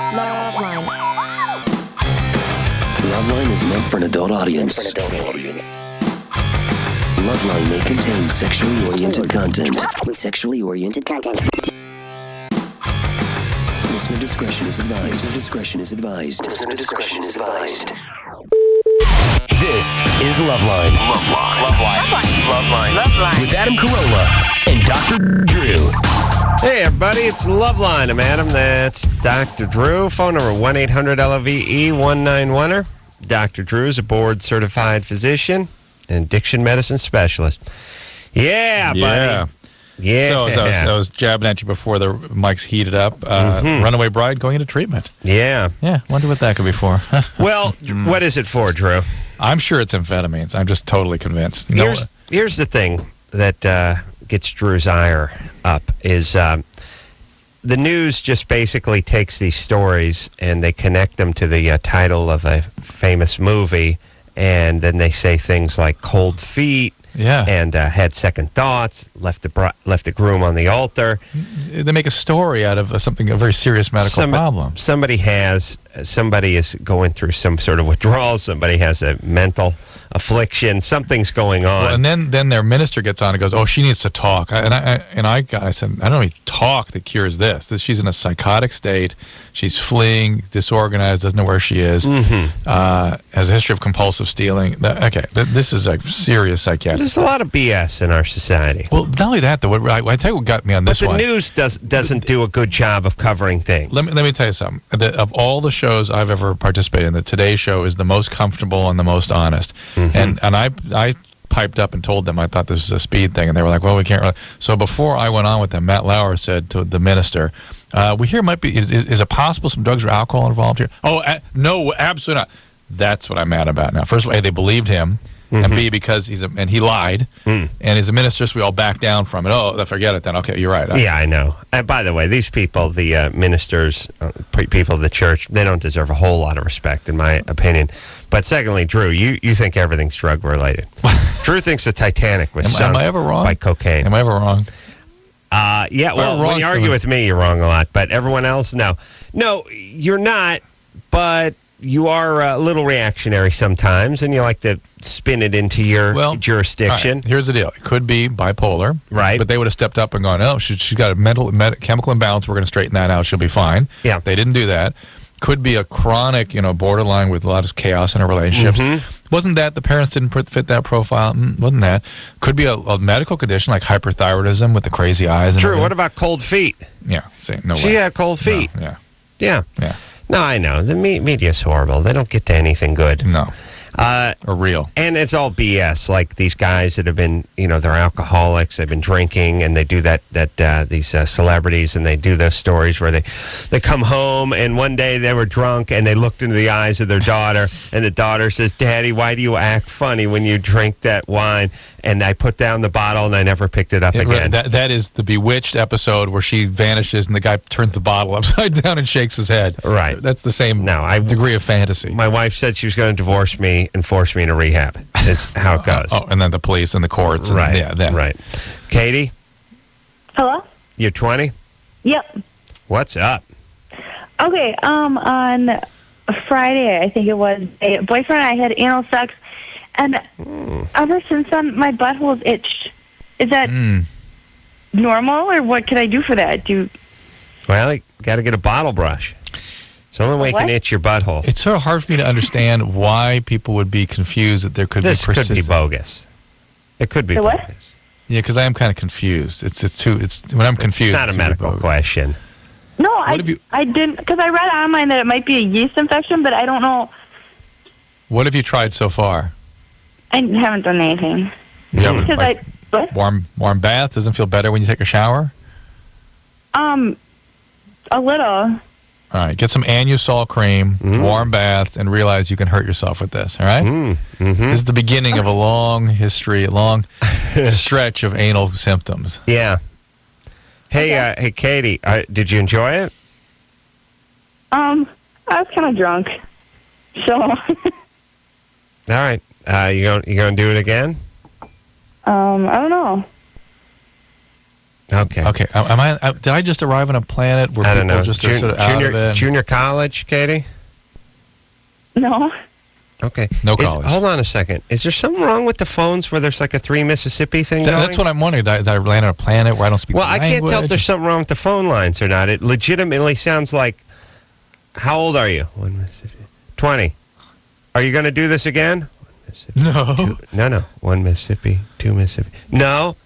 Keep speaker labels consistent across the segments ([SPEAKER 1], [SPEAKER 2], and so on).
[SPEAKER 1] LoveLine.
[SPEAKER 2] LoveLine is meant for an adult audience. LoveLine may contain sexually oriented content. Listener discretion is advised. This is LoveLine. LoveLine. With Adam Carolla and Dr. Drew.
[SPEAKER 3] Hey, everybody, it's LoveLine. I'm Adam. That's Dr. Drew. Phone number 1-800-LOVE-191er. Dr. Drew is a board-certified physician and addiction medicine specialist. Yeah, buddy. Yeah.
[SPEAKER 4] So I was jabbing at you before the mics heated up. Runaway bride going into treatment.
[SPEAKER 3] Yeah.
[SPEAKER 4] Yeah, wonder what that could be for.
[SPEAKER 3] Well, what is it for, Drew?
[SPEAKER 4] I'm sure it's amphetamines. I'm just totally convinced.
[SPEAKER 3] Here's the thing that gets Drew's ire up is the news just basically takes these stories and they connect them to the title of a famous movie, and then they say things like cold feet.
[SPEAKER 4] Yeah.
[SPEAKER 3] And had second thoughts, left the groom on the altar.
[SPEAKER 4] They make a story out of a very serious medical problem.
[SPEAKER 3] Somebody is going through some sort of withdrawal. Somebody has a mental affliction. Something's going on.
[SPEAKER 4] Well, and then their minister gets on and goes, "Oh, she needs to talk." I said, "I don't need talk that cures this. She's in a psychotic state. She's fleeing, disorganized, doesn't know where she is. Has a history of compulsive stealing. This is a serious psychiatric."
[SPEAKER 3] There's a lot of BS in our society.
[SPEAKER 4] Well, not only that, though. I tell you what got me on this one.
[SPEAKER 3] But the news doesn't do a good job of covering things.
[SPEAKER 4] Let me tell you something. Of all the shows I've ever participated in, the Today Show is the most comfortable and the most honest. And I piped up and told them I thought this was a speed thing, and they were like, "Well, we can't." So before I went on with them, Matt Lauer said to the minister, "We hear might be is it possible some drugs or alcohol involved here?" "Oh, no, absolutely not." That's what I'm mad about now. First of all, A, they believed him. And B, because he lied, and as a minister, so we all back down from it. Oh, forget it then. Okay, you're right.
[SPEAKER 3] Yeah, I know. By the way, these people, the ministers, people of the church, they don't deserve a whole lot of respect, in my opinion. But secondly, Drew, you think everything's drug-related. Drew thinks the Titanic was sunk
[SPEAKER 4] am I ever wrong?
[SPEAKER 3] by cocaine.
[SPEAKER 4] Am I ever wrong?
[SPEAKER 3] Yeah, well, when you argue with me, you're wrong a lot. But everyone else, no. No, you're not, but you are a little reactionary sometimes, and you like to spin it into your jurisdiction.
[SPEAKER 4] Right, here's the deal. It could be bipolar.
[SPEAKER 3] Right.
[SPEAKER 4] But they would have stepped up and gone, "Oh, she's got a chemical imbalance. We're going to straighten that out. She'll be fine." Yeah. They didn't do that. Could be a chronic, borderline with a lot of chaos in her relationships. Wasn't that the parents didn't fit that profile? Wasn't that? Could be a medical condition like hyperthyroidism with the crazy eyes. And
[SPEAKER 3] Drew,
[SPEAKER 4] everything.
[SPEAKER 3] What about cold feet?
[SPEAKER 4] Yeah. No way.
[SPEAKER 3] She had cold feet.
[SPEAKER 4] No,
[SPEAKER 3] Yeah.
[SPEAKER 4] Yeah.
[SPEAKER 3] No, I know. The media's horrible. They don't get to anything good.
[SPEAKER 4] No. Or real.
[SPEAKER 3] And it's all BS. Like these guys that have been, they're alcoholics. They've been drinking, and they do these celebrities, and they do those stories where they come home, and one day they were drunk, and they looked into the eyes of their daughter, and the daughter says, "Daddy, why do you act funny when you drink that wine?" And I put down the bottle, and I never picked it up again.
[SPEAKER 4] That is the Bewitched episode where she vanishes, and the guy turns the bottle upside down and shakes his head.
[SPEAKER 3] Right.
[SPEAKER 4] That's the same degree of fantasy.
[SPEAKER 3] My wife said she was going to divorce me and force me into rehab. Is how it goes.
[SPEAKER 4] And then the police and the courts.
[SPEAKER 3] Right.
[SPEAKER 4] And,
[SPEAKER 3] right. Katie?
[SPEAKER 5] Hello?
[SPEAKER 3] You're 20?
[SPEAKER 5] Yep.
[SPEAKER 3] What's up?
[SPEAKER 5] Okay, on Friday, I think it was, a boyfriend and I had anal sex, and ever since then, my butthole's itched. Is that normal, or what can I do for that?
[SPEAKER 3] Well, you got to get a bottle brush. It's the only way you can itch your butthole.
[SPEAKER 4] It's sort of hard for me to understand why people would be confused that there could be persistent.
[SPEAKER 3] This could be bogus. It could be bogus.
[SPEAKER 5] What?
[SPEAKER 4] Yeah, because I am kind of confused. It's when I'm confused.
[SPEAKER 3] It's not a medical question.
[SPEAKER 5] No, I didn't, because I read online that it might be a yeast infection, but I don't know.
[SPEAKER 4] What have you tried so far?
[SPEAKER 5] I haven't done anything.
[SPEAKER 4] What? Warm baths doesn't feel better when you take a shower?
[SPEAKER 5] A little.
[SPEAKER 4] All right, get some Anusol cream, warm bath, and realize you can hurt yourself with this, all right? This is the beginning of a long history, a long stretch of anal symptoms.
[SPEAKER 3] Yeah. Hey, Katie, did you enjoy it?
[SPEAKER 5] I was kind of drunk, so.
[SPEAKER 3] All right. You going to do it again?
[SPEAKER 5] I don't know.
[SPEAKER 3] Okay.
[SPEAKER 4] Okay. Did I just arrive on a planet where
[SPEAKER 3] I don't
[SPEAKER 4] people
[SPEAKER 3] know.
[SPEAKER 4] just are sort of out of it?
[SPEAKER 3] Junior college, Katie?
[SPEAKER 5] No.
[SPEAKER 3] Okay.
[SPEAKER 4] No college.
[SPEAKER 3] Hold on a second. Is there something wrong with the phones where there's like a 3 Mississippi thing going?
[SPEAKER 4] That's what I'm wondering. Did I land on a planet where I don't speak the
[SPEAKER 3] Well, I
[SPEAKER 4] language?
[SPEAKER 3] can't tell if there's something wrong with the phone lines or not. It legitimately sounds like, how old are you? 1 Mississippi. 20. Are you going to do this again? 1 Mississippi.
[SPEAKER 4] No.
[SPEAKER 3] No. 1 Mississippi, 2 Mississippi. No.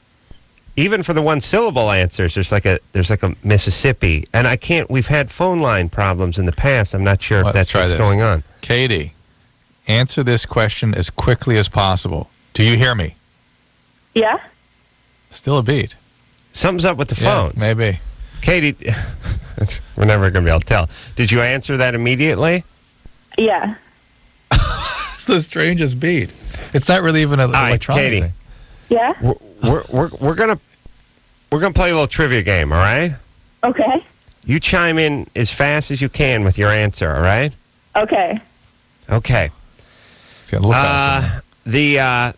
[SPEAKER 3] Even for the one syllable answers, there's like a Mississippi. And I can't, we've had phone line problems in the past. I'm not sure if that's what's going on.
[SPEAKER 4] Katie, answer this question as quickly as possible. Do you hear me?
[SPEAKER 5] Yeah.
[SPEAKER 4] Still a beat.
[SPEAKER 3] Something's up with the phones.
[SPEAKER 4] Yeah, maybe.
[SPEAKER 3] Katie, we're never going to be able to tell. Did you answer that immediately?
[SPEAKER 5] Yeah.
[SPEAKER 4] It's the strangest beat. It's not really even an electronic
[SPEAKER 3] Katie.
[SPEAKER 4] thing.
[SPEAKER 5] Yeah.
[SPEAKER 3] We're gonna play a little trivia game, all right?
[SPEAKER 5] Okay.
[SPEAKER 3] You chime in as fast as you can with your answer, all right?
[SPEAKER 5] Okay.
[SPEAKER 3] Okay.
[SPEAKER 4] It's got a little faster.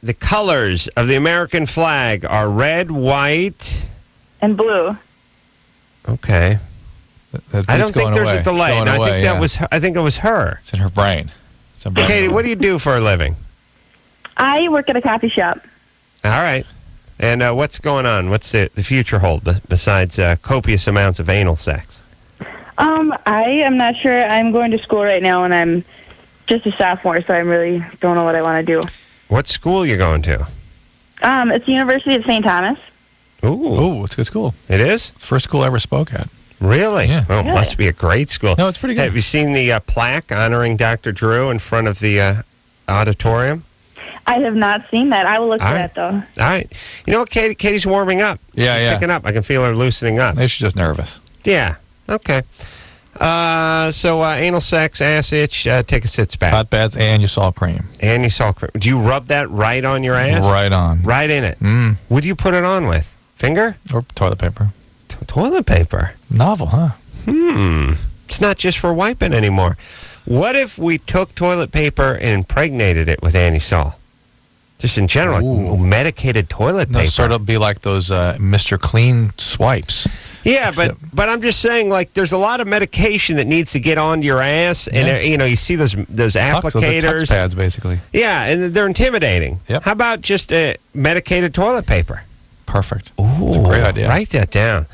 [SPEAKER 3] The colors of the American flag are red, white.
[SPEAKER 5] And blue.
[SPEAKER 3] Okay.
[SPEAKER 4] That
[SPEAKER 3] I don't
[SPEAKER 4] beat's
[SPEAKER 3] think
[SPEAKER 4] going
[SPEAKER 3] there's
[SPEAKER 4] away.
[SPEAKER 3] a delay.
[SPEAKER 4] It's going away,
[SPEAKER 3] I think it was her.
[SPEAKER 4] It's in her brain. It's in her brain.
[SPEAKER 3] Katie, what do you do for a living?
[SPEAKER 5] I work at a coffee shop.
[SPEAKER 3] All right. And what's going on? What's the future hold besides copious amounts of anal sex?
[SPEAKER 5] I am not sure. I'm going to school right now, and I'm just a sophomore, so I really don't know what I want to do.
[SPEAKER 3] What school are you going to?
[SPEAKER 5] It's the University of St. Thomas.
[SPEAKER 3] Ooh.
[SPEAKER 4] Oh, it's a good school.
[SPEAKER 3] It is?
[SPEAKER 4] It's the first school I ever spoke at.
[SPEAKER 3] Really?
[SPEAKER 4] Yeah.
[SPEAKER 3] Oh, it must be a great school.
[SPEAKER 4] No, it's pretty good.
[SPEAKER 3] Have you seen the plaque honoring Dr. Drew in front of the auditorium?
[SPEAKER 5] I have not seen that. I will look for
[SPEAKER 3] All
[SPEAKER 5] that, though.
[SPEAKER 3] All right. You know what, Katie? Katie's warming up.
[SPEAKER 4] Yeah,
[SPEAKER 3] She's picking up. I can feel her loosening up.
[SPEAKER 4] Maybe she's just nervous.
[SPEAKER 3] Yeah. Okay. So anal sex, ass itch, take a sit back.
[SPEAKER 4] Hot baths and you saw cream.
[SPEAKER 3] And you saw cream. Do you rub that right on your ass?
[SPEAKER 4] Right on.
[SPEAKER 3] Right in it.
[SPEAKER 4] Mm.
[SPEAKER 3] What do you put it on with? Finger?
[SPEAKER 4] Or toilet paper.
[SPEAKER 3] Toilet paper.
[SPEAKER 4] Novel, huh?
[SPEAKER 3] It's not just for wiping anymore. What if we took toilet paper and impregnated it with Antisol? Just in general, like medicated toilet paper.
[SPEAKER 4] Sort of be like those Mr. Clean swipes.
[SPEAKER 3] Yeah, but I'm just saying, like, there's a lot of medication that needs to get onto your ass, and you see those applicators.
[SPEAKER 4] Those are pads, basically.
[SPEAKER 3] Yeah, and they're intimidating.
[SPEAKER 4] Yep.
[SPEAKER 3] How about just medicated toilet paper?
[SPEAKER 4] Perfect.
[SPEAKER 3] Ooh,
[SPEAKER 4] it's a great idea.
[SPEAKER 3] Write that down.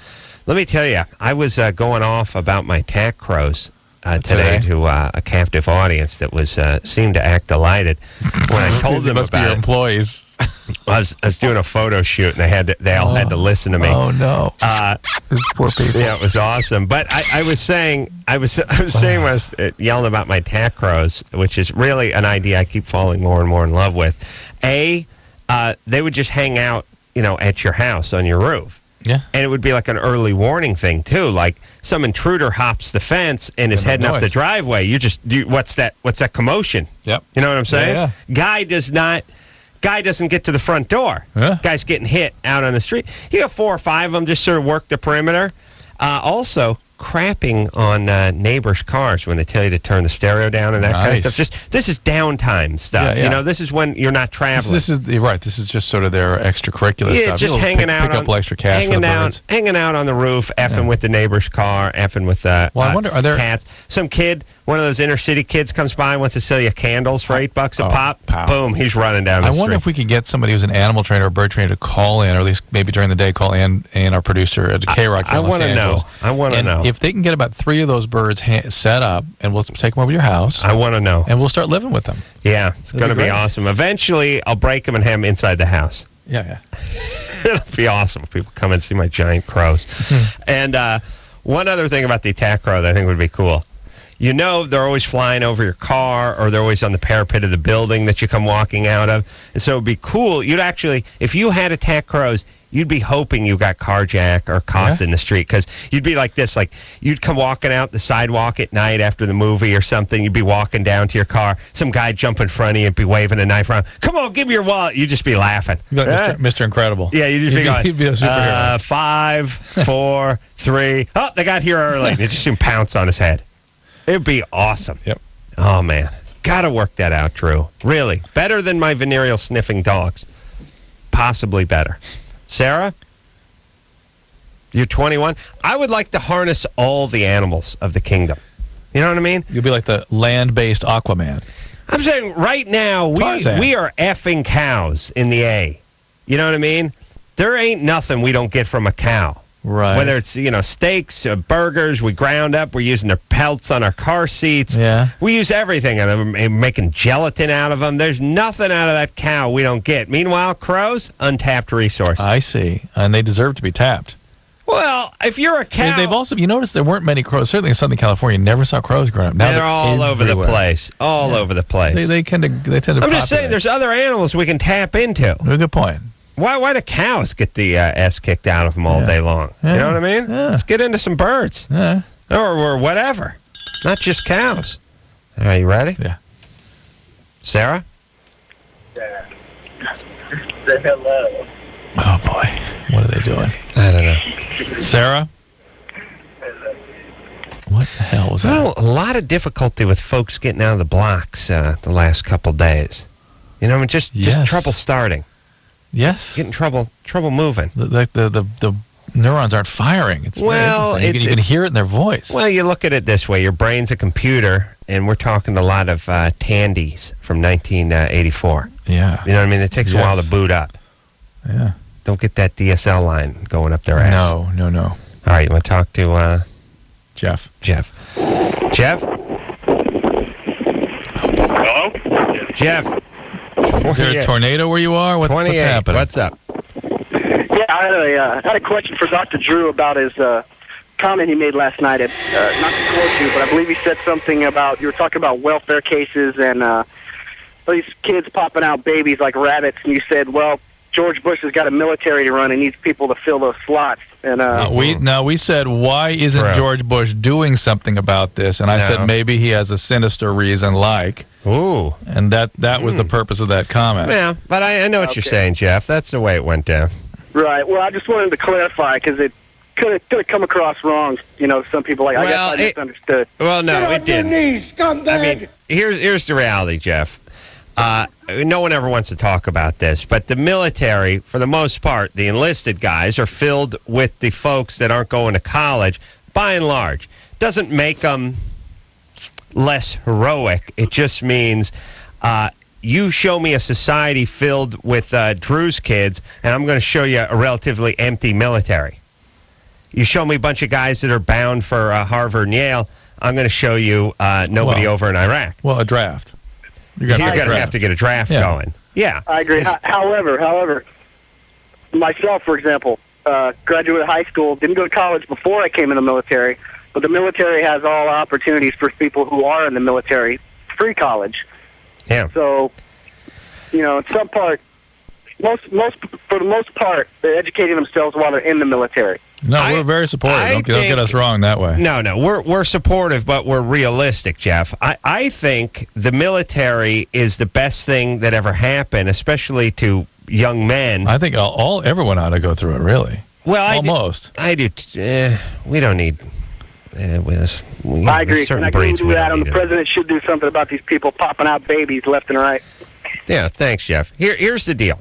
[SPEAKER 3] Let me tell you, I was going off about my tack crows today to a captive audience that was seemed to act delighted when I told them
[SPEAKER 4] must
[SPEAKER 3] about
[SPEAKER 4] be your
[SPEAKER 3] it.
[SPEAKER 4] employees.
[SPEAKER 3] I was doing a photo shoot, and they all had to listen to me.
[SPEAKER 4] Oh no! These poor people.
[SPEAKER 3] Yeah, it was awesome. But I was saying when I was yelling about my tack crows, which is really an idea I keep falling more and more in love with. They would just hang out, at your house on your roof.
[SPEAKER 4] Yeah.
[SPEAKER 3] And it would be like an early warning thing, too. Like some intruder hops the fence and is heading up the driveway. What's that commotion?
[SPEAKER 4] Yep.
[SPEAKER 3] You know what I'm saying?
[SPEAKER 4] Yeah.
[SPEAKER 3] Guy doesn't get to the front door.
[SPEAKER 4] Yeah.
[SPEAKER 3] Guy's getting hit out on the street. You got 4 or 5 of them just sort of work the perimeter. Also, crapping on neighbors' cars when they tell you to turn the stereo down and that kind of stuff. This is downtime stuff.
[SPEAKER 4] Yeah.
[SPEAKER 3] This is when you're not traveling.
[SPEAKER 4] You're right. This is just sort of their extracurricular stuff.
[SPEAKER 3] Just hanging out.
[SPEAKER 4] Pick up extra cash
[SPEAKER 3] hanging out on the roof, effing with the neighbor's car, effing with
[SPEAKER 4] I wonder, are there
[SPEAKER 3] cats. Some kid, one of those inner city kids comes by and wants to sell you candles for $8 a pop.
[SPEAKER 4] Pow.
[SPEAKER 3] Boom, he's running down the street.
[SPEAKER 4] I wonder if we could get somebody who's an animal trainer or bird trainer to call in, or at least maybe during the day call in, and our producer at K-Rock here in Los Angeles.
[SPEAKER 3] I want to know.
[SPEAKER 4] If they can get about 3 of those birds set up, and we'll take them over to your house.
[SPEAKER 3] I want to know.
[SPEAKER 4] And we'll start living with them.
[SPEAKER 3] Yeah, it's going to be awesome. Eventually, I'll break them and have them inside the house.
[SPEAKER 4] Yeah.
[SPEAKER 3] It'll be awesome if people come and see my giant crows. And one other thing about the attack crow that I think would be cool. They're always flying over your car, or they're always on the parapet of the building that you come walking out of. And so it would be cool. You'd actually, if you had attack crows, you'd be hoping you got carjacked or accosted in the street, because you'd be like this, like you'd come walking out the sidewalk at night after the movie or something. You'd be walking down to your car. Some guy jump in front of you and be waving a knife around. Come on, give me your wallet. You'd just be laughing.
[SPEAKER 4] You'd be like Mr. Incredible.
[SPEAKER 3] Yeah, you'd just be going,
[SPEAKER 4] you'd be a superhero.
[SPEAKER 3] 5, 4, 3. Oh, they got here early. They just soon pounce on his head. It'd be awesome.
[SPEAKER 4] Yep.
[SPEAKER 3] Oh, man. Got to work that out, Drew. Really. Better than my venereal sniffing dogs. Possibly better. Sarah? You're 21. I would like to harness all the animals of the kingdom. You know what I mean?
[SPEAKER 4] You'll be like the land-based Aquaman.
[SPEAKER 3] I'm saying right now, we are effing cows in the A. You know what I mean? There ain't nothing we don't get from a cow.
[SPEAKER 4] Right.
[SPEAKER 3] Whether it's, steaks, burgers, we ground up, we're using their pelts on our car seats.
[SPEAKER 4] Yeah. We
[SPEAKER 3] use everything, and we're making gelatin out of them. There's nothing out of that cow we don't get. Meanwhile, crows, untapped resource.
[SPEAKER 4] I see. And they deserve to be tapped.
[SPEAKER 3] Well, if you're a cow...
[SPEAKER 4] They've also, you notice there weren't many crows. Certainly in Southern California, you never saw crows growing up. Now
[SPEAKER 3] they're all over the place. All over the place.
[SPEAKER 4] They tend to
[SPEAKER 3] I'm just saying, there's other animals we can tap into.
[SPEAKER 4] Good point.
[SPEAKER 3] Why do cows get the ass kicked out of them all day long?
[SPEAKER 4] Yeah.
[SPEAKER 3] You know what I mean?
[SPEAKER 4] Yeah.
[SPEAKER 3] Let's get into some birds.
[SPEAKER 4] Yeah.
[SPEAKER 3] Or whatever. Not just cows. Are you ready?
[SPEAKER 4] Yeah.
[SPEAKER 3] Sarah?
[SPEAKER 1] Say hello.
[SPEAKER 4] Oh, boy. What are they doing?
[SPEAKER 3] I don't know.
[SPEAKER 4] Sarah? What the hell was that?
[SPEAKER 3] Well, a lot of difficulty with folks getting out of the blocks the last couple days. Just trouble starting.
[SPEAKER 4] Yes.
[SPEAKER 3] Getting trouble moving.
[SPEAKER 4] The neurons aren't firing. It's
[SPEAKER 3] well,
[SPEAKER 4] you can hear it in their voice.
[SPEAKER 3] Well, you look at it this way. Your brain's a computer, and we're talking a lot of Tandies from 1984.
[SPEAKER 4] Yeah.
[SPEAKER 3] You know what I mean? It takes a while to boot up.
[SPEAKER 4] Yeah.
[SPEAKER 3] Don't get that DSL line going up their ass.
[SPEAKER 4] No.
[SPEAKER 3] All right, you want to talk to
[SPEAKER 4] Jeff?
[SPEAKER 3] Jeff?
[SPEAKER 1] Hello?
[SPEAKER 3] Jeff?
[SPEAKER 4] Is there a tornado where you are? What's happening?
[SPEAKER 3] What's up?
[SPEAKER 1] Yeah, I had a question for Dr. Drew about his comment he made last night. Not to quote you, but I believe he said something about, you were talking about welfare cases and these kids popping out babies like rabbits, and you said, well, George Bush has got a military to run and needs people to fill those slots. And
[SPEAKER 4] we said, why isn't George Bush doing something about this? And I said maybe he has a sinister reason,
[SPEAKER 3] Ooh.
[SPEAKER 4] And that was the purpose of that comment.
[SPEAKER 3] Yeah, but I know what you're saying, Jeff. That's the way it went down.
[SPEAKER 1] Right. Well, I just wanted to clarify because it could have come across wrong. Some people I guess I misunderstood.
[SPEAKER 3] Well, no, it didn't.
[SPEAKER 6] Knees, scumbag.
[SPEAKER 3] I mean, here's the reality, Jeff. No one ever wants to talk about this, but the military, for the most part, the enlisted guys are filled with the folks that aren't going to college, by and large. Doesn't make them less heroic. It just means you show me a society filled with Drew's kids, and I'm going to show you a relatively empty military. You show me a bunch of guys that are bound for Harvard and Yale, I'm going to show you nobody over in Iraq.
[SPEAKER 4] Well, a draft.
[SPEAKER 3] You're going to have to get a draft going. Yeah.
[SPEAKER 1] I agree. However, myself, for example, graduated high school, didn't go to college before I came in the military, but the military has all opportunities for people who are in the military, free college.
[SPEAKER 3] Yeah.
[SPEAKER 1] So, in some part, for the most part, they're educating themselves while they're in the military.
[SPEAKER 4] No, we're very supportive. Don't get us wrong that way.
[SPEAKER 3] No, we're supportive, but we're realistic, Jeff. I think the military is the best thing that ever happened, especially to young men.
[SPEAKER 4] I think everyone ought to go through it, really.
[SPEAKER 3] Well,
[SPEAKER 4] almost.
[SPEAKER 3] I do. We don't need.
[SPEAKER 1] I agree. And I agree with that. The president should do something about these people popping out babies left and right.
[SPEAKER 3] Yeah, thanks, Jeff. Here's the deal.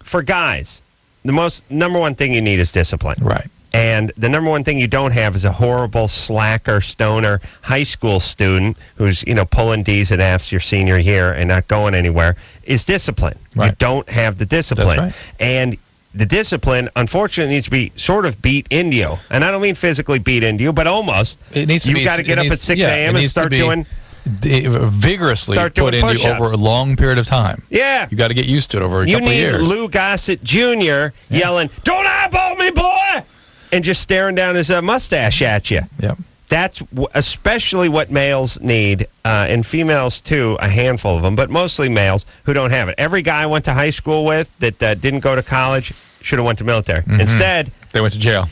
[SPEAKER 3] For guys, the number one thing you need is discipline.
[SPEAKER 4] Right.
[SPEAKER 3] And the number one thing you don't have is a horrible slacker, stoner high school student who's, pulling D's and F's your senior year and not going anywhere, is discipline.
[SPEAKER 4] Right.
[SPEAKER 3] You don't have the discipline.
[SPEAKER 4] That's right.
[SPEAKER 3] And the discipline, unfortunately, needs to be sort of beat into you. And I don't mean physically beat into you, but almost.
[SPEAKER 4] It needs to
[SPEAKER 3] You've got to get up at 6 a.m. and start doing...
[SPEAKER 4] vigorously put into you over a long period of time.
[SPEAKER 3] Yeah.
[SPEAKER 4] You got to get used to it over a couple of years.
[SPEAKER 3] You need Lou Gossett Jr. yelling, "Don't eyeball me, boy!" and just staring down his mustache at you.
[SPEAKER 4] Yep.
[SPEAKER 3] That's especially what males need, and females too, a handful of them, but mostly males who don't have it. Every guy I went to high school with that didn't go to college should have went to military. Mm-hmm. Instead,
[SPEAKER 4] they went to jail.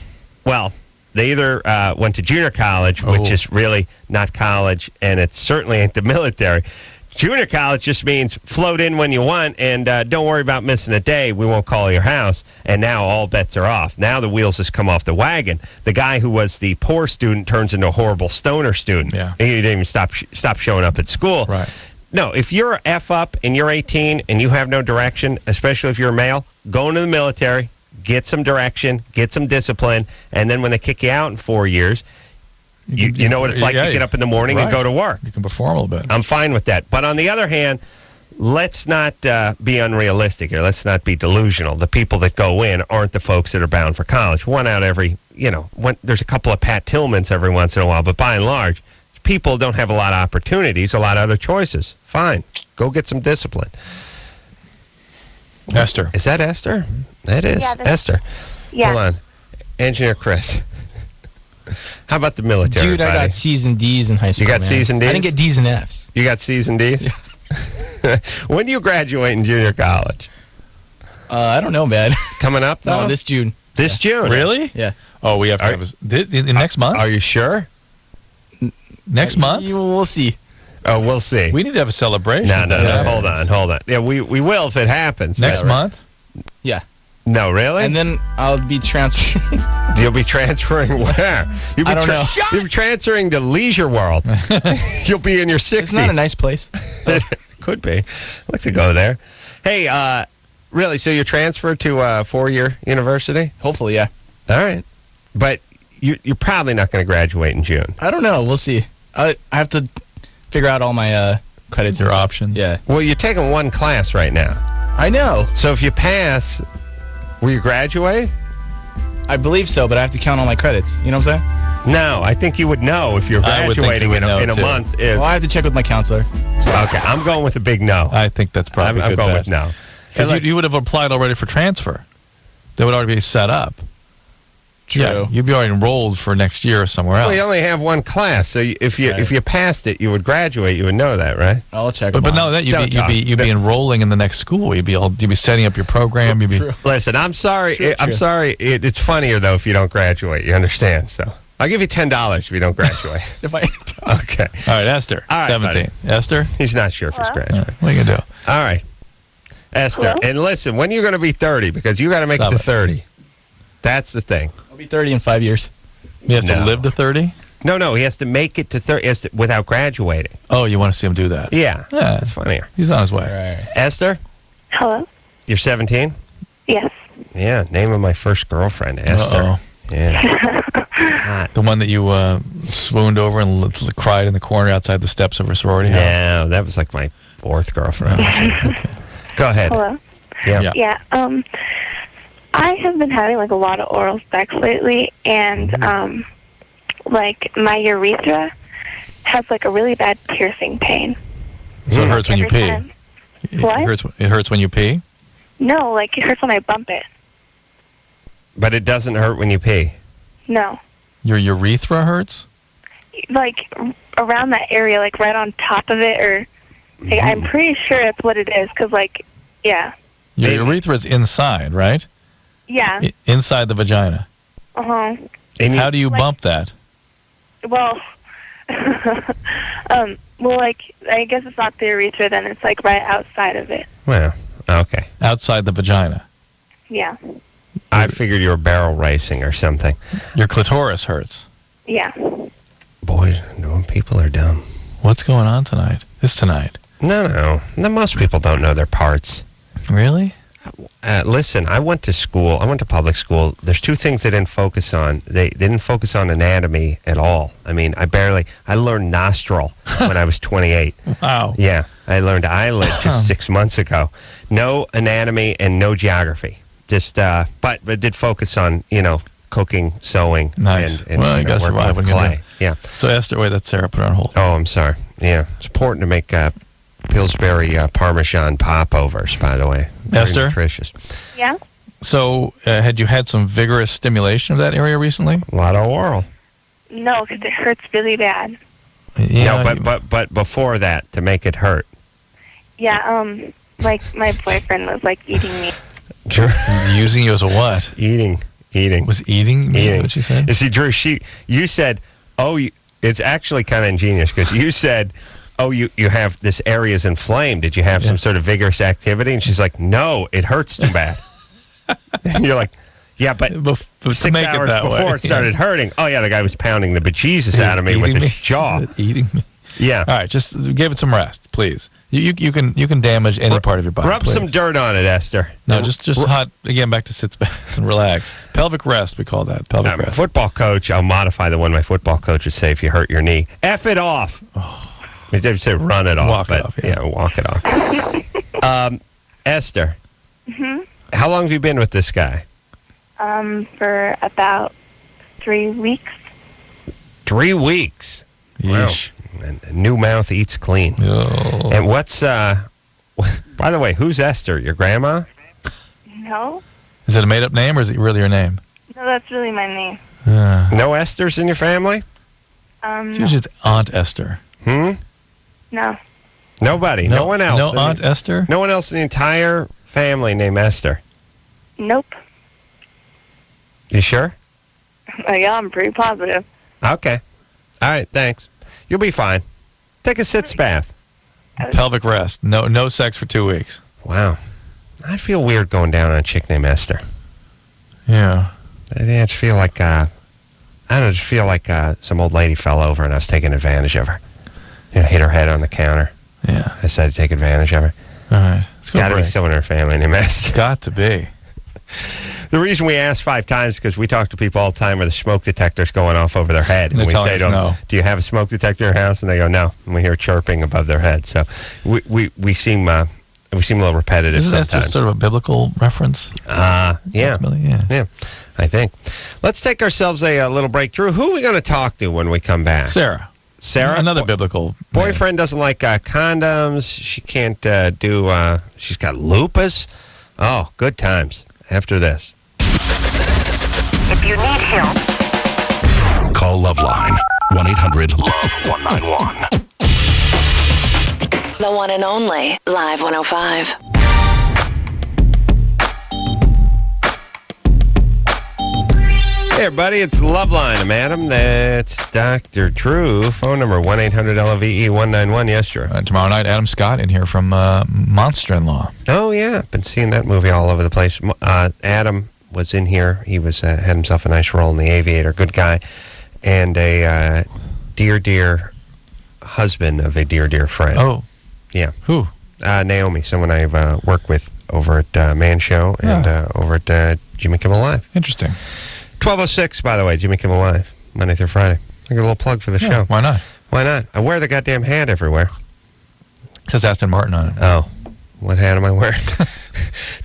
[SPEAKER 3] Well, they either went to junior college, which is really not college, and it certainly ain't the military. Junior college just means float in when you want, and don't worry about missing a day. We won't call your house. And now all bets are off. Now the wheels just come off the wagon. The guy who was the poor student turns into a horrible stoner student.
[SPEAKER 4] Yeah.
[SPEAKER 3] He didn't even stop showing up at school.
[SPEAKER 4] Right.
[SPEAKER 3] No, if you're a F up and you're 18 and you have no direction, especially if you're a male, go into the military, get some direction, get some discipline, and then when they kick you out in 4 years, you know what it's like to get up in the morning and go to work.
[SPEAKER 4] You can perform a little bit.
[SPEAKER 3] I'm fine with that. But on the other hand, let's not be unrealistic here. Let's not be delusional. The people that go in aren't the folks that are bound for college. One out every, there's a couple of Pat Tillmans every once in a while, but by and large, people don't have a lot of opportunities, a lot of other choices. Fine. Go get some discipline.
[SPEAKER 4] Esther.
[SPEAKER 3] Is that Esther? That is Esther.
[SPEAKER 5] Yeah.
[SPEAKER 3] Hold on. Engineer Chris. How about the military,
[SPEAKER 6] Dude, I
[SPEAKER 3] buddy?
[SPEAKER 6] got C's and D's in high school.
[SPEAKER 3] You got C's and D's?
[SPEAKER 6] I didn't get D's and F's.
[SPEAKER 3] You got C's and D's? When do you graduate in junior college?
[SPEAKER 6] I don't know, man.
[SPEAKER 3] Coming up, though?
[SPEAKER 6] No, this June.
[SPEAKER 3] This June?
[SPEAKER 4] Really?
[SPEAKER 6] Yeah.
[SPEAKER 4] Oh, we have to have next month?
[SPEAKER 3] Are you sure?
[SPEAKER 4] Next month?
[SPEAKER 6] We'll see.
[SPEAKER 3] Oh, we'll see.
[SPEAKER 4] We need to have a celebration.
[SPEAKER 3] No. Hold on. Yeah, we will if it happens.
[SPEAKER 4] Next month?
[SPEAKER 6] Yeah.
[SPEAKER 3] No, really?
[SPEAKER 6] And then I'll be transferring.
[SPEAKER 3] You'll be transferring where?
[SPEAKER 6] I don't know.
[SPEAKER 3] You'll be transferring to Leisure World. You'll be in your 60s.
[SPEAKER 6] It's not a nice place.
[SPEAKER 3] Could be. I'd like to go there. Hey, really, so you're transferred to a 4-year university?
[SPEAKER 6] Hopefully, yeah.
[SPEAKER 3] All right. But you're probably not going to graduate in June.
[SPEAKER 6] I don't know. We'll see. I have to figure out all my credits.
[SPEAKER 4] Your
[SPEAKER 6] and stuff.
[SPEAKER 4] options.
[SPEAKER 6] Yeah.
[SPEAKER 3] Well, you're taking one class right now.
[SPEAKER 6] I know.
[SPEAKER 3] So if you pass, will you graduate?
[SPEAKER 6] I believe so, but I have to count all my credits. You know what I'm saying?
[SPEAKER 3] No, I think you would know if you're
[SPEAKER 4] I would think
[SPEAKER 3] graduating
[SPEAKER 4] you would know,
[SPEAKER 3] in a
[SPEAKER 4] too.
[SPEAKER 3] month.
[SPEAKER 6] Well, I have to check with my counselor.
[SPEAKER 3] Okay, I'm going with a big no.
[SPEAKER 4] I think that's probably
[SPEAKER 3] I'm
[SPEAKER 4] a good
[SPEAKER 3] going
[SPEAKER 4] bet.
[SPEAKER 3] with no.
[SPEAKER 4] Because you would have applied already for transfer. They would already be set up.
[SPEAKER 6] True.
[SPEAKER 4] Yeah, you'd be already enrolled for next year or somewhere else.
[SPEAKER 3] Well, you only have one class, so if you passed it, you would graduate. You would know that, right?
[SPEAKER 6] I'll check.
[SPEAKER 4] But
[SPEAKER 6] with
[SPEAKER 4] no,
[SPEAKER 6] mine.
[SPEAKER 4] that
[SPEAKER 3] Don't talk.
[SPEAKER 4] you'd be enrolling in the next school. You'd be setting up your program. You'd be
[SPEAKER 6] True.
[SPEAKER 3] Listen, I'm sorry.
[SPEAKER 6] True.
[SPEAKER 3] I'm sorry. It's funnier though if you don't graduate. You understand? So I'll give you $10 if you don't graduate.
[SPEAKER 6] If I
[SPEAKER 3] Okay.
[SPEAKER 4] all right. Esther,
[SPEAKER 3] All right,
[SPEAKER 4] 17. Esther,
[SPEAKER 3] He's not sure if he's graduating.
[SPEAKER 4] what are you gonna do?
[SPEAKER 3] All right, Esther.
[SPEAKER 5] Hello?
[SPEAKER 3] And listen, when are you going to be 30? Because you got to make
[SPEAKER 4] Stop
[SPEAKER 3] it to
[SPEAKER 4] it.
[SPEAKER 3] 30. That's the thing.
[SPEAKER 6] I'll be 30 in 5 years.
[SPEAKER 4] You have to
[SPEAKER 3] No.
[SPEAKER 4] live to 30.
[SPEAKER 3] No, he has to make it to 30 without graduating.
[SPEAKER 4] Oh, you want to see him do that?
[SPEAKER 3] Yeah,
[SPEAKER 4] Yeah.
[SPEAKER 3] that's funnier.
[SPEAKER 4] He's on his way.
[SPEAKER 6] All right.
[SPEAKER 3] Esther,
[SPEAKER 5] Hello?
[SPEAKER 3] you're 17.
[SPEAKER 5] Yes.
[SPEAKER 3] Yeah, name of my first girlfriend, Esther.
[SPEAKER 4] Uh-oh.
[SPEAKER 3] Yeah. Hot.
[SPEAKER 4] The one that you swooned over and cried in the corner outside the steps of her sorority house.
[SPEAKER 3] No, that was like my 4th girlfriend. Go ahead.
[SPEAKER 5] Hello?
[SPEAKER 3] Yeah.
[SPEAKER 5] Yeah. I have been having like a lot of oral sex lately, and like my urethra has like a really bad piercing pain.
[SPEAKER 4] So it hurts when you
[SPEAKER 5] Every
[SPEAKER 4] pee.
[SPEAKER 5] time.
[SPEAKER 4] It
[SPEAKER 5] What?
[SPEAKER 4] hurts when you pee.
[SPEAKER 5] No, like it hurts when I bump it.
[SPEAKER 3] But it doesn't hurt when you pee.
[SPEAKER 5] No,
[SPEAKER 4] Your urethra hurts.
[SPEAKER 5] like around that area, like right on top of it, or like, I'm pretty sure that's what it is. Cause like, yeah,
[SPEAKER 4] Your
[SPEAKER 3] Maybe.
[SPEAKER 4] urethra is inside, right?
[SPEAKER 5] yeah,
[SPEAKER 4] Inside the vagina.
[SPEAKER 5] And
[SPEAKER 4] How do you
[SPEAKER 5] Like-
[SPEAKER 4] bump that?
[SPEAKER 5] well, well, like I guess it's not the urethra. Then it's like right outside of it.
[SPEAKER 3] Well, okay.
[SPEAKER 4] Outside the vagina.
[SPEAKER 5] Yeah,
[SPEAKER 3] I figured you were barrel racing or something.
[SPEAKER 4] Your clitoris hurts.
[SPEAKER 5] yeah.
[SPEAKER 3] Boy, no, people are dumb.
[SPEAKER 4] What's going on tonight? This tonight.
[SPEAKER 3] No. Most people don't know their parts.
[SPEAKER 4] Really?
[SPEAKER 3] Listen, I went to school. I went to public school. There's 2 things they didn't focus on. They didn't focus on anatomy at all. I mean, I learned nostril when I was 28.
[SPEAKER 4] Wow.
[SPEAKER 3] Yeah, I learned eyelid just 6 months ago. No anatomy and no geography. Just, but it did focus on, cooking, sewing,
[SPEAKER 4] Nice.
[SPEAKER 3] and
[SPEAKER 4] Well, you gotta
[SPEAKER 3] working
[SPEAKER 4] survive
[SPEAKER 3] with
[SPEAKER 4] when you
[SPEAKER 3] clay.
[SPEAKER 4] do.
[SPEAKER 3] Yeah.
[SPEAKER 4] So Esther, wait, that's Sarah. Put her on hold.
[SPEAKER 3] Oh, I'm sorry. Yeah, it's important to make Pillsbury Parmesan popovers, by the way. Very
[SPEAKER 4] Esther?
[SPEAKER 3] nutritious.
[SPEAKER 5] Yeah.
[SPEAKER 4] So had you had some vigorous stimulation of that area recently?
[SPEAKER 3] A lot of oral.
[SPEAKER 5] No, because it hurts really bad.
[SPEAKER 4] Yeah.
[SPEAKER 3] No, but before that, to make it hurt.
[SPEAKER 5] Yeah, like my boyfriend was like eating me.
[SPEAKER 4] Using you as a what?
[SPEAKER 3] Eating.
[SPEAKER 4] Was eating me
[SPEAKER 3] Eating.
[SPEAKER 4] what you said?
[SPEAKER 3] You see, Drew, you said, it's actually kind of ingenious because you said, you have this area's inflamed. Did you have some sort of vigorous activity? And she's like, no, it hurts too bad. And you're like, yeah, but
[SPEAKER 4] To
[SPEAKER 3] 6
[SPEAKER 4] make it
[SPEAKER 3] hours
[SPEAKER 4] that
[SPEAKER 3] before
[SPEAKER 4] way.
[SPEAKER 3] it started hurting. Oh, yeah, the guy was pounding the bejesus out of me with
[SPEAKER 4] Eating
[SPEAKER 3] his jaw.
[SPEAKER 4] Eating me.
[SPEAKER 3] Yeah.
[SPEAKER 4] All right, just give it some rest, please. You can damage any part of your body.
[SPEAKER 3] Rub
[SPEAKER 4] please.
[SPEAKER 3] some dirt on it, Esther.
[SPEAKER 4] No, just hot, again, back to sits back and relax. Pelvic rest, we call that. Pelvic rest.
[SPEAKER 3] Football coach, I'll modify the one my football coach would say if you hurt your knee. F it off.
[SPEAKER 4] Oh.
[SPEAKER 3] He did say run it off.
[SPEAKER 4] Walk it off, yeah.
[SPEAKER 3] Walk it off. Esther, how long have you been with this guy?
[SPEAKER 5] For about 3 weeks.
[SPEAKER 3] 3 weeks.
[SPEAKER 4] Yeesh.
[SPEAKER 3] Wow. And new mouth eats clean.
[SPEAKER 4] Oh.
[SPEAKER 3] And what's, by the way, who's Esther? Your grandma?
[SPEAKER 5] No?
[SPEAKER 4] Is it a made-up name, or is it really your name?
[SPEAKER 5] No, that's really my name.
[SPEAKER 3] No Esthers in your family?
[SPEAKER 4] It's usually it's Aunt Esther.
[SPEAKER 5] No.
[SPEAKER 3] Nobody. No one else.
[SPEAKER 4] No Aunt Esther?
[SPEAKER 3] No one else in the entire family named Esther.
[SPEAKER 5] Nope.
[SPEAKER 3] You sure?
[SPEAKER 5] Yeah, I'm pretty positive.
[SPEAKER 3] Okay. All right, thanks. You'll be fine. Take a sitz bath.
[SPEAKER 4] Pelvic rest. No sex for 2 weeks.
[SPEAKER 3] Wow. I feel weird going down on a chick named Esther.
[SPEAKER 4] Yeah.
[SPEAKER 3] I just feel like, I don't know, just feel like some old lady fell over and I was taking advantage of her. You know, hit her head on the counter.
[SPEAKER 4] Yeah.
[SPEAKER 3] I decided to take advantage of her.
[SPEAKER 4] All right. Let's go
[SPEAKER 3] Got to be
[SPEAKER 4] break.
[SPEAKER 3] someone in her family named Esther.
[SPEAKER 4] Got to be.
[SPEAKER 3] The reason we ask 5 times is because we talk to people all the time where the smoke detector's going off over their head.
[SPEAKER 4] And
[SPEAKER 3] And we
[SPEAKER 4] they're
[SPEAKER 3] say
[SPEAKER 4] telling
[SPEAKER 3] to them,
[SPEAKER 4] us no.
[SPEAKER 3] do you have a smoke detector in your house? And they go, no. And we hear chirping above their head. So we seem a little repetitive
[SPEAKER 4] Isn't that
[SPEAKER 3] sometimes.
[SPEAKER 4] just sort of a biblical reference?
[SPEAKER 3] Yeah.
[SPEAKER 4] Ultimately, yeah.
[SPEAKER 3] Yeah, I think. Let's take ourselves a little break. Drew, who are we going to talk to when we come back?
[SPEAKER 4] Sarah.
[SPEAKER 3] Sarah?
[SPEAKER 4] Another biblical
[SPEAKER 3] Boyfriend doesn't like condoms. She can't she's got lupus. Oh, good times. After this.
[SPEAKER 7] If you need help,
[SPEAKER 2] Call LoveLine. 1-800-LOVE-191.
[SPEAKER 8] The one and only Live 105.
[SPEAKER 3] Hey, everybody, it's LoveLine. I'm Adam. That's Dr. Drew. Phone number 1-800-LOVE-191. Yes, Drew.
[SPEAKER 4] Tomorrow night, Adam Scott in here from Monster-in-Law.
[SPEAKER 3] Oh, yeah. Been seeing that movie all over the place. Adam was in here. He was had himself a nice role in The Aviator. Good guy. And a dear husband of a dear friend.
[SPEAKER 4] Oh.
[SPEAKER 3] Yeah.
[SPEAKER 4] Who?
[SPEAKER 3] Naomi, someone I've worked with over at Man Show and over at Jimmy Kimmel Live.
[SPEAKER 4] Interesting.
[SPEAKER 3] 12:06, by the way, Jimmy Kimmel Live, Monday through Friday. I got a little plug for the show.
[SPEAKER 4] Why not?
[SPEAKER 3] Why not? I wear the goddamn hat everywhere.
[SPEAKER 4] It says Aston Martin on it.
[SPEAKER 3] Oh, what hat am I wearing?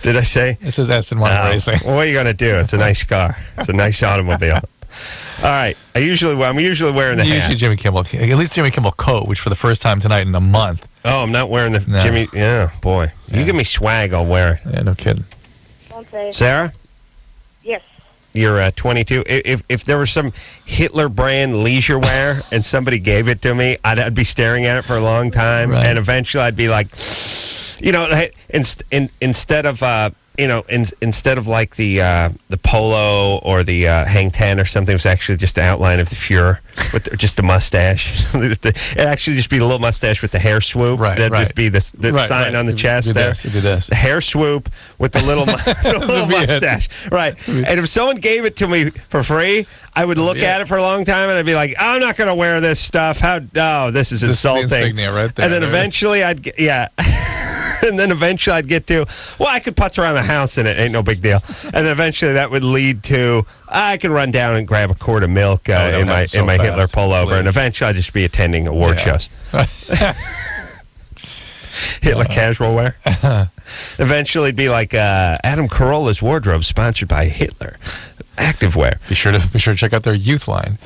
[SPEAKER 3] Did I say?
[SPEAKER 4] It says Aston Martin Racing.
[SPEAKER 3] Well, what are you going to do? It's a nice car. It's a nice automobile. All right. I'm usually wearing the
[SPEAKER 4] Usually
[SPEAKER 3] hat.
[SPEAKER 4] Jimmy Kimmel, at least Jimmy Kimmel coat, which for the first time tonight in a month.
[SPEAKER 3] Oh, I'm not wearing the
[SPEAKER 4] No.
[SPEAKER 3] Jimmy. Yeah, boy. You
[SPEAKER 4] Yeah.
[SPEAKER 3] give me swag, I'll wear it.
[SPEAKER 4] Yeah, no kidding.
[SPEAKER 5] Don't say.
[SPEAKER 3] Sarah?
[SPEAKER 5] Yes.
[SPEAKER 3] You're 22. If there was some Hitler brand leisure wear and somebody gave it to me, I'd be staring at it for a long time,
[SPEAKER 4] Right.
[SPEAKER 3] and eventually I'd be like, instead of instead of like the polo or the hang ten or something, it was actually just the outline of the Fuhrer with just a mustache. It'd actually just be a little mustache with the hair swoop.
[SPEAKER 4] Right,
[SPEAKER 3] That'd
[SPEAKER 4] right.
[SPEAKER 3] just be the sign on the chest
[SPEAKER 4] You do
[SPEAKER 3] there.
[SPEAKER 4] this, you do this.
[SPEAKER 3] The hair swoop with the little, the little
[SPEAKER 4] be it.
[SPEAKER 3] mustache. Right. And if someone gave it to me for free, I would look
[SPEAKER 4] be
[SPEAKER 3] at
[SPEAKER 4] it.
[SPEAKER 3] it for a long time and I'd be like, I'm not going to wear this stuff. This is
[SPEAKER 4] This is the
[SPEAKER 3] insulting.
[SPEAKER 4] insignia right there,
[SPEAKER 3] And then
[SPEAKER 4] dude.
[SPEAKER 3] eventually I'd get, and then eventually I'd get to, well, I could putz around the house in it. Ain't no big deal. And then eventually that would lead to, I could run down and grab a quart of milk
[SPEAKER 4] that
[SPEAKER 3] in
[SPEAKER 4] would happen so
[SPEAKER 3] my
[SPEAKER 4] fast,
[SPEAKER 3] Hitler pullover. And
[SPEAKER 4] please.
[SPEAKER 3] eventually I'd just be attending award
[SPEAKER 4] Yeah.
[SPEAKER 3] shows. Hitler casual wear. Eventually it'd be like Adam Carolla's wardrobe sponsored by Hitler activewear.
[SPEAKER 4] Be sure to check out their youth line.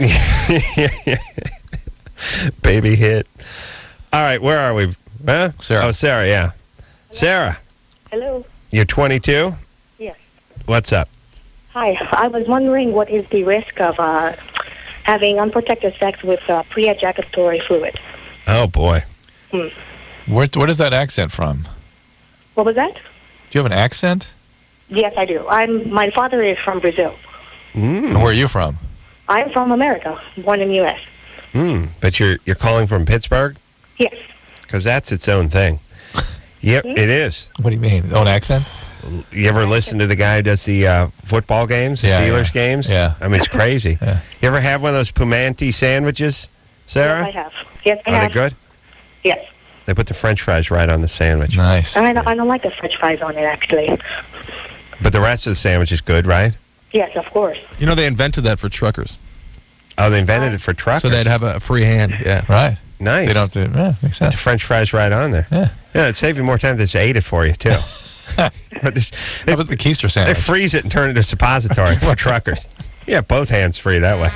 [SPEAKER 3] Baby hit. All right, where are we? Huh?
[SPEAKER 4] Sarah.
[SPEAKER 3] Oh, Sarah, yeah. Sarah,
[SPEAKER 9] Hello.
[SPEAKER 3] you're 22?
[SPEAKER 9] Yes.
[SPEAKER 3] What's up?
[SPEAKER 9] Hi. I was wondering what is the risk of having unprotected sex with pre-ejaculatory fluid?
[SPEAKER 3] Oh, boy.
[SPEAKER 4] Where is that accent from?
[SPEAKER 9] What was that?
[SPEAKER 4] Do you have an accent?
[SPEAKER 9] Yes, I do. My father is from Brazil.
[SPEAKER 4] And where are you from?
[SPEAKER 9] I'm from America, born in the U.S.
[SPEAKER 3] But you're calling from Pittsburgh?
[SPEAKER 9] Yes.
[SPEAKER 3] Because that's its own thing. Yep, it is.
[SPEAKER 4] What do you mean? Own accent?
[SPEAKER 3] You ever listen to the guy who does the football games, the
[SPEAKER 4] Yeah,
[SPEAKER 3] Steelers
[SPEAKER 4] yeah.
[SPEAKER 3] games?
[SPEAKER 4] Yeah.
[SPEAKER 3] I mean, it's crazy.
[SPEAKER 4] Yeah.
[SPEAKER 3] You ever have one of those Pumanti sandwiches? Sarah?
[SPEAKER 9] Yes, I have. Yes, I
[SPEAKER 3] Are
[SPEAKER 9] have.
[SPEAKER 3] they good?
[SPEAKER 9] Yes.
[SPEAKER 3] They put the French fries right on the sandwich.
[SPEAKER 4] Nice.
[SPEAKER 9] I don't like the French fries on it, actually.
[SPEAKER 3] But the rest of the sandwich is good, right?
[SPEAKER 9] Yes, of course.
[SPEAKER 10] You know, they invented that for truckers.
[SPEAKER 3] Oh, they invented it for truckers.
[SPEAKER 10] So they'd have a free hand. Yeah.
[SPEAKER 4] Right.
[SPEAKER 3] Nice.
[SPEAKER 4] They don't do. Yeah, makes
[SPEAKER 3] Put
[SPEAKER 4] sense.
[SPEAKER 3] the French fries right on there.
[SPEAKER 4] Yeah.
[SPEAKER 3] Yeah, it'd save you more time if they just ate it for you, too. But
[SPEAKER 4] How about the keister
[SPEAKER 3] they
[SPEAKER 4] sandwich?
[SPEAKER 3] freeze it and turn it into suppository for truckers. Yeah, both hands free that way.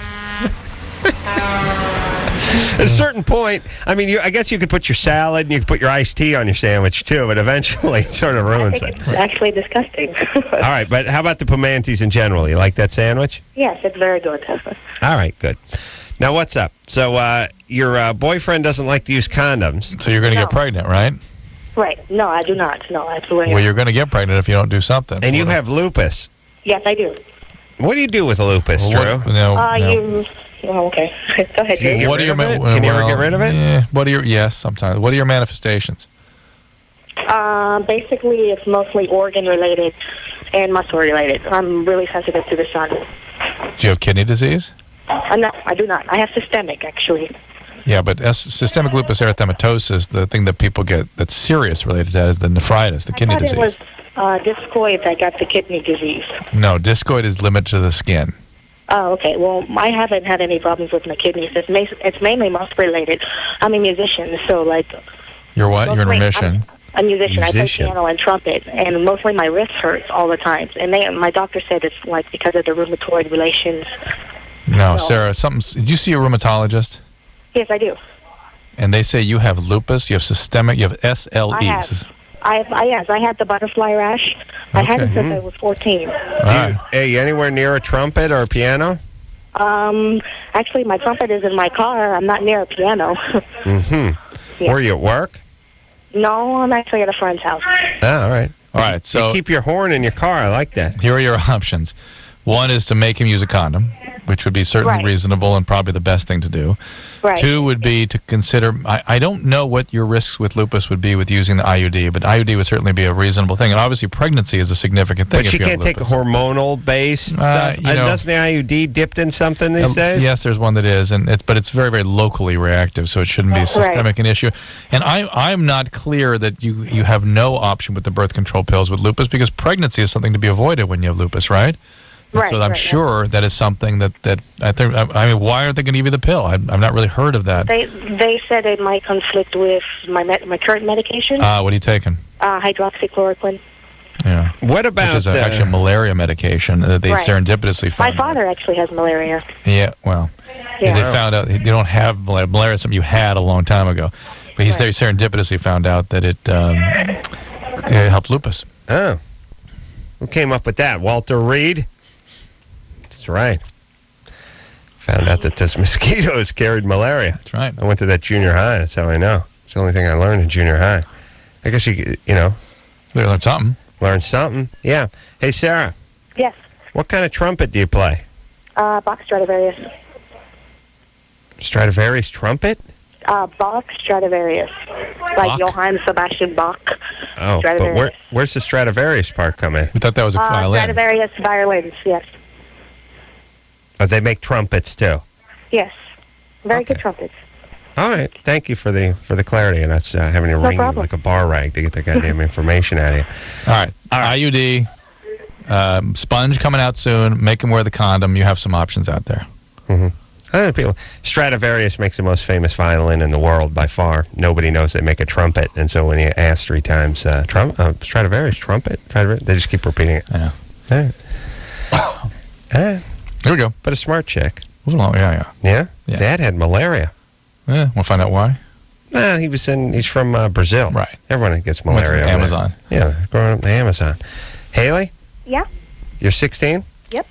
[SPEAKER 3] At a certain point, I mean, I guess you could put your salad and you could put your iced tea on your sandwich, too, but eventually it sort of ruins it.
[SPEAKER 9] It's actually disgusting.
[SPEAKER 3] All right, but how about the Pumantis in general? You like that sandwich?
[SPEAKER 9] Yes, it's very good.
[SPEAKER 3] All right, good. Now, what's up? So, your boyfriend doesn't like to use condoms.
[SPEAKER 4] So you're going to
[SPEAKER 9] No.
[SPEAKER 4] get pregnant, right?
[SPEAKER 9] Right. No, I do not. No, absolutely
[SPEAKER 4] Well,
[SPEAKER 9] not.
[SPEAKER 4] you're going to get pregnant if you don't do something.
[SPEAKER 3] And you have lupus.
[SPEAKER 9] Yes, I do.
[SPEAKER 3] What do you do with lupus,
[SPEAKER 4] Well,
[SPEAKER 3] Drew?
[SPEAKER 4] No, no.
[SPEAKER 9] You... Oh, okay. Go ahead,
[SPEAKER 3] Do you
[SPEAKER 9] Drew.
[SPEAKER 3] get
[SPEAKER 4] What are
[SPEAKER 3] rid
[SPEAKER 4] your
[SPEAKER 3] of it? Can you ever get rid of it?
[SPEAKER 4] Yeah. What are your yes? Sometimes. What are your manifestations?
[SPEAKER 9] Basically, it's mostly organ-related and muscle-related. I'm really sensitive to the sun.
[SPEAKER 4] Do you have kidney disease?
[SPEAKER 9] No, I do not. I have systemic, actually.
[SPEAKER 4] Yeah, but systemic lupus erythematosus, the thing that people get that's serious related to that is the nephritis, the kidney
[SPEAKER 9] I thought
[SPEAKER 4] disease.
[SPEAKER 9] it was discoid that got the kidney disease.
[SPEAKER 4] No, discoid is limited to the skin.
[SPEAKER 9] Oh, okay. Well, I haven't had any problems with my kidneys. It's mainly muscle-related. I'm a musician, so, like...
[SPEAKER 4] You're what? You're in
[SPEAKER 9] mostly-
[SPEAKER 4] remission.
[SPEAKER 9] I'm a musician. I play
[SPEAKER 3] Musician.
[SPEAKER 9] piano and trumpet, and mostly my wrist hurts all the time. And my doctor said it's, like, because of the rheumatoid relations.
[SPEAKER 4] No, Sarah, did you see a rheumatologist?
[SPEAKER 9] Yes, I do.
[SPEAKER 4] And they say you have lupus, you have systemic, you have SLE.
[SPEAKER 9] I have. Yes, I had the butterfly rash. I had it since I was 14.
[SPEAKER 4] All right.
[SPEAKER 3] Are you anywhere near a trumpet or a piano?
[SPEAKER 9] Actually, my trumpet is in my car. I'm not near a piano.
[SPEAKER 3] Mm-hmm.
[SPEAKER 9] Yeah.
[SPEAKER 3] Were you at work?
[SPEAKER 9] No, I'm actually at a friend's house.
[SPEAKER 3] Ah, all right.
[SPEAKER 4] All right, so
[SPEAKER 3] You keep your horn in your car. I like that.
[SPEAKER 4] here are your options. One is to make him use a condom, which would be certainly
[SPEAKER 9] Right.
[SPEAKER 4] reasonable and probably the best thing to do.
[SPEAKER 9] Right.
[SPEAKER 4] Two would be to consider, I don't know what your risks with lupus would be with using the IUD, but IUD would certainly be a reasonable thing. And obviously pregnancy is a significant thing.
[SPEAKER 3] But
[SPEAKER 4] if
[SPEAKER 3] you
[SPEAKER 4] you have
[SPEAKER 3] can't take
[SPEAKER 4] lupus.
[SPEAKER 3] hormonal-based stuff.
[SPEAKER 4] you know-
[SPEAKER 3] Doesn't the IUD dipped in something these days?
[SPEAKER 4] Yes, there's one that is, but it's very, very locally reactive, so it shouldn't be systemic an issue. And I'm not clear that you have no option with the birth control pills with lupus because pregnancy is something to be avoided when you have lupus, right? And
[SPEAKER 9] Right,
[SPEAKER 4] so I'm
[SPEAKER 9] right,
[SPEAKER 4] sure that is something that I think. I mean, why aren't they going to give you the pill? I've not really heard of that.
[SPEAKER 9] They said it might conflict with my current medication,
[SPEAKER 4] What are you taking?
[SPEAKER 9] hydroxychloroquine.
[SPEAKER 4] Yeah.
[SPEAKER 3] What about...
[SPEAKER 4] Which is actually a malaria medication that they
[SPEAKER 9] Right.
[SPEAKER 4] serendipitously
[SPEAKER 9] My
[SPEAKER 4] found.
[SPEAKER 9] father actually has malaria.
[SPEAKER 4] Yeah, well,
[SPEAKER 9] Yeah.
[SPEAKER 4] they found out you don't have malaria. Malaria is something you had a long time ago. But he serendipitously found out that it helped lupus.
[SPEAKER 3] Oh. Who came up with that? Walter Reed? That's right. Found out that those mosquitoes carried malaria.
[SPEAKER 4] That's right.
[SPEAKER 3] I went to that junior high. That's how I know. It's the only thing I learned in junior high. I guess you know,
[SPEAKER 4] They learned something.
[SPEAKER 3] learn something. Yeah. Hey, Sarah,
[SPEAKER 9] Yes.
[SPEAKER 3] what kind of trumpet do you play?
[SPEAKER 9] Bach Stradivarius.
[SPEAKER 3] Stradivarius trumpet?
[SPEAKER 9] Bach Stradivarius.
[SPEAKER 4] Bach?
[SPEAKER 9] Like Johann Sebastian Bach.
[SPEAKER 3] Oh, but
[SPEAKER 9] Stradivarius.
[SPEAKER 3] where's the Stradivarius part come in?
[SPEAKER 4] We thought that was a violin.
[SPEAKER 9] Stradivarius violins, yes.
[SPEAKER 3] Oh, they make trumpets too.
[SPEAKER 9] Yes. Very
[SPEAKER 3] Okay.
[SPEAKER 9] good trumpets.
[SPEAKER 3] All right. Thank you for the clarity and us having to ring you
[SPEAKER 9] problem.
[SPEAKER 3] like a bar rag to get the goddamn information out of you.
[SPEAKER 4] All right. IUD, sponge coming out soon. Make him wear the condom. You have some options out there.
[SPEAKER 3] Other people, Stradivarius makes the most famous violin in the world by far. Nobody knows they make a trumpet, and so when you ask 3 times, Stradivarius trumpet, they just keep repeating it.
[SPEAKER 4] Yeah.
[SPEAKER 3] All right. All right.
[SPEAKER 4] Here we go.
[SPEAKER 3] But a smart chick.
[SPEAKER 4] Moving along. Yeah.
[SPEAKER 3] Yeah?
[SPEAKER 4] Yeah.
[SPEAKER 3] Dad had malaria.
[SPEAKER 4] Yeah. We'll find out why.
[SPEAKER 3] Nah, he's from Brazil.
[SPEAKER 4] Right.
[SPEAKER 3] Everyone gets
[SPEAKER 4] Went to
[SPEAKER 3] malaria.
[SPEAKER 4] the
[SPEAKER 3] over there.
[SPEAKER 4] Amazon.
[SPEAKER 3] Yeah, growing up in the Amazon. Haley,
[SPEAKER 9] Yeah?
[SPEAKER 3] you're 16?
[SPEAKER 9] Yep.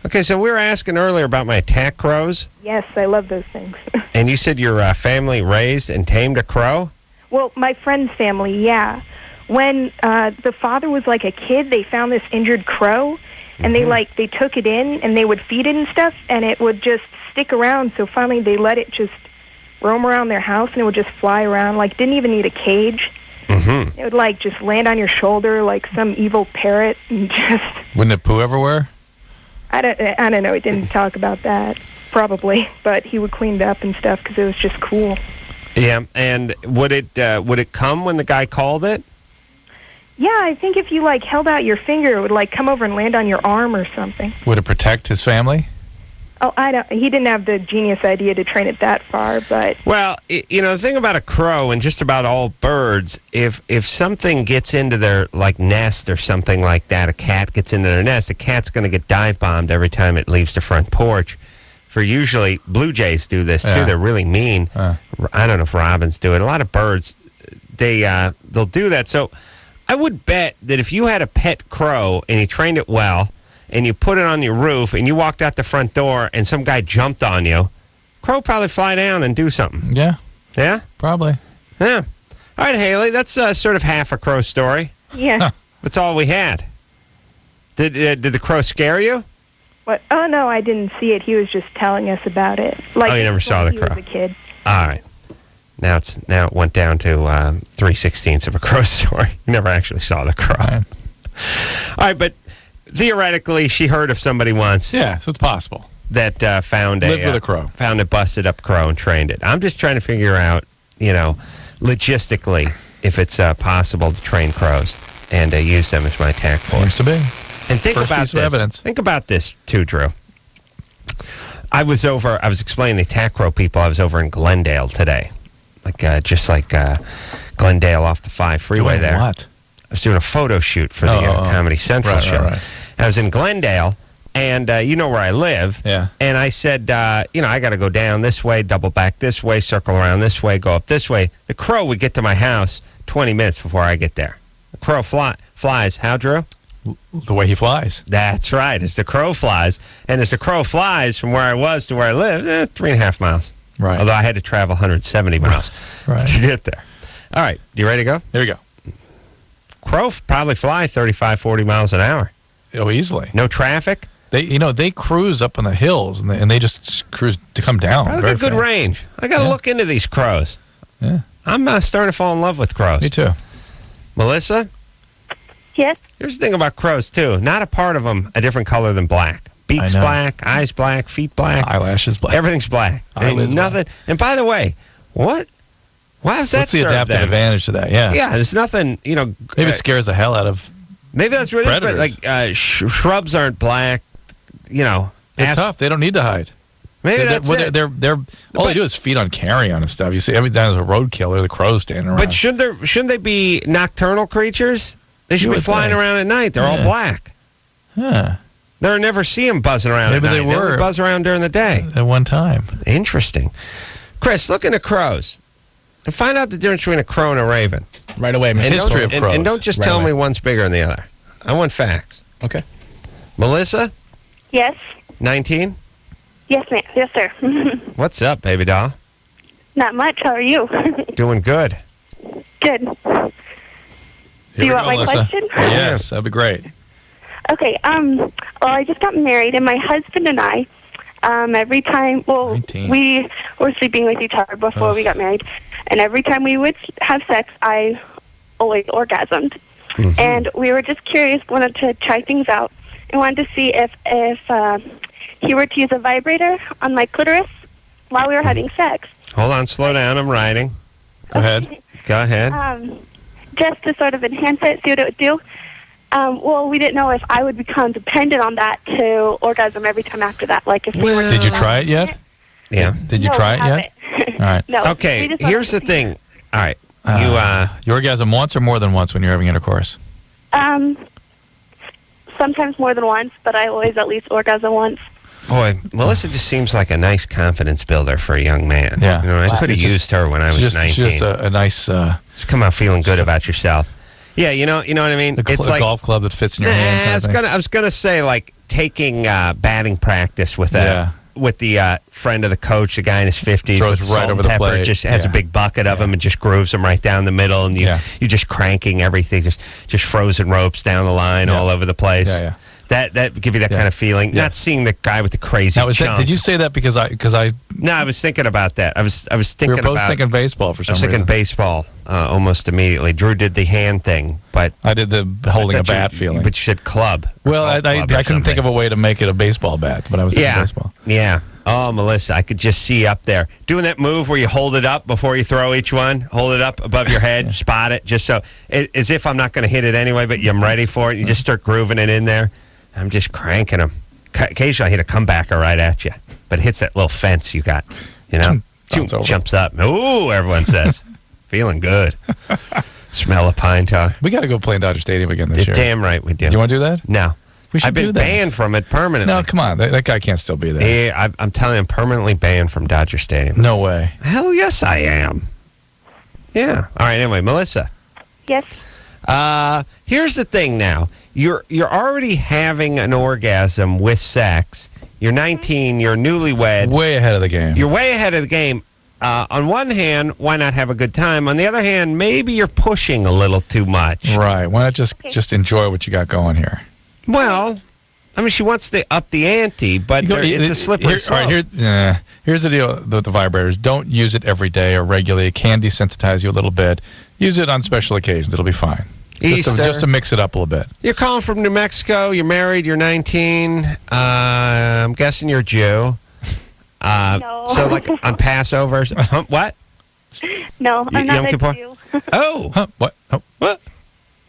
[SPEAKER 3] Okay, so we were asking earlier about my attack crows,
[SPEAKER 5] Yes, I love those things.
[SPEAKER 3] and you said your family raised and tamed a crow?
[SPEAKER 5] Well, my friend's family, yeah. When the father was like a kid, they found this injured crow, and they took it in and they would feed it and stuff, and it would just stick around. So finally, they let it just roam around their house, and it would just fly around. Like, didn't even need a cage.
[SPEAKER 3] Mm-hmm.
[SPEAKER 5] It would like just land on your shoulder like some evil parrot, and just
[SPEAKER 4] Wouldn't it poo everywhere?
[SPEAKER 11] I don't know. He didn't talk about that, probably, but he would clean it up and stuff because it was just cool.
[SPEAKER 3] Yeah, and would it come when the guy called it?
[SPEAKER 11] Yeah, I think if you, like, held out your finger, it would, like, come over and land on your arm or something.
[SPEAKER 4] Would it protect his family?
[SPEAKER 11] Oh, he didn't have the genius idea to train it that far, but...
[SPEAKER 3] Well, the thing about a crow and just about all birds, if something gets into their, like, nest or something like that, a cat gets into their nest, a cat's going to get dive-bombed every time it leaves the front porch. For usually, blue jays do this, too. They're really mean. I don't know if robins do it. A lot of birds, they'll do that. So I would bet that if you had a pet crow and you trained it well and you put it on your roof and you walked out the front door and some guy jumped on you, crow probably fly down and do something.
[SPEAKER 4] Yeah.
[SPEAKER 3] Yeah?
[SPEAKER 4] Probably.
[SPEAKER 3] Yeah. All right, Haley, that's sort of half a crow story.
[SPEAKER 11] Yeah.
[SPEAKER 3] That's all we had. Did the crow scare you?
[SPEAKER 11] What? Oh, no, I didn't see it. He was just telling us about it. Like,
[SPEAKER 3] you never saw the crow.
[SPEAKER 11] He was a kid.
[SPEAKER 3] All right. Now it went down to 3/16 of a crow story. You never actually saw the crow.
[SPEAKER 4] Right.
[SPEAKER 3] All right, but theoretically, she heard of somebody once.
[SPEAKER 4] Yeah, so it's possible.
[SPEAKER 3] That found
[SPEAKER 4] lived with a crow.
[SPEAKER 3] Found a busted up crow and trained it. I'm just trying to figure out, logistically, if it's possible to train crows and use them as my attack force.
[SPEAKER 4] Seems to be.
[SPEAKER 3] And think
[SPEAKER 4] First
[SPEAKER 3] about
[SPEAKER 4] piece
[SPEAKER 3] this.
[SPEAKER 4] of evidence.
[SPEAKER 3] Think about this too, Drew. I was explaining the attack crow people. I was over in Glendale today, just like Glendale off the 5 freeway.
[SPEAKER 4] Doing
[SPEAKER 3] there.
[SPEAKER 4] What?
[SPEAKER 3] I was doing a photo shoot for the Comedy Central show.
[SPEAKER 4] Right.
[SPEAKER 3] I was in Glendale, and you know where I live.
[SPEAKER 4] Yeah.
[SPEAKER 3] And I said, I got to go down this way, double back this way, circle around this way, go up this way. The crow would get to my house 20 minutes before I get there. The crow flies. How, Drew?
[SPEAKER 4] The way he flies.
[SPEAKER 3] That's right. As the crow flies. And as the crow flies from where I was to where I live, 3.5 miles.
[SPEAKER 4] Right.
[SPEAKER 3] Although I had to travel 170 miles to get there. All right. You ready to go?
[SPEAKER 4] Here we go.
[SPEAKER 3] Crow probably fly 35, 40 miles an hour.
[SPEAKER 4] Oh, easily.
[SPEAKER 3] No traffic?
[SPEAKER 4] They cruise up on the hills, and they just cruise to come down.
[SPEAKER 3] Probably got good range. I got to look into these crows.
[SPEAKER 4] Yeah.
[SPEAKER 3] I'm starting to fall in love with crows.
[SPEAKER 4] Me too.
[SPEAKER 3] Melissa?
[SPEAKER 5] Yes?
[SPEAKER 3] Here's the thing about crows, too. Not a part of them a different color than black. Beak's black, eyes black, feet black.
[SPEAKER 4] Eyelashes black.
[SPEAKER 3] Everything's black.
[SPEAKER 4] Eyelids
[SPEAKER 3] nothing.
[SPEAKER 4] black.
[SPEAKER 3] And by the way, why does that
[SPEAKER 4] What's the
[SPEAKER 3] serve
[SPEAKER 4] adaptive
[SPEAKER 3] them?
[SPEAKER 4] advantage to that? Yeah.
[SPEAKER 3] Yeah, there's nothing,
[SPEAKER 4] Maybe it scares the hell out of
[SPEAKER 3] maybe that's what it is, but
[SPEAKER 4] predators.
[SPEAKER 3] shrubs aren't black,
[SPEAKER 4] They're tough. They don't need to hide.
[SPEAKER 3] Maybe that's it.
[SPEAKER 4] They're all they do is feed on carrion and stuff. You see, every time there's a roadkill, the crows standing around.
[SPEAKER 3] But shouldn't they be nocturnal creatures? They should be flying around at night. They're all black.
[SPEAKER 4] Huh.
[SPEAKER 3] They'll never see them buzzing around at night.
[SPEAKER 4] Maybe they were.
[SPEAKER 3] They buzz around during the day.
[SPEAKER 4] At one time.
[SPEAKER 3] Interesting. Chris, look into crows and find out the difference between a crow and a raven.
[SPEAKER 6] Right away.
[SPEAKER 4] History of crows.
[SPEAKER 3] And don't just tell me one's bigger than the other. I want facts.
[SPEAKER 6] Okay.
[SPEAKER 3] Melissa?
[SPEAKER 5] Yes?
[SPEAKER 3] 19?
[SPEAKER 5] Yes, ma'am. Yes, sir.
[SPEAKER 3] What's up, baby doll?
[SPEAKER 5] Not much. How are you?
[SPEAKER 3] Doing good.
[SPEAKER 5] Good. Do you want my question?
[SPEAKER 4] Yes, that'd be great.
[SPEAKER 5] Okay. Well, I just got married, and my husband and I, every time,
[SPEAKER 4] 19.
[SPEAKER 5] we were sleeping with each other before we got married, and every time we would have sex, I always orgasmed.
[SPEAKER 3] Mm-hmm.
[SPEAKER 5] And we were just curious, wanted to try things out, and wanted to see if he were to use a vibrator on my clitoris while we were having sex.
[SPEAKER 3] Hold on, slow down. I'm writing.
[SPEAKER 4] Go ahead.
[SPEAKER 3] Go ahead.
[SPEAKER 5] Just to sort of enhance it, see what it would do. Well, we didn't know if I would become dependent on that to orgasm every time after that. Like if we were
[SPEAKER 4] Did you try it yet?
[SPEAKER 3] Yeah.
[SPEAKER 4] Did you try it yet? All right.
[SPEAKER 5] No.
[SPEAKER 3] Okay, here's the thing. All right.
[SPEAKER 4] You orgasm once or more than once when you're having intercourse?
[SPEAKER 5] Sometimes more than once, but I always at least orgasm once.
[SPEAKER 3] Boy, Melissa just seems like a nice confidence builder for a young man.
[SPEAKER 4] Yeah.
[SPEAKER 3] I could have used her when I was 19.
[SPEAKER 4] Just a nice...
[SPEAKER 3] just come out feeling good about yourself. Yeah, you know what I mean?
[SPEAKER 4] It's like a golf club that fits in your hand.
[SPEAKER 3] I was gonna say like taking batting practice with the friend of the coach, the guy in his 50s,
[SPEAKER 4] throws
[SPEAKER 3] with
[SPEAKER 4] right
[SPEAKER 3] salt
[SPEAKER 4] over
[SPEAKER 3] and
[SPEAKER 4] the
[SPEAKER 3] pepper,
[SPEAKER 4] plate.
[SPEAKER 3] just has a big bucket of them and just grooves them right down the middle, and you just cranking everything, just frozen ropes down the line all over the place.
[SPEAKER 4] Yeah.
[SPEAKER 3] That give you that kind of feeling.
[SPEAKER 4] Yeah.
[SPEAKER 3] Not seeing the guy with the crazy
[SPEAKER 4] Now,
[SPEAKER 3] jump.
[SPEAKER 4] did you say that because I?
[SPEAKER 3] No, I was thinking about that. I was thinking
[SPEAKER 4] We were both
[SPEAKER 3] about
[SPEAKER 4] thinking baseball for
[SPEAKER 3] I
[SPEAKER 4] some
[SPEAKER 3] was
[SPEAKER 4] reason.
[SPEAKER 3] thinking baseball almost immediately. Drew did the hand thing, but
[SPEAKER 4] I did the holding a bat feeling.
[SPEAKER 3] But you said club.
[SPEAKER 4] Well, I couldn't think of a way to make it a baseball bat, but I was thinking baseball.
[SPEAKER 3] Yeah. Oh, Melissa, I could just see you up there doing that move where you hold it up before you throw each one. Hold it up above your head, spot it, just so as if I'm not going to hit it anyway, but I'm ready for it. You just start grooving it in there. I'm just cranking them. Occasionally, I hit a comebacker right at you, but it hits that little fence you got. You know, jumps up. Ooh, everyone says, feeling good. Smell of pine tar.
[SPEAKER 4] We got to go play in Dodger Stadium again this year.
[SPEAKER 3] Damn right we do.
[SPEAKER 4] Do you want to do that?
[SPEAKER 3] No.
[SPEAKER 4] We should
[SPEAKER 3] I've been
[SPEAKER 4] do that.
[SPEAKER 3] banned from it permanently.
[SPEAKER 4] No, come on. That guy can't still be there.
[SPEAKER 3] Yeah, I'm telling you, I'm permanently banned from Dodger Stadium.
[SPEAKER 4] No way.
[SPEAKER 3] Hell yes, I am. Yeah. All right. Anyway, Melissa.
[SPEAKER 5] Yes.
[SPEAKER 3] Here's the thing. Now you're already having an orgasm with sex. You're 19. You're newlywed.
[SPEAKER 4] Way ahead of the game.
[SPEAKER 3] You're way ahead of the game. On one hand, why not have a good time? On the other hand, maybe you're pushing a little too much.
[SPEAKER 4] Right. Why not just enjoy what you got going here?
[SPEAKER 3] Well, I mean, she wants to up the ante, but it's a slippery slope.
[SPEAKER 4] All right, here's the deal with the vibrators. Don't use it every day or regularly. It can desensitize you a little bit. Use it on special occasions. It'll be fine. Just to mix it up a little bit.
[SPEAKER 3] You're calling from New Mexico. You're married. You're 19. I'm guessing you're a Jew.
[SPEAKER 5] No.
[SPEAKER 3] So, like, on Passovers. What?
[SPEAKER 5] No, I'm not
[SPEAKER 3] Yom
[SPEAKER 5] a
[SPEAKER 3] Kippur?
[SPEAKER 5] Jew.
[SPEAKER 3] Oh.
[SPEAKER 4] Huh, what? Oh.
[SPEAKER 3] What?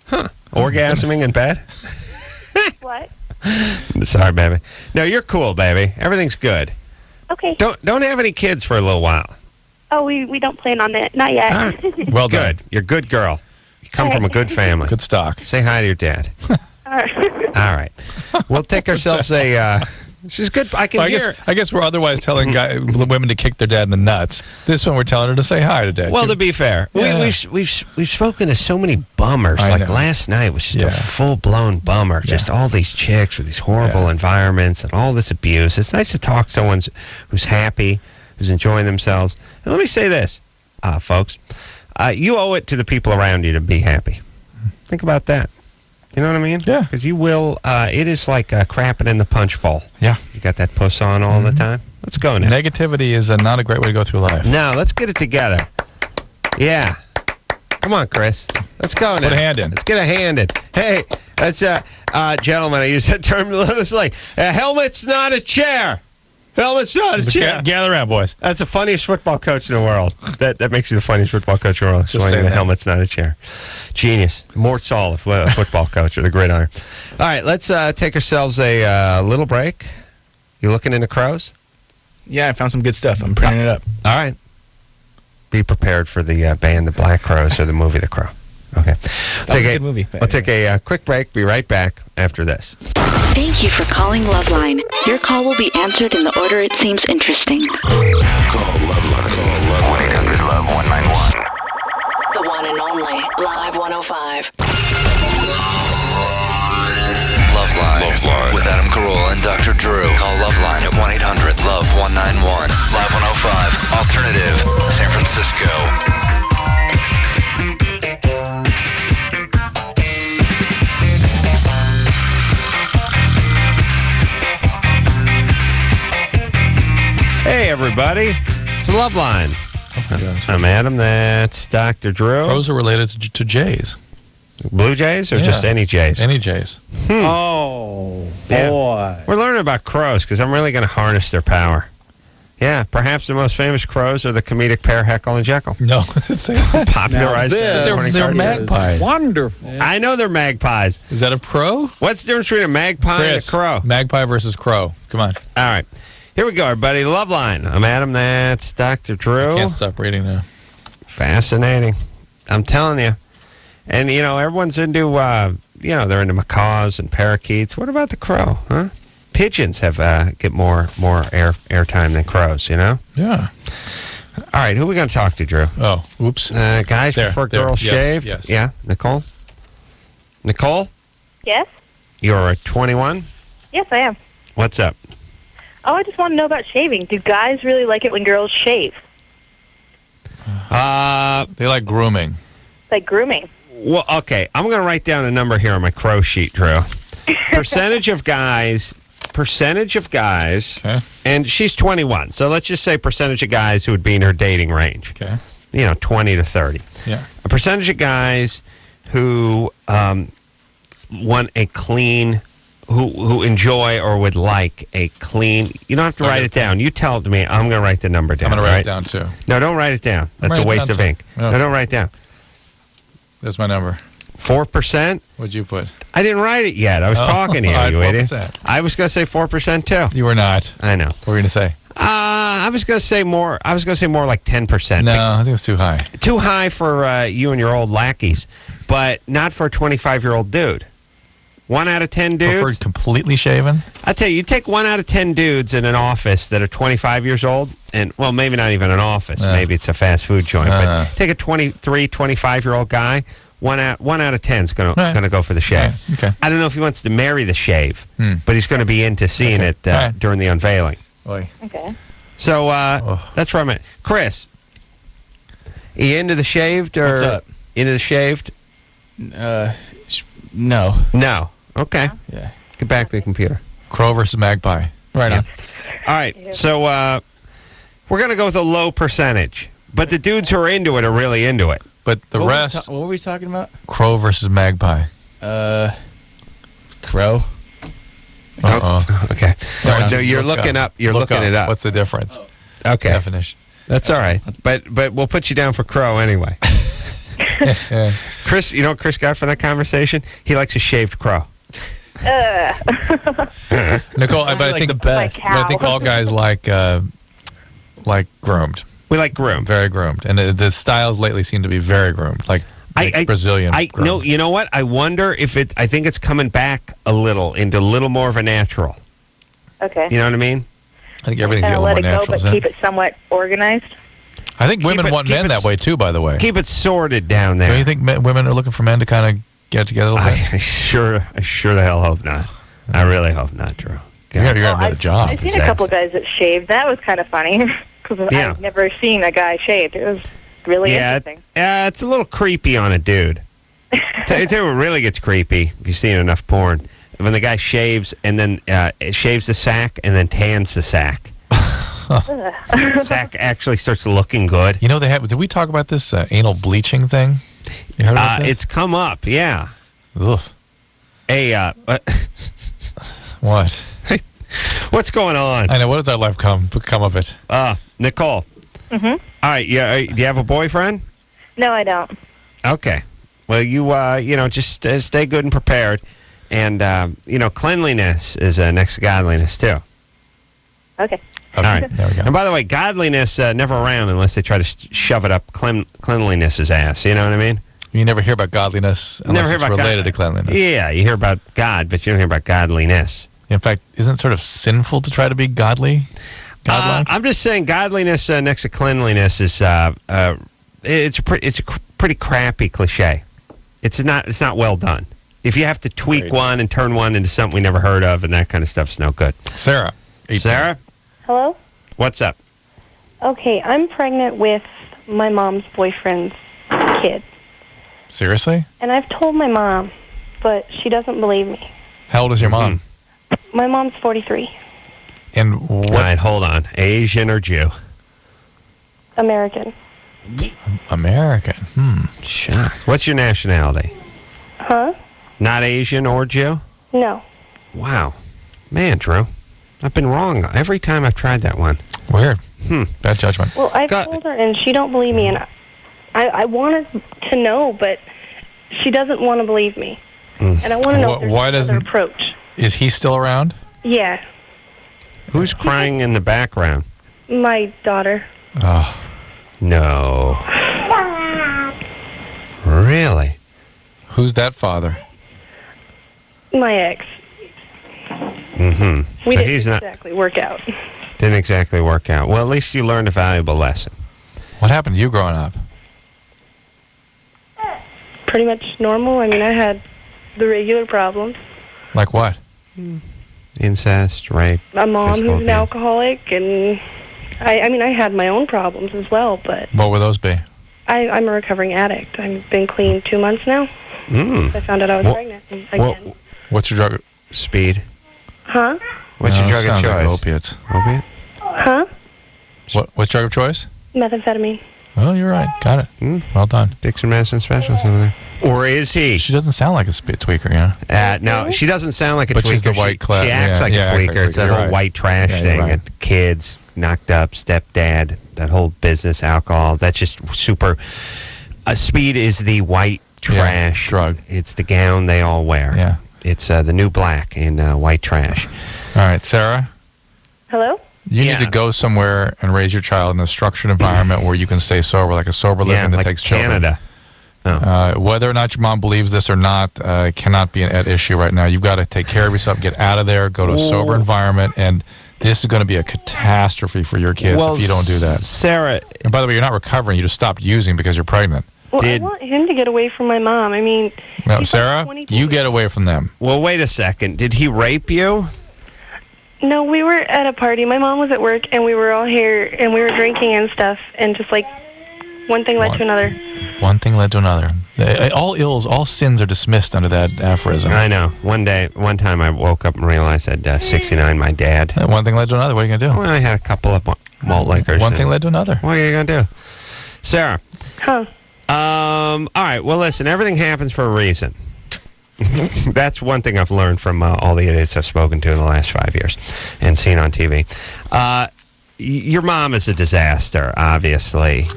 [SPEAKER 3] Huh. Orgasming in bed?
[SPEAKER 5] What?
[SPEAKER 3] Sorry, baby. No, you're cool, baby. Everything's good.
[SPEAKER 5] Okay.
[SPEAKER 3] Don't have any kids for a little while.
[SPEAKER 5] Oh, we don't plan on it. Not yet.
[SPEAKER 3] All right. Well, good. You're a good girl. You come
[SPEAKER 5] All
[SPEAKER 3] from a
[SPEAKER 5] right.
[SPEAKER 3] good family.
[SPEAKER 4] Good stock.
[SPEAKER 3] Say hi to your dad.
[SPEAKER 5] All right.
[SPEAKER 3] All right. We'll take ourselves a... she's good. I can hear...
[SPEAKER 4] I guess we're otherwise telling women to kick their dad in the nuts. This one, we're telling her to say hi to dad.
[SPEAKER 3] Well, to be fair,
[SPEAKER 4] Yeah.
[SPEAKER 3] we've spoken to so many bummers.
[SPEAKER 4] I
[SPEAKER 3] Like
[SPEAKER 4] know.
[SPEAKER 3] last night was just
[SPEAKER 4] Yeah.
[SPEAKER 3] a full-blown bummer. Just all these chicks with these horrible environments and all this abuse. It's nice to talk to someone who's happy, who's enjoying themselves. And let me say this, folks. You owe it to the people around you to be happy. Think about that. You know what I mean?
[SPEAKER 4] Yeah.
[SPEAKER 3] Because you will, it is like crapping in the punch bowl.
[SPEAKER 4] Yeah.
[SPEAKER 3] You got that puss on all the time? Let's go now.
[SPEAKER 4] Negativity is not a great way to go through life.
[SPEAKER 3] No, let's get it together. Yeah. Come on, Chris. Let's go now.
[SPEAKER 4] Put a hand in.
[SPEAKER 3] Let's get a hand in. Hey, that's gentlemen, I use that term loosely. A helmet's not a chair. Helmet's not a chair.
[SPEAKER 4] Gather around, boys.
[SPEAKER 3] That's the funniest football coach in the world. That makes you the funniest football coach in the world.
[SPEAKER 4] Just
[SPEAKER 3] Explaining
[SPEAKER 4] say
[SPEAKER 3] the
[SPEAKER 4] that.
[SPEAKER 3] helmet's not a chair. Genius. Mort Saul, a football coach or the gridiron. All right, let's take ourselves a little break. You looking into crows?
[SPEAKER 6] Yeah, I found some good stuff. I'm printing it up.
[SPEAKER 3] All right. Be prepared for the band The Black Crows or the movie The Crow. Okay.
[SPEAKER 6] That was a good movie.
[SPEAKER 3] We'll take a quick break. Be right back after this.
[SPEAKER 12] Thank you for calling LoveLine. Your call will be answered in the order it seems interesting.
[SPEAKER 2] Call LoveLine. Call 1-800-LOVE-191.
[SPEAKER 8] The one and only Live 105.
[SPEAKER 2] LoveLine. With Adam Carolla and Dr. Drew. Call LoveLine at 1-800-LOVE-191. Live 105. Alternative. San Francisco.
[SPEAKER 3] Hey, everybody. It's LoveLine. I'm Adam. That's Dr. Drew.
[SPEAKER 4] Crows are related to jays.
[SPEAKER 3] Blue Jays or
[SPEAKER 4] Yeah.
[SPEAKER 3] just any Jays?
[SPEAKER 4] Any jays.
[SPEAKER 13] Oh, boy.
[SPEAKER 3] We're learning about crows because I'm really going to harness their power. Yeah, perhaps the most famous crows are the comedic pair Heckle and Jekyll.
[SPEAKER 4] No.
[SPEAKER 3] Popularized.
[SPEAKER 4] They're magpies.
[SPEAKER 13] Wonderful.
[SPEAKER 3] I know they're magpies.
[SPEAKER 4] Is that a pro?
[SPEAKER 3] What's the difference between a magpie
[SPEAKER 4] Chris,
[SPEAKER 3] and a crow?
[SPEAKER 4] Magpie versus crow. Come on.
[SPEAKER 3] All right. Here we go, everybody. LoveLine. I'm Adam. That's Dr. Drew.
[SPEAKER 4] Can't stop reading now.
[SPEAKER 3] Fascinating. I'm telling you. And, you know, everyone's into, they're into macaws and parakeets. What about the crow, huh? Pigeons have get more airtime than crows, you know?
[SPEAKER 4] Yeah.
[SPEAKER 3] All right, who are we going to talk to, Drew?
[SPEAKER 4] Oh, oops.
[SPEAKER 3] Guys prefer girls
[SPEAKER 4] Yes,
[SPEAKER 3] shaved?
[SPEAKER 4] yes.
[SPEAKER 3] Yeah, Nicole? Nicole,
[SPEAKER 5] Yes?
[SPEAKER 3] you're 21?
[SPEAKER 5] Yes, I am.
[SPEAKER 3] What's up?
[SPEAKER 5] Oh, I just want to know about shaving. Do guys really like it when girls shave?
[SPEAKER 4] They like grooming.
[SPEAKER 5] Like grooming?
[SPEAKER 3] Well, okay, I'm going to write down a number here on my crow sheet, Drew. percentage of guys,
[SPEAKER 4] Okay.
[SPEAKER 3] and she's 21. So let's just say percentage of guys who would be in her dating range.
[SPEAKER 4] Okay.
[SPEAKER 3] 20 to 30.
[SPEAKER 4] Yeah.
[SPEAKER 3] A percentage of guys who want a clean, who enjoy or would like a clean. You don't have to write it down. You tell it to me. I'm going to write the number down.
[SPEAKER 4] I'm going to write
[SPEAKER 3] right?
[SPEAKER 4] it down, too.
[SPEAKER 3] No, don't write it down. That's
[SPEAKER 4] write
[SPEAKER 3] a
[SPEAKER 4] it
[SPEAKER 3] waste
[SPEAKER 4] down,
[SPEAKER 3] of
[SPEAKER 4] too.
[SPEAKER 3] ink.
[SPEAKER 4] Yeah.
[SPEAKER 3] No, don't write it down.
[SPEAKER 4] That's my number.
[SPEAKER 3] 4%?
[SPEAKER 4] What'd you put?
[SPEAKER 3] I didn't write it yet. I was talking to you, you idiot.
[SPEAKER 4] 4%.
[SPEAKER 3] I was going to say 4% too.
[SPEAKER 4] You were not.
[SPEAKER 3] I know.
[SPEAKER 4] What were you going to say?
[SPEAKER 3] I was going to say more. I was going to say more like 10%.
[SPEAKER 4] No, I think it's too high.
[SPEAKER 3] Too high for you and your old lackeys, but not for a 25-year-old dude. 1 out of 10 dudes.
[SPEAKER 4] Preferred completely shaven?
[SPEAKER 3] I tell you take 1 out of 10 dudes in an office that are 25 years old, and well, maybe not even an office. Maybe it's a fast food joint. But take a 23, 25-year-old guy. 1 out of 10 is going to go for the shave.
[SPEAKER 4] Right. Okay.
[SPEAKER 3] I don't know if he wants to marry the shave, but he's going to be into seeing it during the unveiling.
[SPEAKER 4] Oy.
[SPEAKER 9] Okay.
[SPEAKER 3] So that's where I'm at. Chris, are you into the shaved or
[SPEAKER 6] What's up?
[SPEAKER 3] into the shaved?
[SPEAKER 6] No.
[SPEAKER 3] No. Okay.
[SPEAKER 6] Yeah.
[SPEAKER 3] Get back to the computer.
[SPEAKER 4] Crow versus magpie.
[SPEAKER 6] Right on.
[SPEAKER 3] All right. So we're going to go with a low percentage, but the dudes who are into it are really into it.
[SPEAKER 4] But the rest,
[SPEAKER 6] What were we talking about?
[SPEAKER 4] crow versus magpie.
[SPEAKER 6] Crow.
[SPEAKER 3] Oh, okay.
[SPEAKER 4] Right.
[SPEAKER 3] So you're
[SPEAKER 4] Look
[SPEAKER 3] looking up. You're
[SPEAKER 4] Look
[SPEAKER 3] looking it up.
[SPEAKER 4] What's the difference?
[SPEAKER 3] Okay.
[SPEAKER 4] Definition.
[SPEAKER 3] That's all right. But we'll put you down for crow anyway.
[SPEAKER 4] Yeah.
[SPEAKER 3] Chris, you know what Chris got for that conversation? He likes a shaved crow.
[SPEAKER 4] Nicole, but I think
[SPEAKER 6] the best.
[SPEAKER 4] but I think all guys like groomed.
[SPEAKER 3] We like groomed.
[SPEAKER 4] Very groomed. And the styles lately seem to be very groomed. Like Brazilian.
[SPEAKER 3] No, you know what? I wonder if it. I think it's coming back a little into a little more of a natural.
[SPEAKER 9] Okay.
[SPEAKER 3] You know what I mean?
[SPEAKER 4] I think everything's getting a
[SPEAKER 9] Let
[SPEAKER 4] little
[SPEAKER 9] it
[SPEAKER 4] more
[SPEAKER 9] go,
[SPEAKER 4] natural.
[SPEAKER 9] but
[SPEAKER 4] isn't
[SPEAKER 9] keep
[SPEAKER 4] it?
[SPEAKER 9] it somewhat organized.
[SPEAKER 4] I think women want men that way too, by the way.
[SPEAKER 3] Keep it sorted down there.
[SPEAKER 4] Don't you think women are looking for men to kind of get together a little bit?
[SPEAKER 3] I sure the hell hope not. I really hope not, Drew.
[SPEAKER 4] You're going to get a job.
[SPEAKER 9] I've seen a couple of guys that shaved. That was kind of funny because I've never seen a guy shaved. It was really interesting.
[SPEAKER 3] Yeah, it's a little creepy on a dude. Tell you what really gets creepy if you've seen enough porn. When the guy shaves and then shaves the sack and then tans the sack. Sack actually starts looking good.
[SPEAKER 4] You know, did we talk about this anal bleaching thing? You heard about this?
[SPEAKER 3] It's come up, yeah.
[SPEAKER 4] Ugh.
[SPEAKER 3] Hey,
[SPEAKER 4] What?
[SPEAKER 3] what's going on?
[SPEAKER 4] I know. What does our life come of it?
[SPEAKER 3] Nicole.
[SPEAKER 9] Mm-hmm.
[SPEAKER 3] All right, do you have a boyfriend?
[SPEAKER 9] No, I don't.
[SPEAKER 3] Okay. Well, you just stay good and prepared. And, cleanliness is next to godliness, too.
[SPEAKER 9] Okay.
[SPEAKER 3] All right.
[SPEAKER 4] There we go.
[SPEAKER 3] And by the way, godliness never around unless they try to shove it up cleanliness's ass. You know what I mean?
[SPEAKER 4] You never hear about godliness unless it's related to cleanliness.
[SPEAKER 3] Yeah, you hear about God, but you don't hear about godliness.
[SPEAKER 4] In fact, isn't it sort of sinful to try to be godly? Godlike?
[SPEAKER 3] I'm just saying godliness next to cleanliness is it's a pretty crappy cliche. It's not well done. If you have to tweak one and turn one into something we never heard of and that kind of stuff, it's no good.
[SPEAKER 4] Sarah. 18.
[SPEAKER 3] Sarah?
[SPEAKER 5] Hello?
[SPEAKER 3] What's up?
[SPEAKER 5] Okay, I'm pregnant with my mom's boyfriend's kid.
[SPEAKER 4] Seriously?
[SPEAKER 5] And I've told my mom, but she doesn't believe me.
[SPEAKER 4] How old is your mom?
[SPEAKER 5] My mom's 43.
[SPEAKER 4] And what?
[SPEAKER 3] All right, hold on. Asian or Jew?
[SPEAKER 5] American.
[SPEAKER 4] American.
[SPEAKER 3] Shocked. What's your nationality?
[SPEAKER 5] Huh?
[SPEAKER 3] Not Asian or Jew?
[SPEAKER 5] No.
[SPEAKER 3] Wow. Man, Drew. I've been wrong every time I've tried that one.
[SPEAKER 4] Weird. Bad judgment.
[SPEAKER 5] Well, I've told her, and she don't believe me, and I wanted to know, but she doesn't want to believe me. And I want to know if there's another approach.
[SPEAKER 4] Is he still around?
[SPEAKER 5] Yeah.
[SPEAKER 3] Who's crying in the background?
[SPEAKER 5] My daughter.
[SPEAKER 4] Oh.
[SPEAKER 3] No. Really?
[SPEAKER 4] Who's that father?
[SPEAKER 5] My ex.
[SPEAKER 3] Mm-hmm.
[SPEAKER 5] We
[SPEAKER 3] So
[SPEAKER 5] didn't
[SPEAKER 3] he's not,
[SPEAKER 5] exactly work out.
[SPEAKER 3] didn't exactly work out. Well, at least you learned a valuable lesson.
[SPEAKER 4] What happened to you growing up?
[SPEAKER 5] Pretty much normal. I mean, I had the regular problems.
[SPEAKER 4] Like what?
[SPEAKER 3] Incest, rape.
[SPEAKER 5] A mom
[SPEAKER 3] physical
[SPEAKER 5] who's an
[SPEAKER 3] abuse.
[SPEAKER 5] alcoholic, and I mean, I had my own problems as well, but
[SPEAKER 4] What would those be?
[SPEAKER 5] I'm a recovering addict. I've been clean 2 months now.
[SPEAKER 3] Mm.
[SPEAKER 5] I found out I was pregnant again.
[SPEAKER 4] What's your drug?
[SPEAKER 3] Speed.
[SPEAKER 9] Huh?
[SPEAKER 3] What's your drug of
[SPEAKER 4] sounds
[SPEAKER 3] choice?
[SPEAKER 4] like opiates.
[SPEAKER 3] Opiate?
[SPEAKER 9] Huh?
[SPEAKER 4] What's drug of choice?
[SPEAKER 9] Methamphetamine.
[SPEAKER 4] Oh, you're right. Got it. Well done.
[SPEAKER 3] Dixon Medicine Specialist over there. Or is he?
[SPEAKER 4] She doesn't sound like a tweaker, you know?
[SPEAKER 3] No, she doesn't sound like a
[SPEAKER 4] But
[SPEAKER 3] tweaker.
[SPEAKER 4] she's the white class.
[SPEAKER 3] She acts like a tweaker. It's that
[SPEAKER 4] You're
[SPEAKER 3] whole
[SPEAKER 4] right.
[SPEAKER 3] white trash
[SPEAKER 4] Yeah,
[SPEAKER 3] thing.
[SPEAKER 4] you're right.
[SPEAKER 3] And kids, knocked up, stepdad, that whole business, alcohol. That's just super. Speed is the white trash
[SPEAKER 4] drug.
[SPEAKER 3] It's the gown they all wear.
[SPEAKER 4] Yeah.
[SPEAKER 3] It's the new black in white trash.
[SPEAKER 4] All right, Sarah,
[SPEAKER 9] Hello?
[SPEAKER 4] you need to go somewhere and raise your child in a structured environment where you can stay sober, like a sober living that
[SPEAKER 3] like
[SPEAKER 4] takes children.
[SPEAKER 3] Canada.
[SPEAKER 4] Whether or not your mom believes this or not cannot be at issue right now. You've got to take care of yourself, get out of there, go to a sober environment, and this is going to be a catastrophe for your kids if you don't do that.
[SPEAKER 3] Sarah.
[SPEAKER 4] And by the way, you're not recovering. You just stopped using because you're pregnant.
[SPEAKER 9] Well, I want him to get away from my mom. I mean,
[SPEAKER 4] No,
[SPEAKER 9] he's
[SPEAKER 4] Sarah,
[SPEAKER 9] like 22.
[SPEAKER 4] you get away from them.
[SPEAKER 3] Well, wait a second. Did he rape you?
[SPEAKER 9] No, we were at a party. My mom was at work, and we were all here, and we were drinking and stuff, and just like one thing led to another.
[SPEAKER 4] One thing led to another. All ills, all sins are dismissed under that aphorism.
[SPEAKER 3] I know. One time I woke up and realized at 69, my dad.
[SPEAKER 4] One thing led to another. What are you going to do?
[SPEAKER 3] Well, I had a couple of malt liquors.
[SPEAKER 4] One thing led to another.
[SPEAKER 3] What are you going to do? Sarah.
[SPEAKER 9] Huh.
[SPEAKER 3] All right. Well, listen, everything happens for a reason. That's one thing I've learned from all the idiots I've spoken to in the last 5 years and seen on TV. Your mom is a disaster, obviously.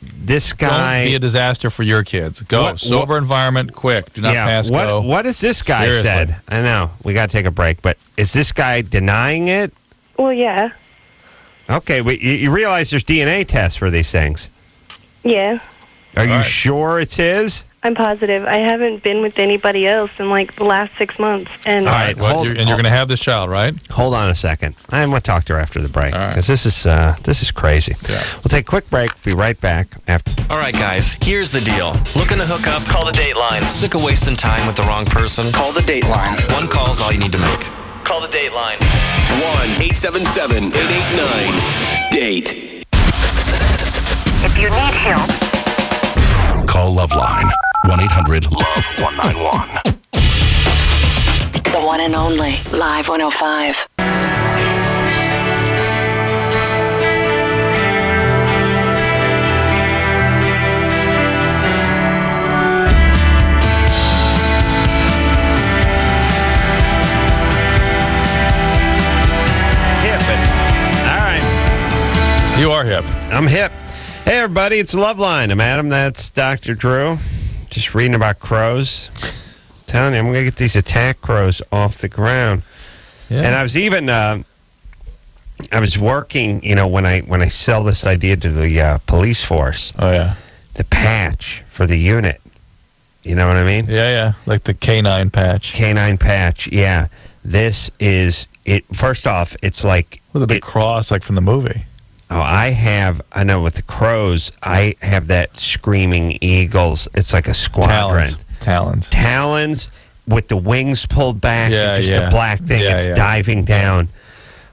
[SPEAKER 3] This guy...
[SPEAKER 4] Don't be a disaster for your kids. Go. Sober environment, quick. Do not pass go.
[SPEAKER 3] What has this guy
[SPEAKER 4] Seriously.
[SPEAKER 3] said? I know. We got to take a break, but is this guy denying it?
[SPEAKER 9] Well, yeah.
[SPEAKER 3] Okay, but you realize there's DNA tests for these things.
[SPEAKER 9] Yeah.
[SPEAKER 3] Are you sure it's his?
[SPEAKER 9] I'm positive. I haven't been with anybody else in like the last 6 months. And
[SPEAKER 3] All right,
[SPEAKER 4] Well, you're going to have this child, right?
[SPEAKER 3] Hold on a second. I'm going to talk to her after the break because this is crazy.
[SPEAKER 4] Yeah.
[SPEAKER 3] We'll take a quick break. Be right back after.
[SPEAKER 2] All right, guys, here's the deal. Looking to hook up? Call the Dateline. Sick of wasting time with the wrong person? Call the Dateline. One call's all you need to make. Call the Dateline.
[SPEAKER 14] 1-877-889-DATE.
[SPEAKER 7] If you need help,
[SPEAKER 14] Call LoveLine. 1-800-LOVE-191.
[SPEAKER 8] The one and only Live 105.
[SPEAKER 3] All right.
[SPEAKER 4] You are hip.
[SPEAKER 3] I'm hip. Hey, everybody, it's LoveLine. I'm Adam. That's Dr. Drew. Just reading about crows. Telling you, I'm going to get these attack crows off the ground.
[SPEAKER 4] Yeah.
[SPEAKER 3] And I was even, I was working, when I sell this idea to the police force.
[SPEAKER 4] Oh, yeah.
[SPEAKER 3] The patch for the unit. You know what I mean?
[SPEAKER 4] Yeah. Like the K9 patch.
[SPEAKER 3] K9 patch, yeah. This is, it. First off, it's like...
[SPEAKER 4] With a big cross, like from the movie.
[SPEAKER 3] Oh, I know with the crows, I have that screaming eagles. It's like a squadron. Talons with the wings pulled back and just a black thing. It's diving down.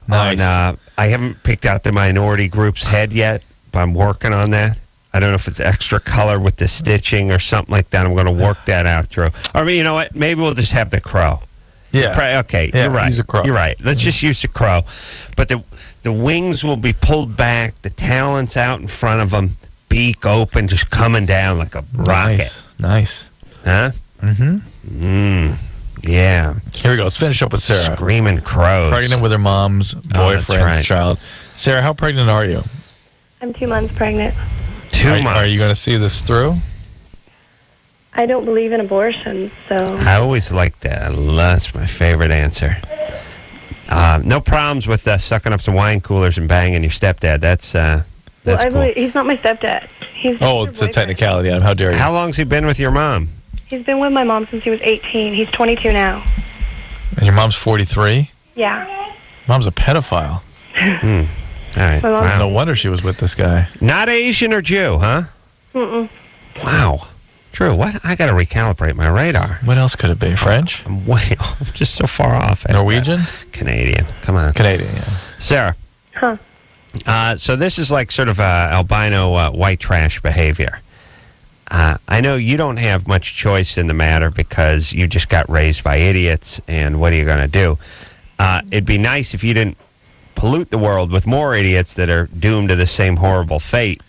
[SPEAKER 4] Nice.
[SPEAKER 3] On, I haven't picked out the minority group's head yet, but I'm working on that. I don't know if it's extra color with the stitching or something like that. I'm going to work that out, Drew. Or, you know what? Maybe we'll just have the crow.
[SPEAKER 4] Yeah.
[SPEAKER 3] Okay,
[SPEAKER 4] Yeah,
[SPEAKER 3] you're right.
[SPEAKER 4] use a crow.
[SPEAKER 3] You're right. Let's just use the crow. But the wings will be pulled back, the talons out in front of them, beak open, just coming down like a rocket.
[SPEAKER 4] Nice.
[SPEAKER 3] Huh?
[SPEAKER 4] Mm-hmm.
[SPEAKER 3] Yeah.
[SPEAKER 4] Here we go. Let's finish up with Sarah.
[SPEAKER 3] Screaming crows.
[SPEAKER 4] Pregnant with her mom's boyfriend's
[SPEAKER 3] right.
[SPEAKER 4] child. Sarah, how pregnant are you?
[SPEAKER 9] I'm 2 months pregnant.
[SPEAKER 3] 2 months.
[SPEAKER 4] Are you going to see this through?
[SPEAKER 9] I don't believe in abortion, so...
[SPEAKER 3] I always like that. That's my favorite answer. No problems with sucking up some wine coolers and banging your stepdad. That's
[SPEAKER 9] Well, I
[SPEAKER 3] cool.
[SPEAKER 9] believe he's not my stepdad. He's
[SPEAKER 4] It's a technicality, Adam. How dare you?
[SPEAKER 3] How long's he been with your mom?
[SPEAKER 9] He's been with my mom since he was 18. He's 22 now.
[SPEAKER 4] And your mom's 43?
[SPEAKER 9] Yeah.
[SPEAKER 4] Mom's a pedophile.
[SPEAKER 3] All right.
[SPEAKER 9] My mom's-
[SPEAKER 4] No wonder she was with this guy.
[SPEAKER 3] Not Asian or Jew, huh?
[SPEAKER 9] Mm-mm.
[SPEAKER 3] Wow. Drew, what? I got to recalibrate my radar.
[SPEAKER 4] What else could it be? French?
[SPEAKER 3] I'm just so far off.
[SPEAKER 4] Norwegian?
[SPEAKER 3] Canadian. Come on.
[SPEAKER 4] Canadian, yeah.
[SPEAKER 3] Sarah.
[SPEAKER 9] Huh.
[SPEAKER 3] So this is like sort of albino white trash behavior. I know you don't have much choice in the matter because you just got raised by idiots, and what are you going to do? It'd be nice if you didn't pollute the world with more idiots that are doomed to the same horrible fate.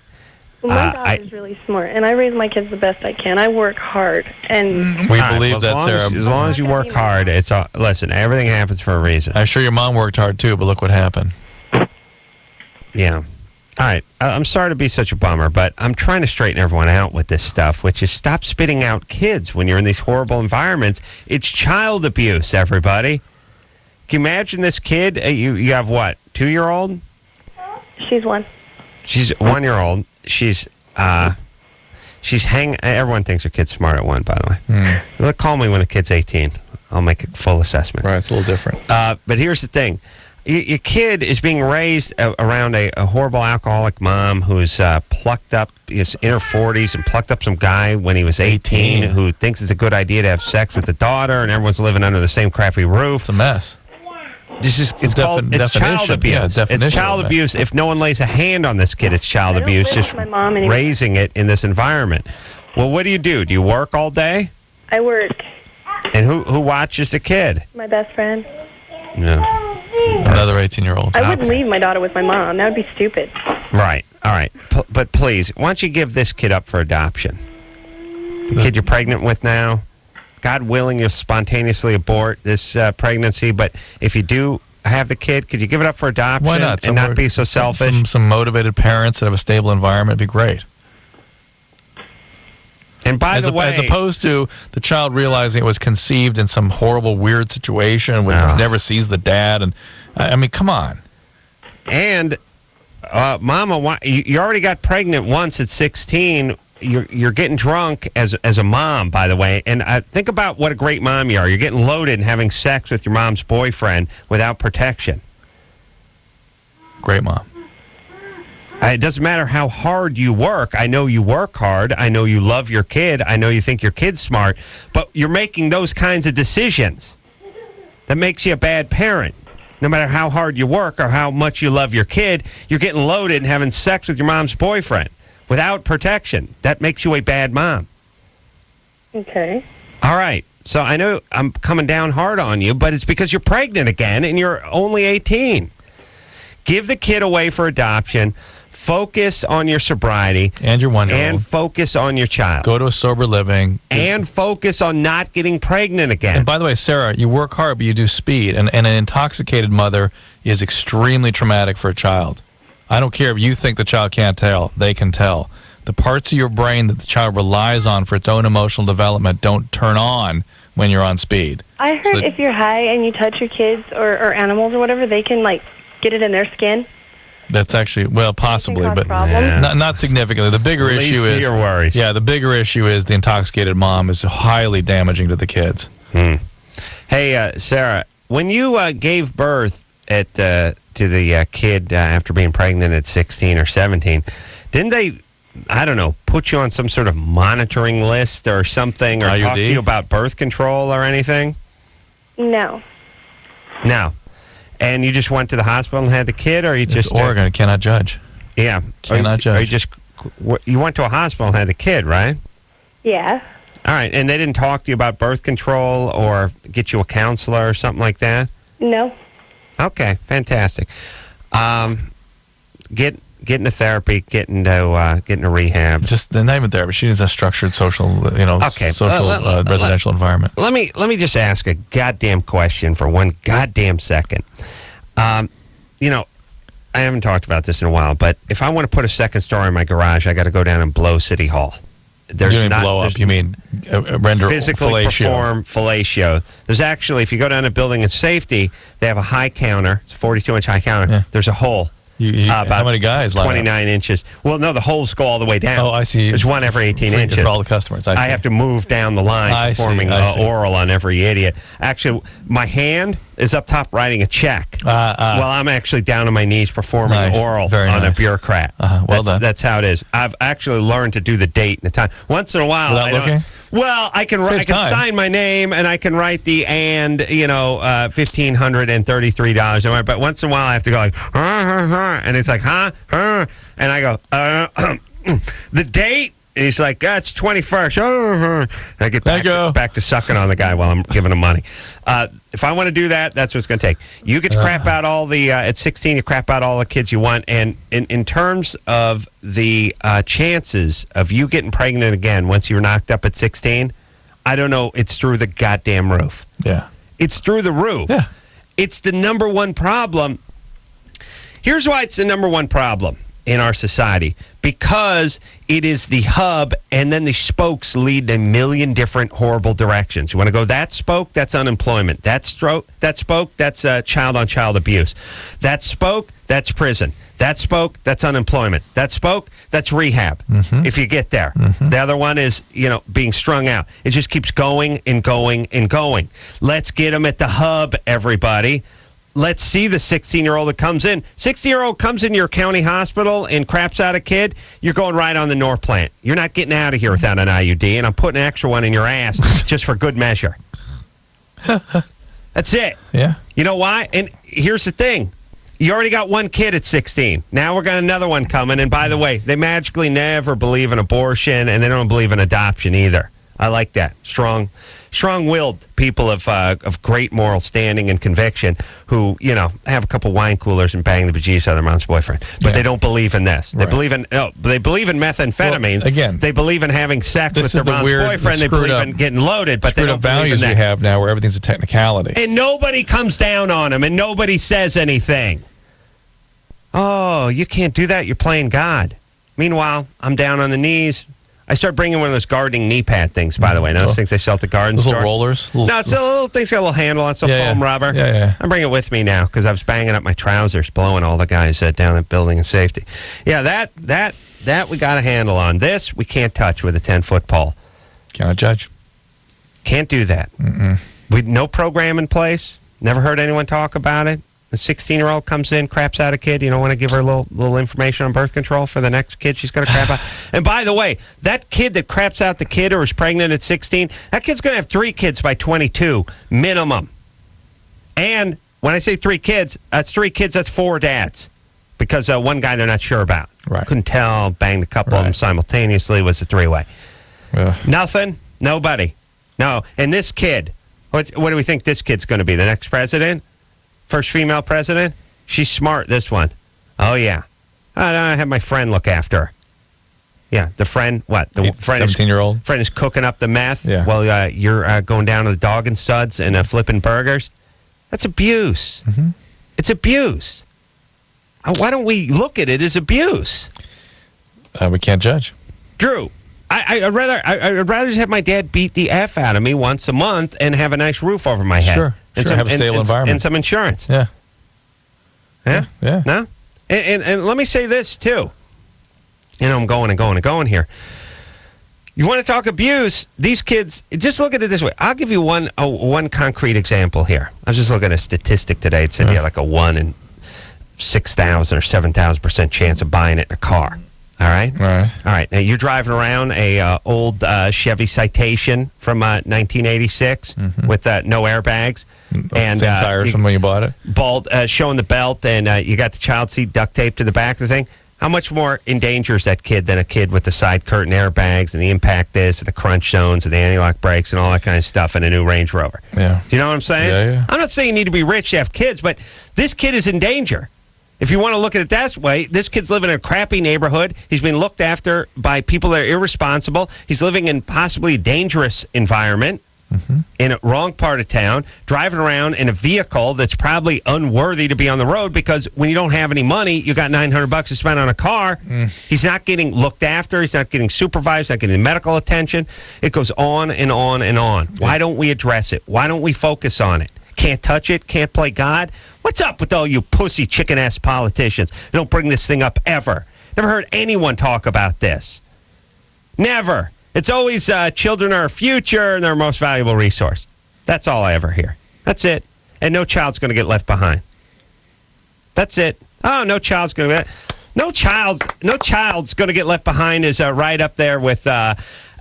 [SPEAKER 9] Well, my daughter's really smart, and I raise my kids the best I can. I work hard, and
[SPEAKER 4] We believe that, Sarah.
[SPEAKER 3] As long as you work hard, listen, everything happens for a reason.
[SPEAKER 4] I'm sure your mom worked hard too, but look what happened.
[SPEAKER 3] Yeah. All right. I'm sorry to be such a bummer, but I'm trying to straighten everyone out with this stuff, which is stop spitting out kids when you're in these horrible environments. It's child abuse, everybody. Can you imagine this kid? You have what, 2-year-old?
[SPEAKER 9] she's 1.
[SPEAKER 3] She's 1-year-old. She's hanging. Everyone thinks her kid's smart at 1, by the way. They'll call me when the kid's 18. I'll make a full assessment.
[SPEAKER 4] Right, it's a little different.
[SPEAKER 3] But here's the thing. Your kid is being raised around a horrible alcoholic mom who's plucked up his inner 40s and plucked up some guy when he was 18 who thinks it's a good idea to have sex with the daughter, and everyone's living under the same crappy roof.
[SPEAKER 4] It's a mess.
[SPEAKER 3] It's called child abuse.
[SPEAKER 4] Yeah,
[SPEAKER 3] it's child abuse. If no one lays a hand on this kid, it's child abuse. Just
[SPEAKER 9] my mom anymore.
[SPEAKER 3] Raising it in this environment. Well, what do you do? Do you work all day?
[SPEAKER 9] I work.
[SPEAKER 3] And who watches the kid?
[SPEAKER 9] My best friend.
[SPEAKER 3] No.
[SPEAKER 4] Another 18-year-old.
[SPEAKER 9] I wouldn't leave my daughter with my mom. That would be stupid.
[SPEAKER 3] Right. All right. But please, why don't you give this kid up for adoption? The kid you're pregnant with now, God willing, you'll spontaneously abort this pregnancy. But if you do have the kid, could you give it up for adoption?
[SPEAKER 4] Why not?
[SPEAKER 3] And not be so selfish?
[SPEAKER 4] Some motivated parents that have a stable environment would be great.
[SPEAKER 3] And by the way,
[SPEAKER 4] as opposed to the child realizing it was conceived in some horrible, weird situation where he never sees the dad, and I mean, come on.
[SPEAKER 3] And Mama, you already got pregnant once at 16. You're getting drunk as a mom, by the way. And think about what a great mom you are. You're getting loaded and having sex with your mom's boyfriend without protection.
[SPEAKER 4] Great mom.
[SPEAKER 3] It doesn't matter how hard you work. I know you work hard. I know you love your kid. I know you think your kid's smart. But you're making those kinds of decisions. That makes you a bad parent. No matter how hard you work or how much you love your kid, you're getting loaded and having sex with your mom's boyfriend without protection. That makes you a bad mom.
[SPEAKER 9] Okay.
[SPEAKER 3] All right. So I know I'm coming down hard on you, but it's because you're pregnant again and you're only 18. Give the kid away for adoption. Focus on your sobriety.
[SPEAKER 4] And your 1-year-old.
[SPEAKER 3] And focus on your child.
[SPEAKER 4] Go to a sober living.
[SPEAKER 3] And focus on not getting pregnant again.
[SPEAKER 4] And by the way, Sarah, you work hard, but you do speed. And an intoxicated mother is extremely traumatic for a child. I don't care if you think the child can't tell. They can tell. The parts of your brain that the child relies on for its own emotional development don't turn on when you're on speed.
[SPEAKER 9] I heard if you're high and you touch your kids or animals or whatever, they can, like, get it in their skin.
[SPEAKER 4] That's actually, well, possibly, but
[SPEAKER 9] problems.
[SPEAKER 4] not significantly. The bigger issue is
[SPEAKER 3] your worries.
[SPEAKER 4] Yeah, the bigger issue is the intoxicated mom is highly damaging to the kids.
[SPEAKER 3] Hey, Sarah, when you gave birth to the kid after being pregnant at 16 or 17, didn't they, I don't know, put you on some sort of monitoring list or something, or talk to you about birth control or anything?
[SPEAKER 9] No.
[SPEAKER 3] No. And you just went to the hospital and had the kid, or you just...
[SPEAKER 4] Oregon, cannot judge.
[SPEAKER 3] Yeah.
[SPEAKER 4] Cannot judge.
[SPEAKER 3] You went to a hospital and had the kid, right?
[SPEAKER 9] Yeah.
[SPEAKER 3] All right. And they didn't talk to you about birth control or get you a counselor or something like that?
[SPEAKER 9] No.
[SPEAKER 3] Okay. Fantastic. Get into therapy, get into rehab.
[SPEAKER 4] Just not even therapy. She needs a structured social, residential environment.
[SPEAKER 3] Let me just ask a goddamn question for one goddamn second. I haven't talked about this in a while, but if I want to put a second story in my garage, I got to go down and blow City Hall.
[SPEAKER 4] You mean blow up? You mean render
[SPEAKER 3] physically perform fellatio? There's actually, if you go down to building and safety, they have a high counter. It's a 42-inch high counter. Yeah. There's a hole.
[SPEAKER 4] About how many guys?
[SPEAKER 3] 29 inches. Well, no, the holes go all the way down.
[SPEAKER 4] Oh, I see.
[SPEAKER 3] There's one every 18 inches.
[SPEAKER 4] For all the customers. I
[SPEAKER 3] have to move down the line, performing oral on every idiot. Actually, my hand is up top writing a check while I'm actually down on my knees performing oral on a bureaucrat.
[SPEAKER 4] Well done.
[SPEAKER 3] That's how it is. I've actually learned to do the date and the time. Once in a while, I can sign my name and I can write the $1,533. But once in a while, I have to go like, and it's like, and I go, the date And he's like, it's 21st. And I get back to sucking on the guy while I'm giving him money. If I want to do that, that's what it's going to take. You get to crap out all the, at 16, you crap out all the kids you want. And in terms of the chances of you getting pregnant again once you're knocked up at 16, I don't know. It's through the goddamn roof.
[SPEAKER 4] Yeah.
[SPEAKER 3] It's through the roof.
[SPEAKER 4] Yeah.
[SPEAKER 3] It's the number one problem. Here's why it's the number one problem in our society. Because it is the hub, and then the spokes lead a million different horrible directions. You want to go that spoke? That's unemployment. That spoke? That's child-on-child abuse. That spoke? That's prison. That spoke? That's unemployment. That spoke? That's rehab, if you get there. The other one is, being strung out. It just keeps going and going and going. Let's get them at the hub, everybody. Let's see the 16-year-old that comes in. 16-year-old comes into your county hospital and craps out a kid, you're going right on the North Plant. You're not getting out of here without an IUD, and I'm putting an extra one in your ass just for good measure. That's it.
[SPEAKER 4] Yeah.
[SPEAKER 3] You know why? And here's the thing. You already got one kid at 16. Now we're got another one coming. And by the way, they magically never believe in abortion, and they don't believe in adoption either. I like that. Strong-willed people of great moral standing and conviction who, have a couple wine coolers and bang the bejesus out of their mom's boyfriend. But they don't believe in this. They believe in methamphetamines.
[SPEAKER 4] Well, again,
[SPEAKER 3] they believe in having sex with their mom's boyfriend. They believe in getting loaded, but they don't believe in
[SPEAKER 4] values
[SPEAKER 3] that.
[SPEAKER 4] we have now where everything's a technicality.
[SPEAKER 3] And nobody comes down on them, and nobody says anything. Oh, you can't do that. You're playing God. Meanwhile, I'm down on the knees. I start bringing one of those gardening knee pad things, by the way. Those things they sell at the garden store.
[SPEAKER 4] Little rollers?
[SPEAKER 3] No, it's a little thing's got a little handle on it. It's a foam rubber.
[SPEAKER 4] Yeah.
[SPEAKER 3] I'm bringing it with me now because I was banging up my trousers, blowing all the guys down at building and safety. Yeah, that we got a handle on. This we can't touch with a 10-foot pole.
[SPEAKER 4] Cannot judge.
[SPEAKER 3] Can't do that. No program in place. Never heard anyone talk about it. The 16-year-old comes in, craps out a kid. You don't want to give her a little information on birth control for the next kid she's going to crap out. And by the way, that kid that craps out the kid or is pregnant at 16, that kid's going to have 3 kids by 22, minimum. And when I say 3 kids, that's 4 dads. Because one guy they're not sure about.
[SPEAKER 4] Right.
[SPEAKER 3] Couldn't tell, banged a couple of them simultaneously, was a 3-way. Nothing, nobody. No, and this kid, what do we think this kid's going to be, the next president? First female president? She's smart, this one. Oh, yeah. I have my friend look after her. Yeah, the friend, what? The friend
[SPEAKER 4] 17-year-old?
[SPEAKER 3] Friend is cooking up the meth
[SPEAKER 4] while
[SPEAKER 3] you're going down to the Dog and Suds and flipping burgers. That's abuse. It's abuse. Why don't we look at it as abuse?
[SPEAKER 4] We can't judge.
[SPEAKER 3] Drew, I'd rather just have my dad beat the F out of me once a month and have a nice roof over my head.
[SPEAKER 4] Sure. Have a stable environment.
[SPEAKER 3] And some insurance.
[SPEAKER 4] Yeah.
[SPEAKER 3] No? And let me say this, too. I'm going and going here. You want to talk abuse? These kids, just look at it this way. I'll give you one concrete example here. I was just looking at a statistic today. It said you had like a 1 in 6,000 or 7,000% chance of buying it in a car. All right?
[SPEAKER 4] All
[SPEAKER 3] right. Now, you're driving around a old Chevy Citation from 1986 with no airbags. And
[SPEAKER 4] same tires from when you bought it?
[SPEAKER 3] Showing the belt, and you got the child seat duct taped to the back of the thing. How much more in danger is that kid than a kid with the side curtain airbags and the impact disc and the crunch zones and the anti-lock brakes and all that kind of stuff in a new Range Rover?
[SPEAKER 4] Yeah.
[SPEAKER 3] Do you know what I'm saying?
[SPEAKER 4] Yeah.
[SPEAKER 3] I'm not saying you need to be rich to have kids, but this kid is in danger. If you want to look at it that way, this kid's living in a crappy neighborhood. He's been looked after by people that are irresponsible. He's living in possibly a dangerous environment in a wrong part of town, driving around in a vehicle that's probably unworthy to be on the road because when you don't have any money, you got $900 to spend on a car. He's not getting looked after. He's not getting supervised, not getting medical attention. It goes on and on and on. Why don't we address it? Why don't we focus on it? Can't touch it, can't play God. What's up with all you pussy chicken-ass politicians? They don't bring this thing up ever. Never heard anyone talk about this. Never. It's always children are our future and they're our most valuable resource. That's all I ever hear. That's it. And no child's going to get left behind. That's it. Oh, no child's going to no child's going to get left behind is right up there with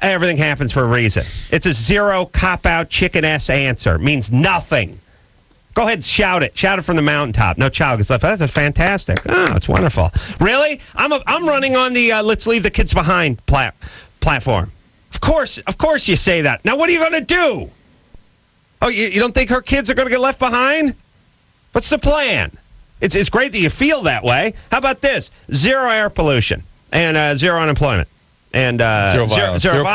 [SPEAKER 3] everything happens for a reason. It's a zero cop-out chicken-ass answer. It means nothing. Go ahead and shout it. Shout it from the mountaintop. No child gets left. That's fantastic. Oh, it's wonderful. Really? I'm running on the let's leave the kids behind platform. platform. Of course you say that. Now, what are you going to do? Oh, you don't think her kids are going to get left behind? What's the plan? It's great that you feel that way. How about this? 0 air pollution and 0 unemployment and zero violence,
[SPEAKER 4] zero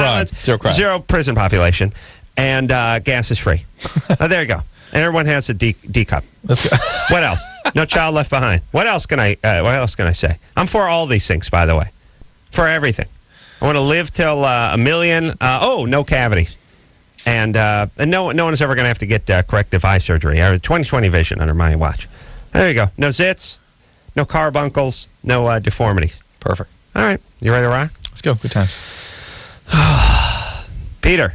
[SPEAKER 4] crime,
[SPEAKER 3] 0 prison population, and gas is free. There you go. And everyone has a D cup.
[SPEAKER 4] Let's go.
[SPEAKER 3] What else? No child left behind. What else can I say? I'm for all these things, by the way. For everything. I want to live till 1 million. No cavities. And no one is ever going to have to get corrective eye surgery. 20/20 vision under my watch. There you go. No zits, no carbuncles, no deformities.
[SPEAKER 4] Perfect.
[SPEAKER 3] All right. You ready to rock?
[SPEAKER 4] Let's go. Good times.
[SPEAKER 3] Peter.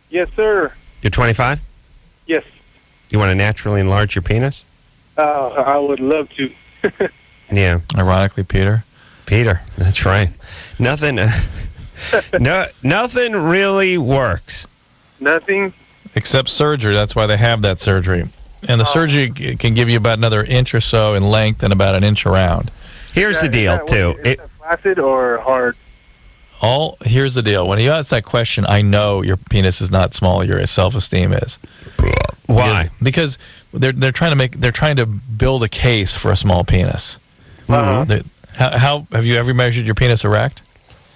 [SPEAKER 15] Yes, sir.
[SPEAKER 3] You're 25?
[SPEAKER 15] Yes.
[SPEAKER 3] You want to naturally enlarge your penis?
[SPEAKER 15] I would love to.
[SPEAKER 3] Yeah.
[SPEAKER 4] Ironically, Peter,
[SPEAKER 3] that's right. Nothing really works.
[SPEAKER 15] Nothing?
[SPEAKER 4] Except surgery. That's why they have that surgery. And the surgery can give you about another inch or so in length and about an inch around.
[SPEAKER 3] Here's the deal, too.
[SPEAKER 15] Is that flaccid or hard?
[SPEAKER 4] Here's the deal. When you ask that question, I know your penis is not small. Your self-esteem is.
[SPEAKER 3] Why?
[SPEAKER 4] Because they're trying to build a case for a small penis.
[SPEAKER 3] Mm-hmm.
[SPEAKER 4] How have you ever measured your penis erect?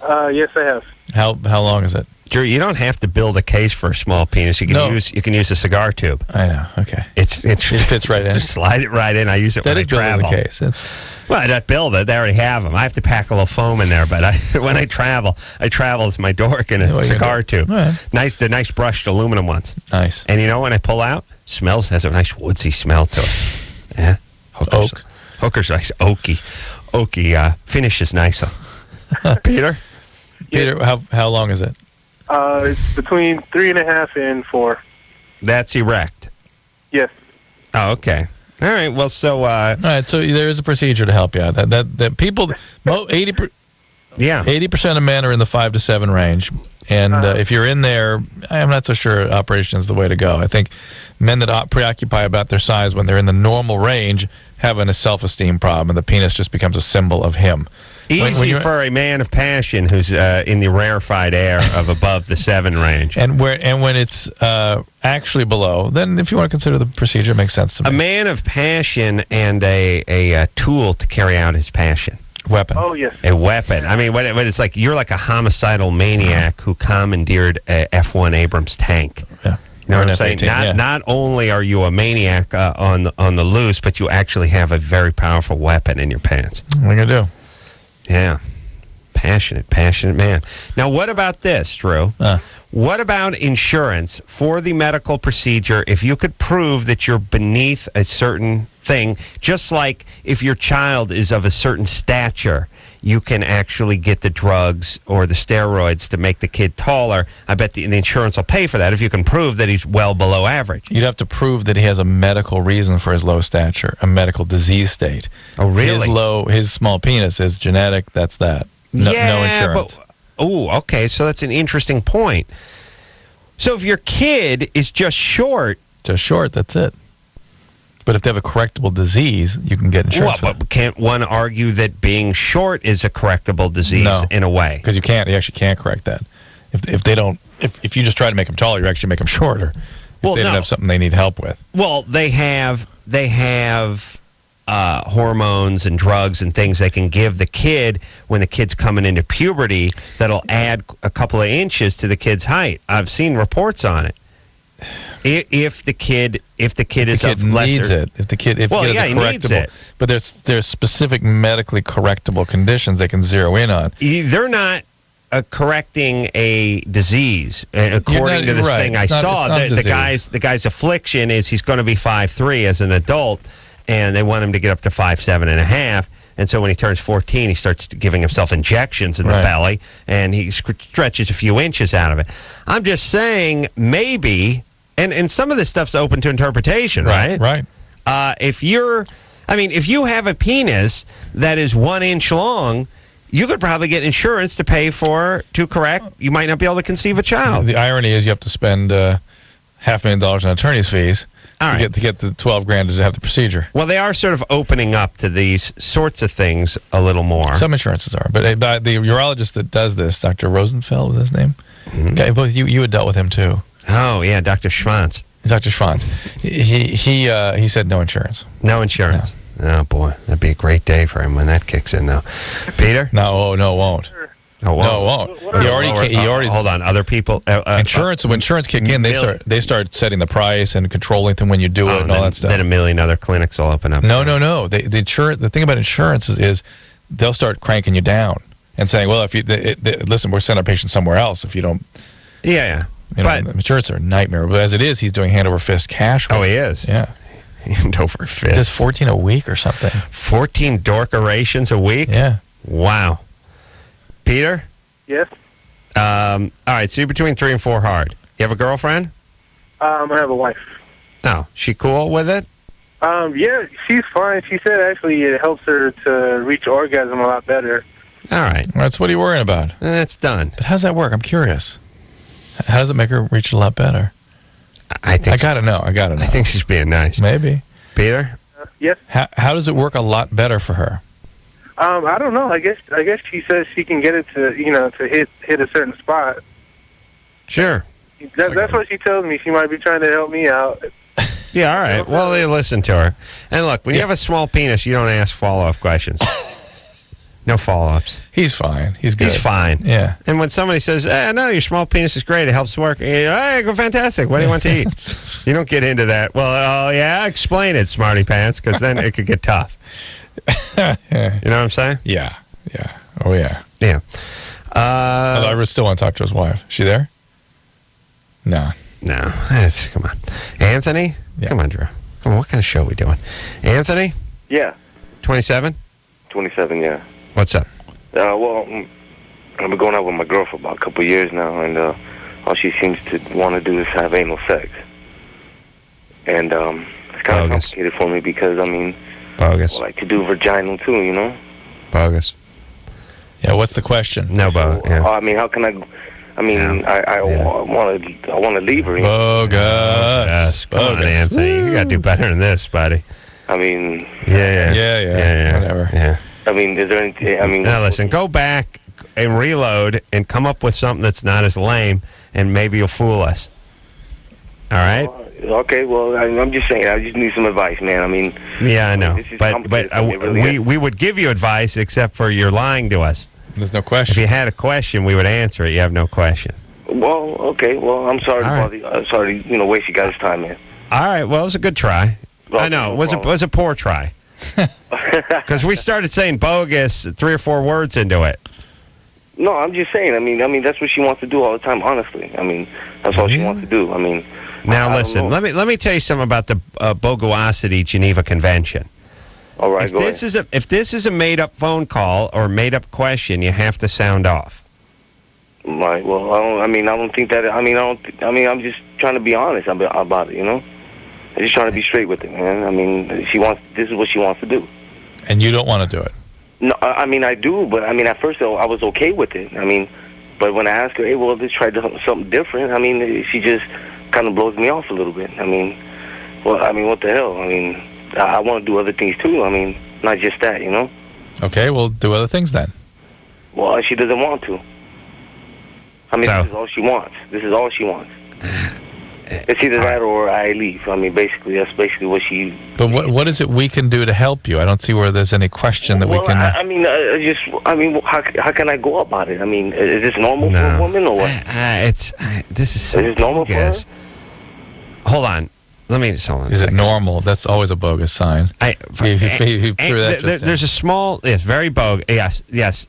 [SPEAKER 15] Yes, I have.
[SPEAKER 4] How long is it?
[SPEAKER 3] Drew, you don't have to build a case for a small penis. You can use a cigar tube.
[SPEAKER 4] I know. Okay.
[SPEAKER 3] It
[SPEAKER 4] fits right in.
[SPEAKER 3] Just slide it right in. I use it when I travel.
[SPEAKER 4] That is building the case.
[SPEAKER 3] Well, I don't build it. They already have them. I have to pack a little foam in there, but when I travel with my dork in a cigar tube.
[SPEAKER 4] Right.
[SPEAKER 3] The nice brushed aluminum ones.
[SPEAKER 4] Nice.
[SPEAKER 3] And when I pull out, has a nice woodsy smell to it. Yeah. Hooker's nice. Oaky. Finish is nicer. Peter,
[SPEAKER 4] how long is it?
[SPEAKER 15] It's between 3.5 and 4.
[SPEAKER 3] That's erect.
[SPEAKER 15] Yes.
[SPEAKER 3] Oh, okay. All right. Well, so.
[SPEAKER 4] All right. So there is a procedure to help you out. That people, 80% of men are in the 5 to 7 range, and if you're in there, I'm not so sure operation is the way to go. I think men that preoccupy about their size when they're in the normal range have a self-esteem problem, and the penis just becomes a symbol of him.
[SPEAKER 3] Easy for a man of passion who's in the rarefied air of above the 7 range.
[SPEAKER 4] And when it's actually below, then if you want to consider the procedure, it makes sense to me.
[SPEAKER 3] A man of passion and a tool to carry out his passion.
[SPEAKER 4] Weapon.
[SPEAKER 15] Oh, yes.
[SPEAKER 3] A weapon. I mean, when it's like you're like a homicidal maniac who commandeered a F-1 Abrams tank.
[SPEAKER 4] Yeah.
[SPEAKER 3] You know what I'm saying? Not only are you a maniac on the loose, but you actually have a very powerful weapon in your pants.
[SPEAKER 4] What are you going to do?
[SPEAKER 3] Yeah. Passionate man. Now, what about this, Drew? What about insurance for the medical procedure if you could prove that you're beneath a certain thing, just like if your child is of a certain stature, you can actually get the drugs or the steroids to make the kid taller. I bet the insurance will pay for that if you can prove that he's well below average.
[SPEAKER 4] You'd have to prove that he has a medical reason for his low stature, a medical disease state.
[SPEAKER 3] Oh, really?
[SPEAKER 4] His small penis is genetic. That's that. No insurance.
[SPEAKER 3] Okay. So that's an interesting point. So if your kid is just short,
[SPEAKER 4] that's it. But if they have a correctable disease, you can get insurance.
[SPEAKER 3] Well, but can't one argue that being short is a correctable disease in a way?
[SPEAKER 4] Because you actually can't correct that. If you just try to make them taller, you actually make them shorter. If they don't have something they need help with.
[SPEAKER 3] Well, they have hormones and drugs and things they can give the kid when the kid's coming into puberty that'll add a couple of inches to the kid's height. I've seen reports on it. If the kid is of lesser,
[SPEAKER 4] needs it. If the kid needs it. But there's specific medically correctable conditions they can zero in on.
[SPEAKER 3] They're not correcting a disease. According to this thing I saw, the guy's affliction is he's going to be 5'3" as an adult, and they want him to get up to 5'7.5". And so when he turns 14, he starts giving himself injections in the belly, and he stretches a few inches out of it. I'm just saying, maybe, and some of this stuff's open to interpretation, right?
[SPEAKER 4] Right.
[SPEAKER 3] If you have a penis that is 1 inch long, you could probably get insurance to pay to correct. You might not be able to conceive a child.
[SPEAKER 4] The irony is you have to spend $500,000 in attorney's fees to get the $12,000 to have the procedure.
[SPEAKER 3] Well, they are sort of opening up to these sorts of things a little more.
[SPEAKER 4] Some insurances are, but the urologist that does this, Dr. Rosenfeld was his name. Okay, both you had dealt with him too.
[SPEAKER 3] Oh yeah, Dr. Schwanz.
[SPEAKER 4] Dr. Schwanz. He said no insurance.
[SPEAKER 3] No insurance. No. Oh boy, that'd be a great day for him when that kicks in, though. Peter?
[SPEAKER 4] No, it won't.
[SPEAKER 3] Oh,
[SPEAKER 4] no, it won't. He already.
[SPEAKER 3] Hold on. Other people.
[SPEAKER 4] Insurance. When insurance kick in, they start setting the price and controlling them when you do it and all that stuff.
[SPEAKER 3] Then a million other clinics will open up.
[SPEAKER 4] No. The thing about insurance is they'll start cranking you down and saying, well, if you listen, we're sending our patients somewhere else if you don't.
[SPEAKER 3] Yeah.
[SPEAKER 4] But insurance are a nightmare. But as it is, he's doing hand over fist cash.
[SPEAKER 3] Oh, he is.
[SPEAKER 4] Yeah.
[SPEAKER 3] Hand over fist.
[SPEAKER 4] Just 14 a week or something.
[SPEAKER 3] 14 dorkerations a week.
[SPEAKER 4] Yeah.
[SPEAKER 3] Wow. Peter.
[SPEAKER 15] Yes.
[SPEAKER 3] All right. So you're between 3 and 4 hard. You have a girlfriend?
[SPEAKER 15] I have a wife.
[SPEAKER 3] No. She cool with it?
[SPEAKER 15] Yeah, she's fine. She said actually it helps her to reach orgasm a lot better.
[SPEAKER 3] All right.
[SPEAKER 4] That's what are you worrying about?
[SPEAKER 3] That's done.
[SPEAKER 4] But how does that work? I'm curious. How does it make her reach a lot better?
[SPEAKER 3] I
[SPEAKER 4] gotta know. I
[SPEAKER 3] think she's being nice.
[SPEAKER 4] Maybe.
[SPEAKER 3] Peter?
[SPEAKER 15] Yes.
[SPEAKER 4] How does it work a lot better for her?
[SPEAKER 15] I don't know. I guess she says she can get it to to hit a certain spot.
[SPEAKER 3] Sure.
[SPEAKER 15] That's what she tells me. She might be trying to help me out.
[SPEAKER 3] Yeah, all right. Well, they listen to her. And look, when you have a small penis, you don't ask follow-up questions. No follow-ups.
[SPEAKER 4] He's fine. He's good.
[SPEAKER 3] He's fine.
[SPEAKER 4] Yeah.
[SPEAKER 3] And when somebody says, no, your small penis is great, it helps work. Hey, fantastic. What do you want to eat? You don't get into that. Well, oh, yeah, explain it, smarty pants, because then it could get tough.
[SPEAKER 4] Yeah.
[SPEAKER 3] You know what I'm saying?
[SPEAKER 4] Yeah. Oh, yeah.
[SPEAKER 3] Yeah.
[SPEAKER 4] Although I still want to talk to his wife. Is she there? No.
[SPEAKER 3] Come on. Anthony? Yeah. Come on, Drew. Come on, what kind of show are we doing? Anthony?
[SPEAKER 16] Yeah.
[SPEAKER 3] 27?
[SPEAKER 16] 27, yeah.
[SPEAKER 3] What's up?
[SPEAKER 16] Well, I've been going out with my girl for about a couple of years now, and all she seems to want to do is have anal sex. And it's kind of complicated for me because,
[SPEAKER 3] Bogus.
[SPEAKER 16] I like to do vaginal too, you know?
[SPEAKER 3] Bogus.
[SPEAKER 4] Yeah, what's the question?
[SPEAKER 3] No, yeah.
[SPEAKER 16] How can I... I want to leave her.
[SPEAKER 3] Bogus. Come on, Anthony. You got to do better than this, buddy.
[SPEAKER 16] Yeah.
[SPEAKER 3] Whatever. Yeah.
[SPEAKER 16] Is there anything...
[SPEAKER 3] Now, listen, go back and reload and come up with something that's not as lame, and maybe you'll fool us. All right?
[SPEAKER 16] Okay, well, I'm just saying, I just need some advice, man.
[SPEAKER 3] Yeah, I know. But we would give you advice, except for you're lying to us.
[SPEAKER 4] There's no question.
[SPEAKER 3] If you had a question, we would answer it. You have no question.
[SPEAKER 16] Well, okay. Well, I'm sorry sorry to waste you guys' time, man.
[SPEAKER 3] All right. Well, it was a good try. I know. It was a poor try. Because we started saying bogus 3 or 4 words into it.
[SPEAKER 16] No, I'm just saying. That's what she wants to do all the time, honestly. That's all she wants to do.
[SPEAKER 3] Now, listen. Let me tell you something about the Bogosity Geneva Convention.
[SPEAKER 16] All right,
[SPEAKER 3] if this is a made-up phone call or made-up question, you have to sound off.
[SPEAKER 16] Right. Well, I don't think that. I'm just trying to be honest about it. You know, I'm just trying to be straight with it, man. This is what she wants to do.
[SPEAKER 4] And you don't want to do it.
[SPEAKER 16] No, I do, but at first I was okay with it. But when I ask her, hey, well, let's try something different. She just kind of blows me off a little bit. What the hell? I want to do other things too. Not just that, you know.
[SPEAKER 4] Okay, we'll do other things then.
[SPEAKER 16] Well, she doesn't want to. This is all she wants. It's either that or I leave. That's basically what she...
[SPEAKER 4] But what is it we can do to help you? I don't see where there's any question that we can...
[SPEAKER 16] how can I go about it? Is this normal for a woman or what?
[SPEAKER 3] This is so...
[SPEAKER 16] Is this normal for her?
[SPEAKER 3] Hold on. Let me just hold on.
[SPEAKER 4] Is it normal? That's always a bogus sign.
[SPEAKER 3] There's a small... It's very bogus. Yes.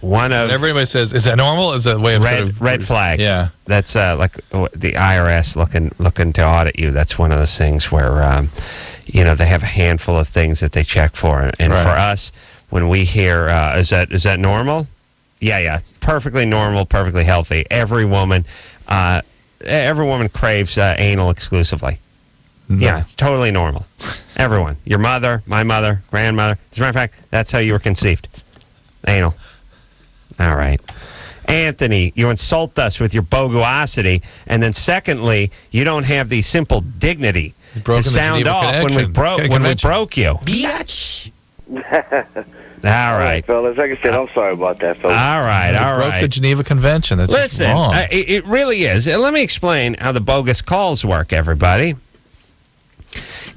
[SPEAKER 3] One of...
[SPEAKER 4] When everybody says, is that normal? Is that a way of...
[SPEAKER 3] Red flag.
[SPEAKER 4] Yeah.
[SPEAKER 3] That's like the IRS looking to audit you. That's one of those things where, they have a handful of things that they check for. And for us, when we hear, is that normal? Yeah. It's perfectly normal, perfectly healthy. Every woman craves anal exclusively. No. Yeah, it's totally normal. Everyone. Your mother, my mother, grandmother. As a matter of fact, that's how you were conceived. Anal. All right. Anthony, you insult us with your bogosity. And then secondly, you don't have the simple dignity to sound off when we broke you.
[SPEAKER 17] Biatch.
[SPEAKER 3] All right,
[SPEAKER 16] fellas. Like I said, I'm sorry about that, fellas.
[SPEAKER 3] All right.
[SPEAKER 4] Broke the Geneva Convention. That's
[SPEAKER 3] Listen,
[SPEAKER 4] wrong.
[SPEAKER 3] It really is. Let me explain how the bogus calls work, everybody.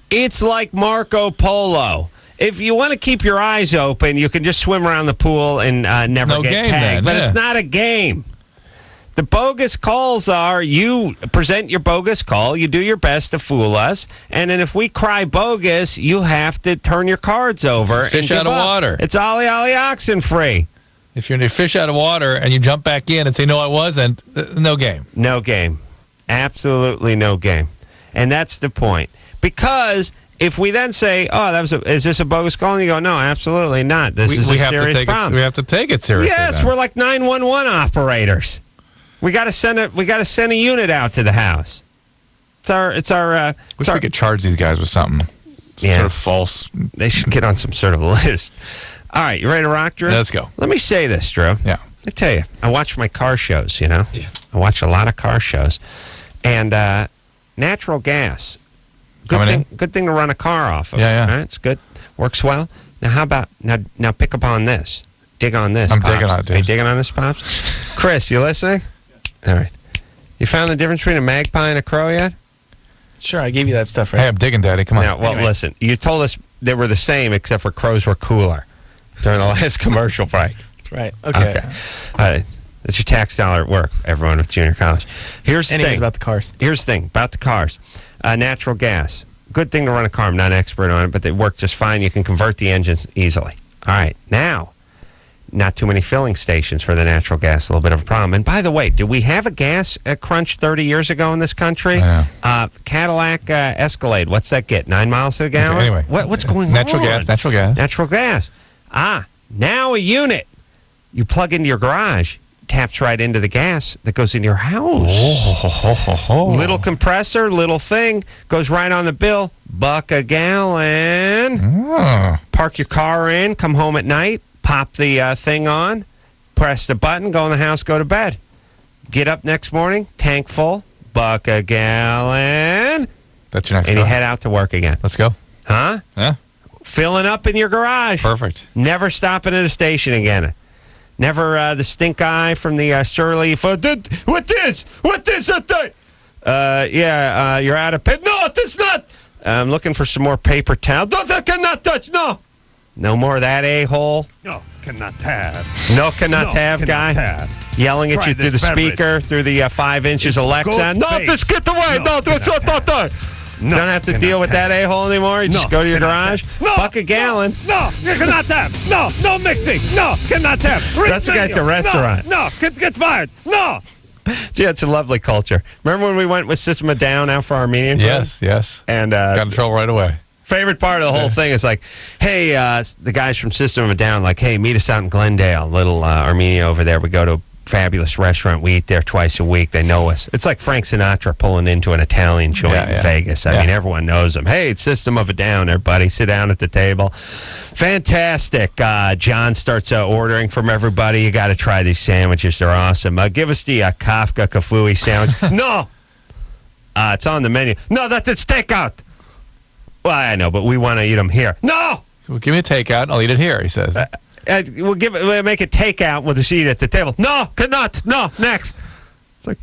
[SPEAKER 3] It's like Marco Polo. If you want to keep your eyes open, you can just swim around the pool and never get tagged. But it's not a game. The bogus calls are you present your bogus call, you do your best to fool us, and then if we cry bogus, you have to turn your cards over.
[SPEAKER 4] It's fish out of water.
[SPEAKER 3] It's ollie ollie oxen free.
[SPEAKER 4] If you're in a fish out of water and you jump back in and say, no, I wasn't, no game.
[SPEAKER 3] No game. Absolutely no game. And that's the point. Because if we then say, "Oh, is this a bogus call?" and you go, "No, absolutely not. This is a serious problem."
[SPEAKER 4] We have to take it seriously.
[SPEAKER 3] Yes, we're like 911 operators. We got to send a unit out to the house. It's our.
[SPEAKER 4] We could charge these guys with something. Sort of false.
[SPEAKER 3] They should get on some sort of list. All right, you ready to rock, Drew?
[SPEAKER 4] Let's go.
[SPEAKER 3] Let me say this, Drew.
[SPEAKER 4] Yeah.
[SPEAKER 3] I tell you, I watch my car shows. You know.
[SPEAKER 4] Yeah.
[SPEAKER 3] I watch a lot of car shows, and natural gas. Good thing to run a car off of.
[SPEAKER 4] Yeah.
[SPEAKER 3] Right? It's good. Works well. Now, how about now? Pick up on this. Dig on this.
[SPEAKER 4] I'm
[SPEAKER 3] Pops.
[SPEAKER 4] digging on it, dude.
[SPEAKER 3] Are you digging on this, Pops? Chris, you listening? All right. You found the difference between a magpie and a crow yet?
[SPEAKER 6] Sure, I gave you that stuff, right?
[SPEAKER 4] Hey, I'm digging, Daddy. Come on.
[SPEAKER 3] Now, well, listen. You told us they were the same, except for crows were cooler during the last commercial break.
[SPEAKER 6] That's right. Okay.
[SPEAKER 3] All right. It's your tax dollar at work, everyone with junior college. Here's the thing
[SPEAKER 6] about the cars.
[SPEAKER 3] Here's the thing about the cars. Natural gas. Good thing to run a car. I'm not an expert on it, but they work just fine. You can convert the engines easily. All right. Now, not too many filling stations for the natural gas. A little bit of a problem. And by the way, did we have a gas crunch 30 years ago in this country? Cadillac Escalade. What's that get? 9 miles to the gallon?
[SPEAKER 4] Okay, anyway.
[SPEAKER 3] What's going on?
[SPEAKER 4] Natural gas.
[SPEAKER 3] Now a unit. You plug into your garage. Taps right into the gas that goes in your house. Little compressor, little thing, goes right on the bill. $1 a gallon. Park your car in, come home at night, pop the thing on, press the button, go in the house, go to bed. Get up next morning, tank full, $1 a gallon.
[SPEAKER 4] That's your next
[SPEAKER 3] And you head out to work again.
[SPEAKER 4] Let's go.
[SPEAKER 3] Huh?
[SPEAKER 4] Yeah.
[SPEAKER 3] Filling up in your garage.
[SPEAKER 4] Perfect.
[SPEAKER 3] Never stopping at a station again. Never the stink eye from the Surly. What this? You're out of paper. No, this not. I'm looking for some more paper towel. No, that cannot touch. No. No more of that a-hole.
[SPEAKER 17] No, cannot have.
[SPEAKER 3] No, cannot have guy. Yelling at you through the speaker, through the 5 inches Alexa. No, just get away. No, don't. You don't have to deal with that a-hole anymore. You just go to your garage. $1 a gallon.
[SPEAKER 17] No, you cannot have. No mixing. No, cannot have.
[SPEAKER 3] That's the guy at the restaurant.
[SPEAKER 17] No, get fired. No.
[SPEAKER 3] See, it's a lovely culture. Remember when we went with System of a Down out for Armenian food?
[SPEAKER 4] Yes.
[SPEAKER 3] And
[SPEAKER 4] got in trouble right away.
[SPEAKER 3] Favorite part of the whole thing is like, hey, the guys from System of a Down, like, hey, meet us out in Glendale, little Armenia over there. We go to a fabulous restaurant. We eat there twice a week. They know us. It's like Frank Sinatra pulling into an Italian joint in Vegas. I mean, everyone knows him. Hey, it's System of a Down, everybody. Sit down at the table. Fantastic. John starts ordering from everybody. You got to try these sandwiches. They're awesome. Give us the Kafka Kafui sandwich. No. It's on the menu. No, that's takeout. Well, I know, but we want to eat them here. No.
[SPEAKER 4] Well, give me a takeout. I'll eat it here, he says.
[SPEAKER 3] We'll make it takeout with a seat at the table. No, cannot. No, next. It's like,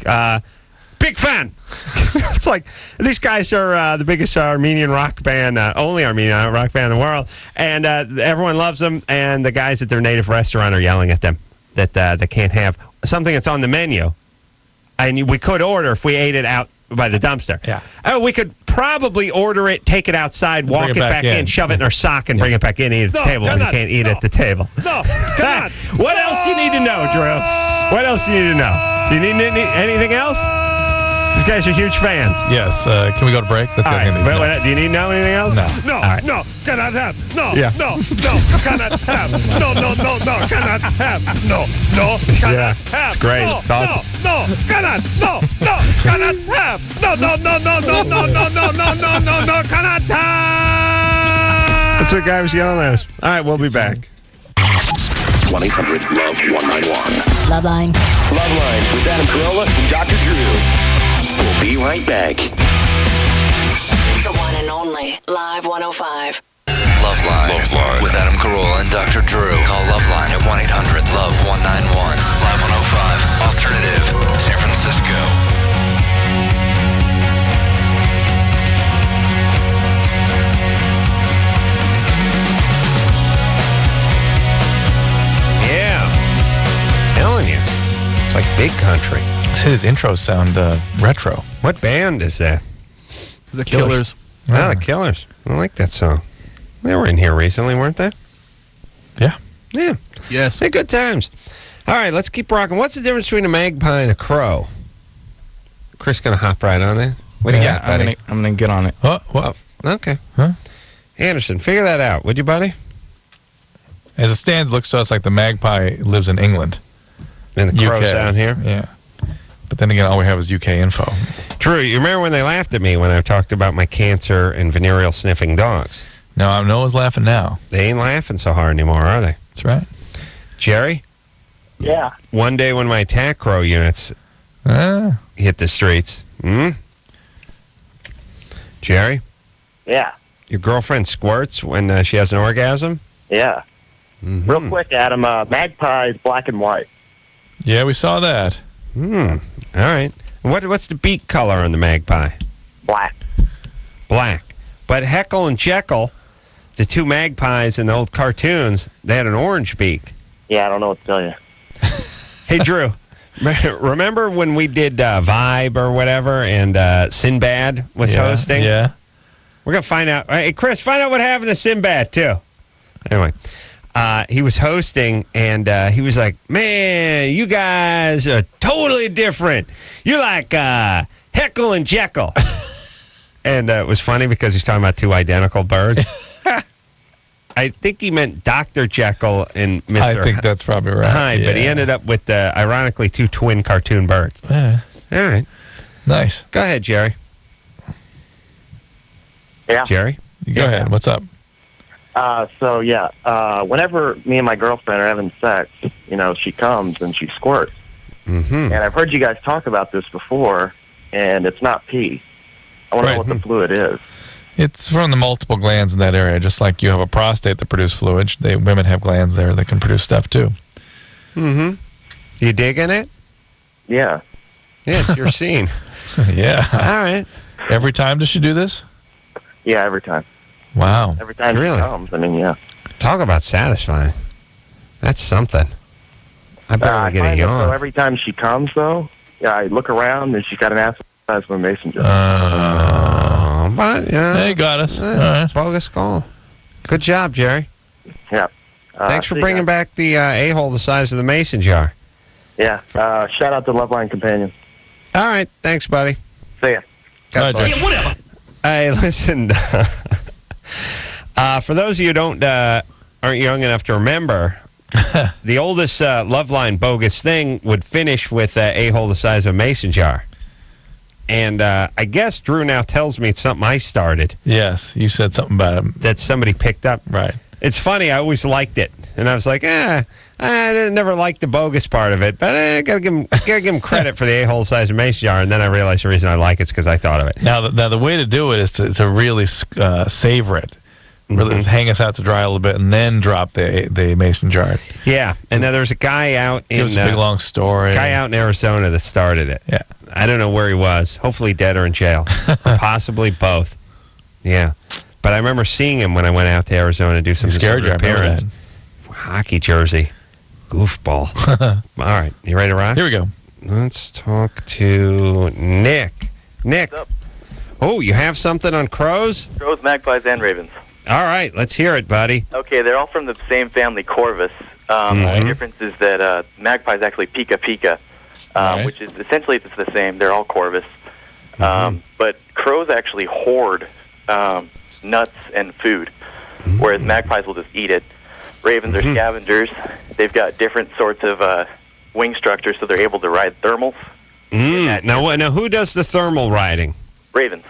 [SPEAKER 3] big fan. It's like, these guys are the biggest Armenian rock band, only Armenian rock band in the world. And everyone loves them. And the guys at their native restaurant are yelling at them that they can't have something that's on the menu. And we could order if we ate it out by the dumpster.
[SPEAKER 4] Yeah.
[SPEAKER 3] Oh, we could probably order it, take it outside, walk it back in, shove it in our sock, and bring it back in, eat at the table when you can't eat at the table.
[SPEAKER 17] No, cannot.
[SPEAKER 3] What else do you need to know, Drew? What else do you need to know? Do you need anything else? These guys are huge fans.
[SPEAKER 4] Yes. Can we go to break? That's
[SPEAKER 3] all right. Do you need to know anything else?
[SPEAKER 4] No.
[SPEAKER 17] No,
[SPEAKER 3] right.
[SPEAKER 17] no, cannot have. No,
[SPEAKER 3] Yeah.
[SPEAKER 17] no, cannot have. No, cannot have. No, cannot have.
[SPEAKER 3] It's great.
[SPEAKER 17] No,
[SPEAKER 3] It's awesome.
[SPEAKER 17] No, cannot. No, cannot have. No, cannot have.
[SPEAKER 3] That's what the guy was yelling at us. All right, we'll be back.
[SPEAKER 14] 1-800-LOVE-191.
[SPEAKER 8] LoveLine.
[SPEAKER 14] LoveLine with Adam Carolla and Dr. Drew. We'll be right back.
[SPEAKER 8] The one and only Live 105.
[SPEAKER 2] LoveLine with Adam Carolla and Dr. Drew. Call LoveLine at 1-800-LOVE-191. Live 105. Alternative. San Francisco.
[SPEAKER 3] Yeah. Telling you. It's like big country.
[SPEAKER 4] His intros sound retro.
[SPEAKER 3] What band is that?
[SPEAKER 10] The Killers.
[SPEAKER 3] Ah, the Killers. I like that song. They were in here recently, weren't they?
[SPEAKER 4] Yeah.
[SPEAKER 3] Yeah.
[SPEAKER 10] Yes.
[SPEAKER 3] Hey, good times. All right, let's keep rocking. What's the difference between a magpie and a crow? Chris going to hop right on there. What do you got, buddy?
[SPEAKER 6] I'm gonna get on it.
[SPEAKER 4] Oh, what?
[SPEAKER 3] Okay.
[SPEAKER 4] Huh?
[SPEAKER 3] Anderson, figure that out, would you, buddy?
[SPEAKER 4] As it stands, it looks to us like the magpie lives in England.
[SPEAKER 3] And the crow's
[SPEAKER 4] UK.
[SPEAKER 3] down here?
[SPEAKER 4] Yeah. But then again, all we have is UK info.
[SPEAKER 3] Drew, you remember when they laughed at me when I talked about my cancer and venereal sniffing dogs?
[SPEAKER 4] No, no one's laughing now.
[SPEAKER 3] They ain't laughing so hard anymore, are they?
[SPEAKER 4] That's right.
[SPEAKER 3] Jerry?
[SPEAKER 1] Yeah.
[SPEAKER 3] One day when my attack crow units hit the streets. Jerry?
[SPEAKER 1] Yeah.
[SPEAKER 3] Your girlfriend squirts when she has an orgasm?
[SPEAKER 1] Yeah.
[SPEAKER 3] Mm-hmm.
[SPEAKER 1] Real quick, Adam, magpie is black and white.
[SPEAKER 4] Yeah, we saw that.
[SPEAKER 3] All right. What's the beak color on the magpie?
[SPEAKER 1] Black.
[SPEAKER 3] Black. But Heckle and Jekyll, the two magpies in the old cartoons, they had an orange beak.
[SPEAKER 1] Yeah, I don't know what to tell you.
[SPEAKER 3] Hey, Drew, remember when we did Vibe or whatever and Sinbad was hosting?
[SPEAKER 4] Yeah.
[SPEAKER 3] We're going to find out. Hey, Chris, find out what happened to Sinbad, too. Anyway, he was hosting, and he was like, man, you guys are totally different. You're like Heckle and Jekyll. And it was funny because he's talking about two identical birds. I think he meant Dr. Jekyll and Mr.
[SPEAKER 4] I think that's probably right.
[SPEAKER 3] Hyde, but he ended up with, ironically, two twin cartoon birds.
[SPEAKER 4] Yeah.
[SPEAKER 3] All right.
[SPEAKER 4] Nice.
[SPEAKER 3] Go ahead, Jerry.
[SPEAKER 1] Yeah.
[SPEAKER 3] Jerry?
[SPEAKER 4] Go ahead. What's up?
[SPEAKER 1] Whenever me and my girlfriend are having sex, she comes and she squirts.
[SPEAKER 3] Mm-hmm.
[SPEAKER 1] And I've heard you guys talk about this before, and it's not pee. I want to know what the fluid is.
[SPEAKER 4] It's from the multiple glands in that area. Just like you have a prostate that produces fluid, women have glands there that can produce stuff too.
[SPEAKER 3] Mm-hmm. You digging it?
[SPEAKER 1] Yeah.
[SPEAKER 3] Yeah, it's your scene.
[SPEAKER 4] Yeah.
[SPEAKER 3] All right.
[SPEAKER 4] Every time does she do this?
[SPEAKER 1] Yeah, every time.
[SPEAKER 4] Wow.
[SPEAKER 1] Every time
[SPEAKER 3] Really?
[SPEAKER 1] she comes, yeah.
[SPEAKER 3] Talk about satisfying. That's something. I barely get a yawn.
[SPEAKER 1] So every time she comes, though, I look around and she's got an ass the size of a mason jar.
[SPEAKER 3] But, yeah.
[SPEAKER 4] Hey, got us.
[SPEAKER 3] Yeah,
[SPEAKER 4] All right.
[SPEAKER 3] Bogus call. Good job, Jerry.
[SPEAKER 1] Yeah.
[SPEAKER 3] Thanks for
[SPEAKER 1] see you
[SPEAKER 3] bringing
[SPEAKER 1] guys.
[SPEAKER 3] back the a-hole the size of the mason jar.
[SPEAKER 1] Yeah. Shout out to LoveLine Companion.
[SPEAKER 3] All right. Thanks, buddy.
[SPEAKER 1] See ya.
[SPEAKER 3] God bless.
[SPEAKER 1] Yeah, whatever.
[SPEAKER 3] Hey, listen. For those of you who aren't young enough to remember, the oldest LoveLine bogus thing would finish with a-hole the size of a mason jar. And I guess Drew now tells me it's something I started.
[SPEAKER 4] Yes, you said something about it.
[SPEAKER 3] That somebody picked up.
[SPEAKER 4] Right.
[SPEAKER 3] It's funny, I always liked it. And I was like, I never liked the bogus part of it, but I gotta give him credit for the a-hole size of mason jar. And then I realized the reason I like it's because I thought of it.
[SPEAKER 4] Now the way to do it is to really savor it. Really hang us out to dry a little bit and then drop the mason jar.
[SPEAKER 3] Yeah, and now there's a guy out in...
[SPEAKER 4] It was a big, long story.
[SPEAKER 3] Guy out in Arizona that started it.
[SPEAKER 4] Yeah.
[SPEAKER 3] I don't know where he was. Hopefully dead or in jail. Or possibly both. Yeah. But I remember seeing him when I went out to Arizona to do some
[SPEAKER 4] scared you, I remember
[SPEAKER 3] appearance. Hockey jersey. Goofball. All right. You ready to rock?
[SPEAKER 4] Here we go.
[SPEAKER 3] Let's talk to Nick. Nick.
[SPEAKER 18] What's up?
[SPEAKER 3] Oh, you have something on crows?
[SPEAKER 18] Crows, magpies, and ravens.
[SPEAKER 3] All right. Let's hear it, buddy.
[SPEAKER 18] Okay, they're all from the same family, Corvus. The difference is that magpies actually pica, which is essentially it's the same. They're all Corvus. But crows actually hoard nuts and food, whereas magpies will just eat it. Ravens are scavengers. They've got different sorts of wing structures, so they're able to ride thermals.
[SPEAKER 3] Now, who does the thermal riding?
[SPEAKER 18] Ravens.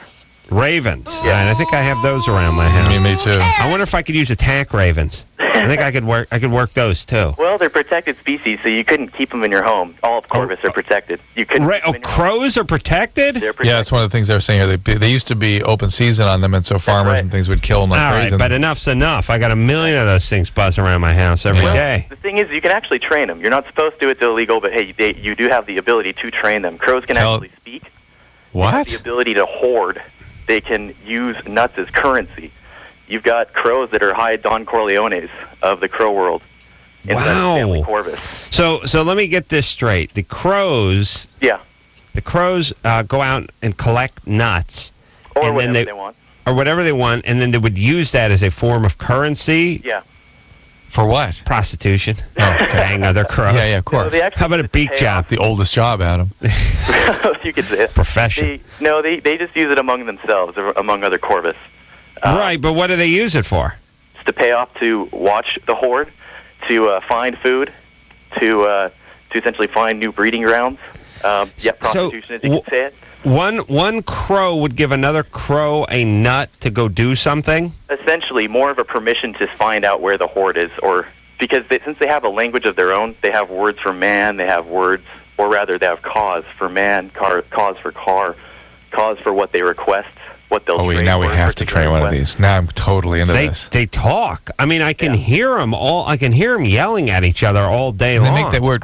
[SPEAKER 3] Ravens. Yeah. And I think I have those around my house.
[SPEAKER 4] Me too.
[SPEAKER 3] I wonder if I could use attack ravens. I think I could work those too.
[SPEAKER 18] Well, they're protected species, so you couldn't keep them in your home. All of Corvus are protected. You couldn't.
[SPEAKER 3] Crows are protected?
[SPEAKER 18] They're protected.
[SPEAKER 4] Yeah, that's one of the things they were saying here. They used to be open season on them, and so farmers and things would kill them like
[SPEAKER 3] All
[SPEAKER 4] crazy.
[SPEAKER 3] right, but enough's enough. I got a million of those things buzzing around my house every day.
[SPEAKER 18] The thing is, you can actually train them. You're not supposed to. It's illegal, but hey, you do have the ability to train them. Crows can actually speak.
[SPEAKER 3] What?
[SPEAKER 18] They have the ability to hoard. They can use nuts as currency. You've got crows that are high Don Corleones of the crow world.
[SPEAKER 3] Wow.
[SPEAKER 18] Family Corvus.
[SPEAKER 3] So let me get this straight. The crows.
[SPEAKER 18] Yeah.
[SPEAKER 3] The crows go out and collect nuts.
[SPEAKER 18] Or
[SPEAKER 3] and
[SPEAKER 18] whatever
[SPEAKER 3] then
[SPEAKER 18] they want.
[SPEAKER 3] Or whatever they want, and then they would use that as a form of currency.
[SPEAKER 18] Yeah.
[SPEAKER 4] For what?
[SPEAKER 3] Prostitution. Oh, dang, other crows.
[SPEAKER 4] Yeah, of course.
[SPEAKER 3] How about a beak job?
[SPEAKER 4] The oldest job, Adam.
[SPEAKER 18] You could say it.
[SPEAKER 3] Profession.
[SPEAKER 18] They just use it among themselves, or among other Corvus.
[SPEAKER 3] Right, but what do they use it for?
[SPEAKER 18] It's to pay off to watch the horde, to find food, to essentially find new breeding grounds. Prostitution, as you could say it.
[SPEAKER 3] One crow would give another crow a nut to go do something?
[SPEAKER 18] Essentially, more of a permission to find out where the horde is, or because since they have a language of their own, they have words for man, they have words, or rather, they have cause for man, cause for car, cause for what they request, what they'll train
[SPEAKER 4] now we
[SPEAKER 18] for
[SPEAKER 4] have to train one of these. Now I'm totally into this.
[SPEAKER 3] They talk. I mean, I can hear them all. I can hear them yelling at each other all day long.
[SPEAKER 4] They make that word.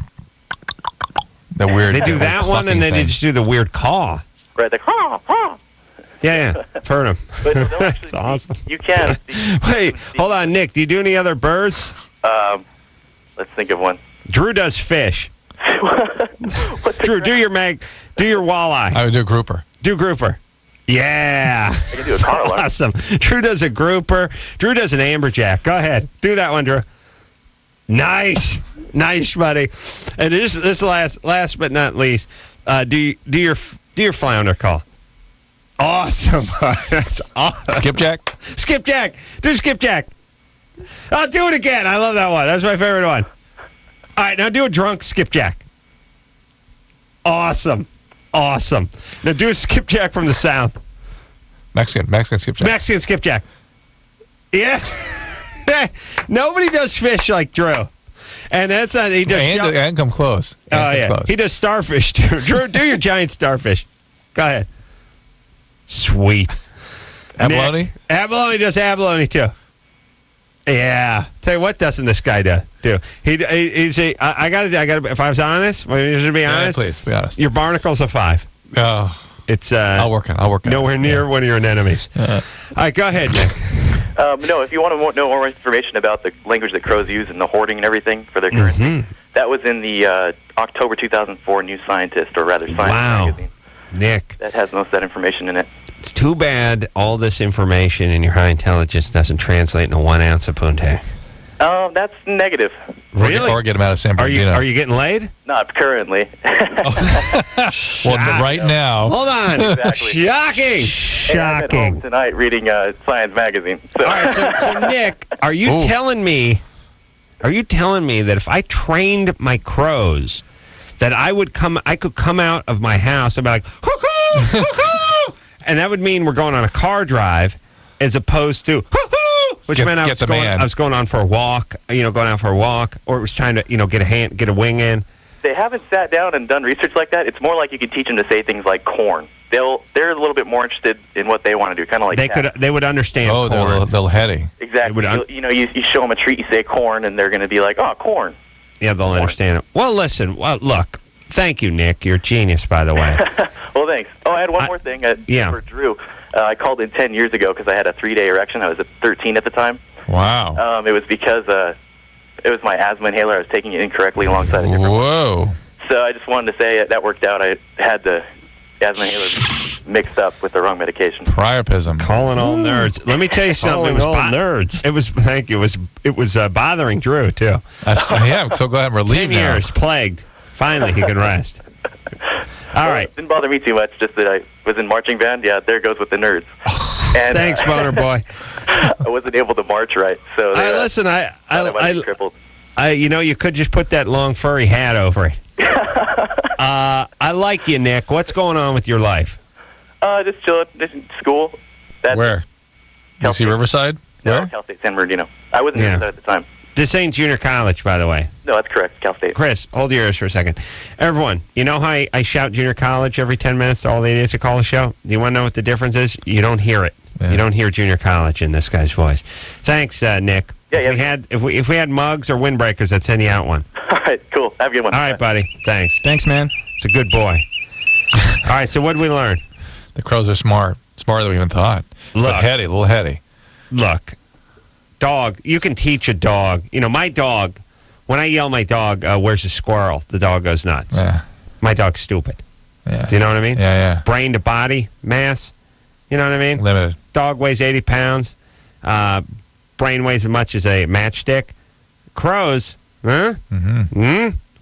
[SPEAKER 4] The weird.
[SPEAKER 3] They do that one, and then they just do the weird caw.
[SPEAKER 18] Right, like,
[SPEAKER 3] Yeah, I've heard them. It's awesome.
[SPEAKER 18] You can.
[SPEAKER 3] Wait, hold on, Nick. Do you do any other birds?
[SPEAKER 18] Let's think of one.
[SPEAKER 3] Drew does fish. Drew, do your walleye.
[SPEAKER 4] I would do a grouper.
[SPEAKER 3] Do grouper. Yeah.
[SPEAKER 18] I can do a carla.
[SPEAKER 3] Awesome. Drew does a grouper. Drew does an amberjack. Go ahead. Do that one, Drew. Nice, buddy. And this last but not least, do your flounder call. Awesome. That's awesome.
[SPEAKER 4] Skipjack.
[SPEAKER 3] Skipjack. Do skipjack. I'll do it again. I love that one. That's my favorite one. All right, now do a drunk skipjack. Awesome. Now do a skipjack from the South.
[SPEAKER 4] Mexican skipjack.
[SPEAKER 3] Mexican skipjack. Yeah. Nobody does fish like Drew. And that's not, he does.
[SPEAKER 4] I can come close.
[SPEAKER 3] Close. He does starfish too. Drew, do your giant starfish. Go ahead. Sweet.
[SPEAKER 4] Abalone?
[SPEAKER 3] Abalone does abalone too. Yeah. Tell you what doesn't this guy do? He's I gotta if I was honest, you should be honest.
[SPEAKER 4] Please, be honest.
[SPEAKER 3] Your barnacle's a 5.
[SPEAKER 4] Oh.
[SPEAKER 3] It's
[SPEAKER 4] I'll work it.
[SPEAKER 3] Nowhere near one of your enemies. All right, go ahead, Nick.
[SPEAKER 18] No, if you want to know more information about the language that crows use and the hoarding and everything for their currency, that was in the October 2004 New Scientist, or rather Science magazine.
[SPEAKER 3] Nick.
[SPEAKER 18] That has most of that information in it.
[SPEAKER 3] It's too bad all this information in your high intelligence doesn't translate into 1 ounce of Punta.
[SPEAKER 18] That's negative.
[SPEAKER 3] Really?
[SPEAKER 4] Or get them out of San Bernardino.
[SPEAKER 3] Are you getting laid?
[SPEAKER 18] Not currently.
[SPEAKER 4] Well, right now.
[SPEAKER 3] Hold on.
[SPEAKER 18] Exactly.
[SPEAKER 3] Shocking.
[SPEAKER 18] I'm at home tonight reading Science magazine. So.
[SPEAKER 3] All right, so Nick, are you telling me that if I trained my crows, that I could come out of my house and be like, hoo-hoo, hoo-hoo, and that would mean we're going on a car drive, as opposed to hoo-hoo, which meant I was going on for a walk, going out for a walk, or it was trying to, get a wing in.
[SPEAKER 18] They haven't sat down and done research like that. It's more like you could teach them to say things like corn. They're a little bit more interested in what they want to do, kind of like
[SPEAKER 3] they would understand.
[SPEAKER 4] Oh,
[SPEAKER 3] corn.
[SPEAKER 4] they're heady.
[SPEAKER 18] Exactly. You show them a treat, you say corn, and they're going to be like, oh, corn.
[SPEAKER 3] Yeah, they'll understand it. Well, listen. Look. Thank you, Nick. You're a genius, by the way.
[SPEAKER 18] Well, thanks. Oh, I had one more thing. For Drew. I called in 10 years ago because I had a 3-day erection. I was at 13 at the time.
[SPEAKER 4] Wow.
[SPEAKER 18] It was because it was my asthma inhaler. I was taking it incorrectly alongside a different one. So I just wanted to say that worked out. I had the asthma inhaler mixed up with the wrong medication.
[SPEAKER 4] Priapism.
[SPEAKER 3] Calling all nerds. Let me tell you something.
[SPEAKER 4] nerds.
[SPEAKER 3] Thank you. It was bothering Drew too.
[SPEAKER 4] I'm so glad I'm relieved
[SPEAKER 3] 10 years plagued. Finally, he can rest. All right.
[SPEAKER 18] It didn't bother me too much. Just that I was in marching band. Yeah, there goes with the nerds. And,
[SPEAKER 3] thanks, Boner Boy.
[SPEAKER 18] I wasn't able to march right, so
[SPEAKER 3] listen. I
[SPEAKER 18] crippled.
[SPEAKER 3] You could just put that long furry hat over it. I like you, Nick. What's going on with your life?
[SPEAKER 18] Just chill at school.
[SPEAKER 4] Where? UC Riverside?
[SPEAKER 18] No,
[SPEAKER 4] Where?
[SPEAKER 18] Cal State San Bernardino. I wasn't in at the time.
[SPEAKER 3] This ain't junior college, by the way.
[SPEAKER 18] No, that's correct. Cal State.
[SPEAKER 3] Chris, hold your ears for a second. Everyone, you know how I shout junior college every 10 minutes to all the idiots that call the show? Do you want to know what the difference is? You don't hear it. Yeah. You don't hear junior college in this guy's voice. Thanks, Nick.
[SPEAKER 18] Yeah,
[SPEAKER 3] if we had mugs or windbreakers, I'd send you out one.
[SPEAKER 18] All right, cool. Have a good one.
[SPEAKER 3] All right, buddy. Thanks.
[SPEAKER 6] Thanks, man.
[SPEAKER 3] It's a good boy. All right, so what did we learn?
[SPEAKER 4] The crows are smart. Smarter than we even thought.
[SPEAKER 3] Look.
[SPEAKER 4] But heady, a little heady.
[SPEAKER 3] Look. Dog, you can teach a dog. You know, my dog, when I yell my dog, where's the squirrel? The dog goes nuts.
[SPEAKER 4] Yeah.
[SPEAKER 3] My dog's stupid.
[SPEAKER 4] Yeah.
[SPEAKER 3] Do you know what I mean?
[SPEAKER 4] Yeah.
[SPEAKER 3] Brain to body, mass. You know what I mean?
[SPEAKER 4] Limited.
[SPEAKER 3] Dog weighs 80 pounds. Brain weighs as much as a matchstick. Crows, huh?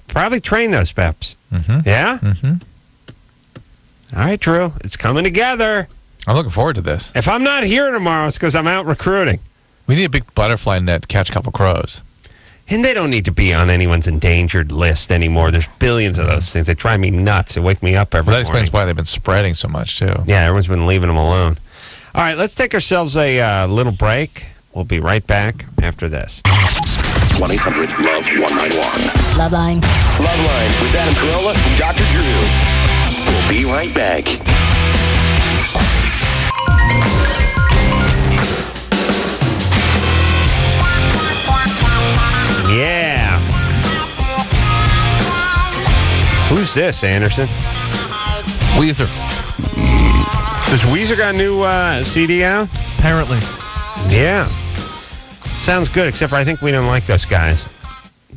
[SPEAKER 3] Probably train those peps. Yeah? All right, Drew. It's coming together.
[SPEAKER 4] I'm looking forward to this.
[SPEAKER 3] If I'm not here tomorrow, it's because I'm out recruiting.
[SPEAKER 4] We need a big butterfly net to catch a couple crows.
[SPEAKER 3] And they don't need to be on anyone's endangered list anymore. There's billions of those things. They drive me nuts. They wake me up every morning.
[SPEAKER 4] That explains why they've been spreading so much, too.
[SPEAKER 3] Yeah, everyone's been leaving them alone. All right, let's take ourselves a little break. We'll be right back after this.
[SPEAKER 14] 1-800-LOVE-191.
[SPEAKER 8] LoveLine.
[SPEAKER 14] LoveLine with Adam Carolla and Dr. Drew. We'll be right back.
[SPEAKER 3] Yeah. Who's this, Anderson?
[SPEAKER 10] Weezer.
[SPEAKER 3] Does Weezer got a new CD out?
[SPEAKER 10] Apparently.
[SPEAKER 3] Yeah. Sounds good, except for I think we don't like those guys.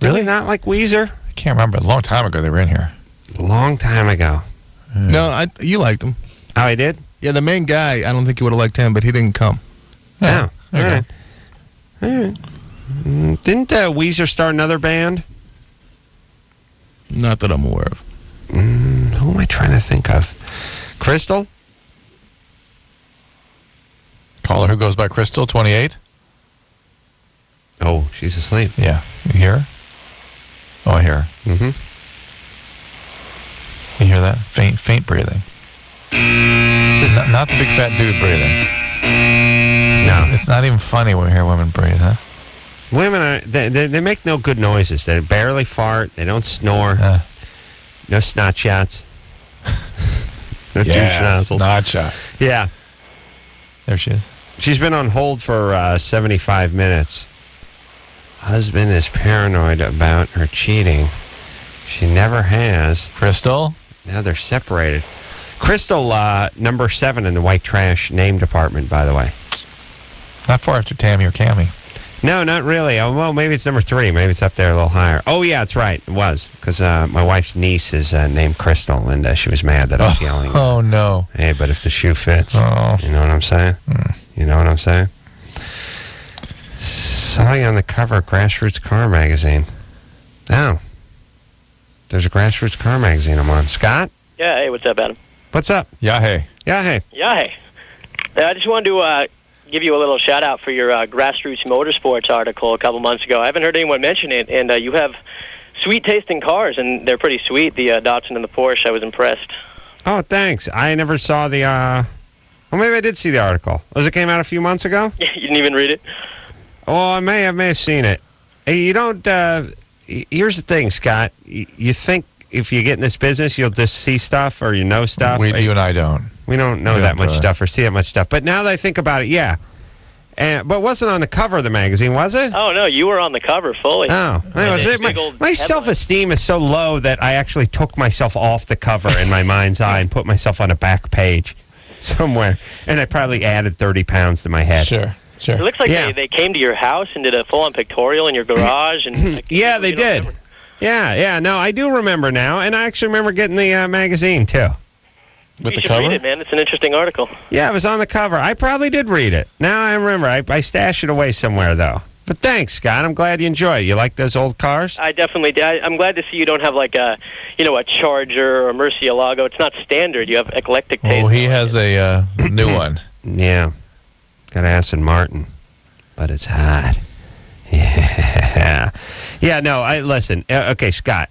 [SPEAKER 3] Really not like Weezer?
[SPEAKER 4] I can't remember. A long time ago they were in here.
[SPEAKER 3] A long time ago.
[SPEAKER 10] No, you liked him.
[SPEAKER 3] Oh, I did?
[SPEAKER 10] Yeah, the main guy, I don't think you would have liked him, but he didn't come.
[SPEAKER 3] Yeah. All right. Didn't Weezer start another band?
[SPEAKER 10] Not that I'm aware of.
[SPEAKER 3] Who am I trying to think of? Crystal?
[SPEAKER 4] Caller who goes by Crystal, 28.
[SPEAKER 3] Oh, she's asleep.
[SPEAKER 4] Yeah. You hear her? Oh, I hear her.
[SPEAKER 3] Mm-hmm.
[SPEAKER 4] You hear that? Faint breathing. Not the big fat dude breathing.
[SPEAKER 3] No.
[SPEAKER 4] It's not even funny when we hear women breathe, huh?
[SPEAKER 3] Women they make no good noises. They barely fart. They don't snore. No snot shots. No douche nozzles.
[SPEAKER 4] Snot shot.
[SPEAKER 3] Yeah.
[SPEAKER 4] There she is.
[SPEAKER 3] She's been on hold for 75 minutes. Husband is paranoid about her cheating. She never has.
[SPEAKER 4] Crystal?
[SPEAKER 3] Now they're separated. Crystal, number 7 in the white trash name department, by the way.
[SPEAKER 4] Not far after Tammy or Cammy.
[SPEAKER 3] No, not really. Oh, well, maybe it's number 3. Maybe it's up there a little higher. Oh, yeah, that's right. It was. Because my wife's niece is named Crystal, and she was mad that I was yelling.
[SPEAKER 4] Oh, no.
[SPEAKER 3] Hey, but if the shoe fits.
[SPEAKER 4] Oh.
[SPEAKER 3] You know what I'm saying? You know what I'm saying? Saw you on the cover of Grassroots Car Magazine. Oh. There's a Grassroots Car Magazine I'm on. Scott?
[SPEAKER 19] Yeah, hey, what's up, Adam?
[SPEAKER 3] What's up?
[SPEAKER 4] Yeah, hey.
[SPEAKER 3] Yeah, hey.
[SPEAKER 19] Yeah, hey. I just wanted to give you a little shout-out for your Grassroots Motorsports article a couple months ago. I haven't heard anyone mention it, and you have sweet tasting cars, and they're pretty sweet, the Datsun and the Porsche. I was impressed.
[SPEAKER 3] Oh, thanks. I never saw the... Well, maybe I did see the article. It came out a few months ago?
[SPEAKER 19] You didn't even read it?
[SPEAKER 3] Oh, I may have seen it. Hey, you don't... here's the thing, Scott. You think if you get in this business, you'll just see stuff or you know stuff?
[SPEAKER 4] You and I don't.
[SPEAKER 3] We don't know that much stuff or see that much stuff. But now that I think about it, yeah. But it wasn't on the cover of the magazine, was it?
[SPEAKER 19] Oh, no, you were on the cover fully.
[SPEAKER 3] Oh. My self-esteem is so low that I actually took myself off the cover in my mind's eye and put myself on a back page somewhere. And I probably added 30 pounds to my head.
[SPEAKER 4] Sure.
[SPEAKER 19] It looks like they came to your house and did a full-on pictorial in your garage. And
[SPEAKER 3] yeah, they did. Yeah, no, I do remember now. And I actually remember getting the magazine, too.
[SPEAKER 19] You should read it, man. It's an interesting article.
[SPEAKER 3] Yeah, it was on the cover. I probably did read it. Now I remember. I stashed it away somewhere, though. But thanks, Scott. I'm glad you enjoy it. You like those old cars?
[SPEAKER 19] I definitely did. I'm glad to see you don't have like a Charger or a Murcielago. It's not standard. You have eclectic taste.
[SPEAKER 4] Oh, he has a new one.
[SPEAKER 3] Yeah. Got Aston Martin. But it's hot. Yeah. Yeah, no, listen. Okay, Scott.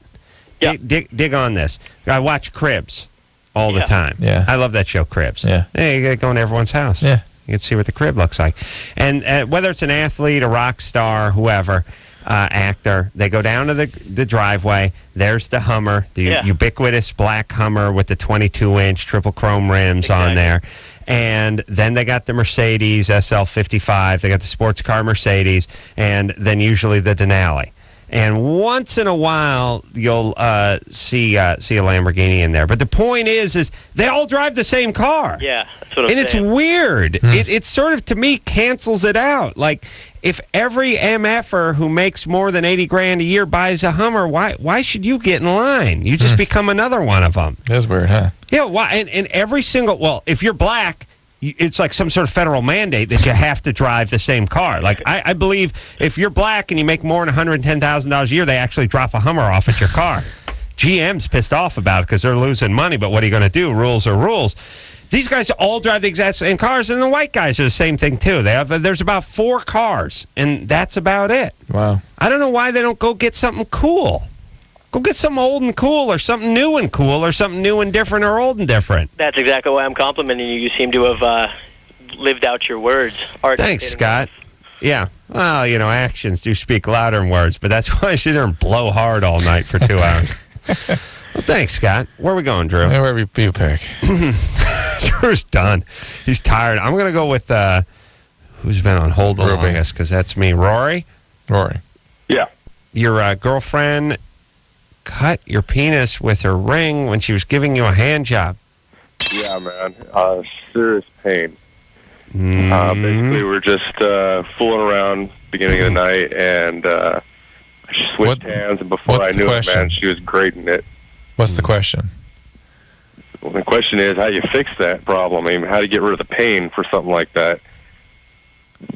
[SPEAKER 19] Yeah.
[SPEAKER 3] Dig on this. I watch Cribs. all the time.
[SPEAKER 4] Yeah.
[SPEAKER 3] I love that show, Cribs.
[SPEAKER 4] Yeah.
[SPEAKER 3] Hey, you got to go into everyone's house.
[SPEAKER 4] Yeah.
[SPEAKER 3] You can see what the crib looks like. And whether it's an athlete, a rock star, whoever, actor, they go down to the driveway. There's the Hummer, the ubiquitous black Hummer with the 22-inch triple chrome rims on there. And then they got the Mercedes SL55. They got the sports car Mercedes, and then usually the Denali. And once in a while, you'll see a Lamborghini in there. But the point is they all drive the same car.
[SPEAKER 19] Yeah, that's what I'm
[SPEAKER 3] saying.
[SPEAKER 19] saying.
[SPEAKER 3] It's weird. It sort of, to me, cancels it out. Like, if every MFer who makes more than $80,000 a year buys a Hummer, why should you get in line? You just become another one of them.
[SPEAKER 4] That's weird, huh?
[SPEAKER 3] Yeah, why? And every single, well, if you're black, it's like some sort of federal mandate that you have to drive the same car. Like, I believe if you're black and you make more than $110,000 a year, they actually drop a Hummer off at your car. GM's pissed off about it because they're losing money, but what are you going to do? Rules are rules. These guys all drive the exact same cars, and the white guys are the same thing, too. There's about 4 cars, and that's about it.
[SPEAKER 4] Wow.
[SPEAKER 3] I don't know why they don't go get something cool. Go get something old and cool, or something new and cool, or something new and different, or old and different.
[SPEAKER 19] That's exactly why I'm complimenting you. You seem to have lived out your words.
[SPEAKER 3] Thanks, Scott. Yeah. Well, actions do speak louder than words, but that's why I sit there and blow hard all night for 2 hours. Well, thanks, Scott. Where are we going, Drew?
[SPEAKER 4] Wherever you pick.
[SPEAKER 3] Drew's done. He's tired. I'm going to go with who's been on hold the longest, because that's me. Rory?
[SPEAKER 15] Yeah.
[SPEAKER 3] Your girlfriend cut your penis with her ring when she was giving you a hand job.
[SPEAKER 15] Yeah, man. Serious pain. Basically, we're just fooling around beginning of the night, and she switched hands, and before I knew it, man, she was grating it.
[SPEAKER 4] What's the question?
[SPEAKER 15] Well, the question is, how do you fix that problem? I mean, how do you get rid of the pain for something like that?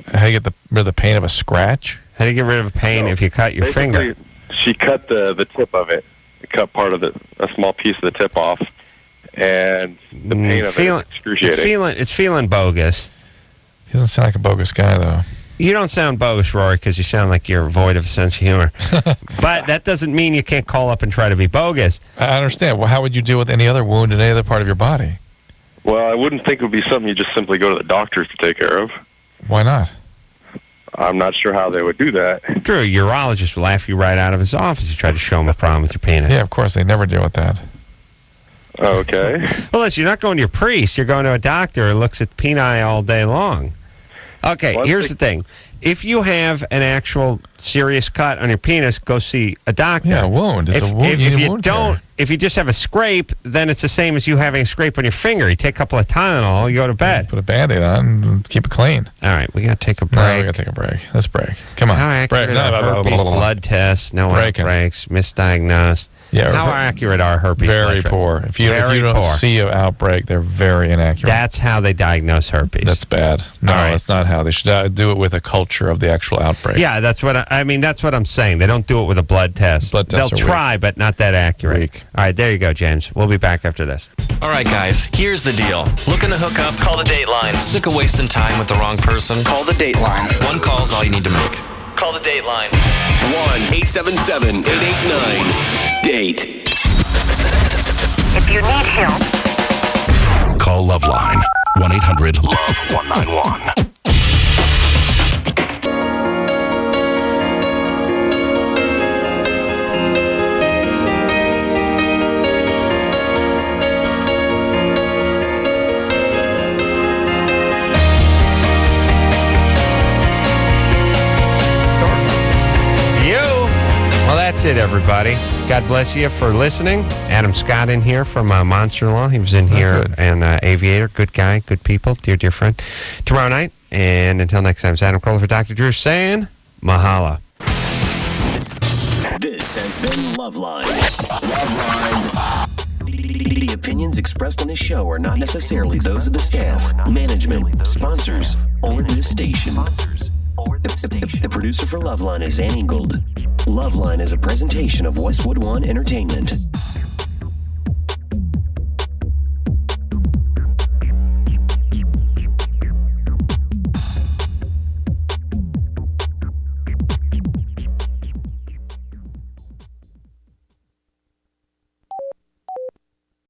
[SPEAKER 4] How do you get rid of the pain of a scratch?
[SPEAKER 3] How do you get rid of a pain if you cut your finger?
[SPEAKER 15] She cut the tip of it. Cut part of a small piece of the tip off, and the pain of it is excruciating.
[SPEAKER 3] It's feeling bogus.
[SPEAKER 4] He doesn't sound like a bogus guy, though.
[SPEAKER 3] You don't sound bogus, Rory, because you sound like you're void of a sense of humor. But that doesn't mean you can't call up and try to be bogus.
[SPEAKER 4] I understand. Well, how would you deal with any other wound in any other part of your body?
[SPEAKER 15] Well, I wouldn't think it would be something you just simply go to the doctors to take care of.
[SPEAKER 4] Why not?
[SPEAKER 15] I'm not sure how they would do that.
[SPEAKER 3] Drew, a urologist will laugh you right out of his office if you try to show him a problem with your penis.
[SPEAKER 4] Yeah, of course. They never deal with that.
[SPEAKER 15] Okay.
[SPEAKER 3] Well, listen, you're not going to your priest. You're going to a doctor who looks at peni all day long. Okay, here's the thing. If you have an actual serious cut on your penis, go see a doctor.
[SPEAKER 4] Yeah, a wound. It's a wound.
[SPEAKER 3] If you don't, if you just have a scrape, then it's the same as you having a scrape on your finger. You take a couple of Tylenol, you go to bed.
[SPEAKER 4] Put a Band-Aid on and keep it clean.
[SPEAKER 3] All right, we got to take a break.
[SPEAKER 4] No, we got to take a break. Let's break. Come on.
[SPEAKER 3] How accurate are herpes blood tests? No outbreaks, misdiagnosed.
[SPEAKER 4] Yeah,
[SPEAKER 3] how accurate are herpes blood tests?
[SPEAKER 4] Very poor. If you don't see an outbreak, they're very inaccurate.
[SPEAKER 3] That's how they diagnose herpes.
[SPEAKER 4] That's bad. No, that's not how. They should do it with a culture of the actual outbreak.
[SPEAKER 3] Yeah, that's what I mean. That's what I'm saying. They don't do it with a blood test. They'll try, but not that accurate. All right, there you go, James. We'll be back after this.
[SPEAKER 2] All right, guys, here's the deal. Looking to hook up? Call the Dateline. Sick of wasting time with the wrong person? Call the Dateline. 1 call's all you need to make. Call the Dateline.
[SPEAKER 14] 1-877-889-DATE.
[SPEAKER 7] If you need help,
[SPEAKER 14] call LoveLine. 1-800-LOVE-191.
[SPEAKER 3] That's it, everybody. God bless you for listening. Adam Scott in here from Monster Law. He was in here, and Aviator. Good guy, good people, dear friend. Tomorrow night, and until next time, it's Adam Carolla for Dr. Drew saying mahala.
[SPEAKER 14] This has been LoveLine. The opinions expressed on this show are not necessarily those of the staff, management, sponsors, or this station. The producer for LoveLine is Annie Gold. LoveLine is a presentation of Westwood One Entertainment.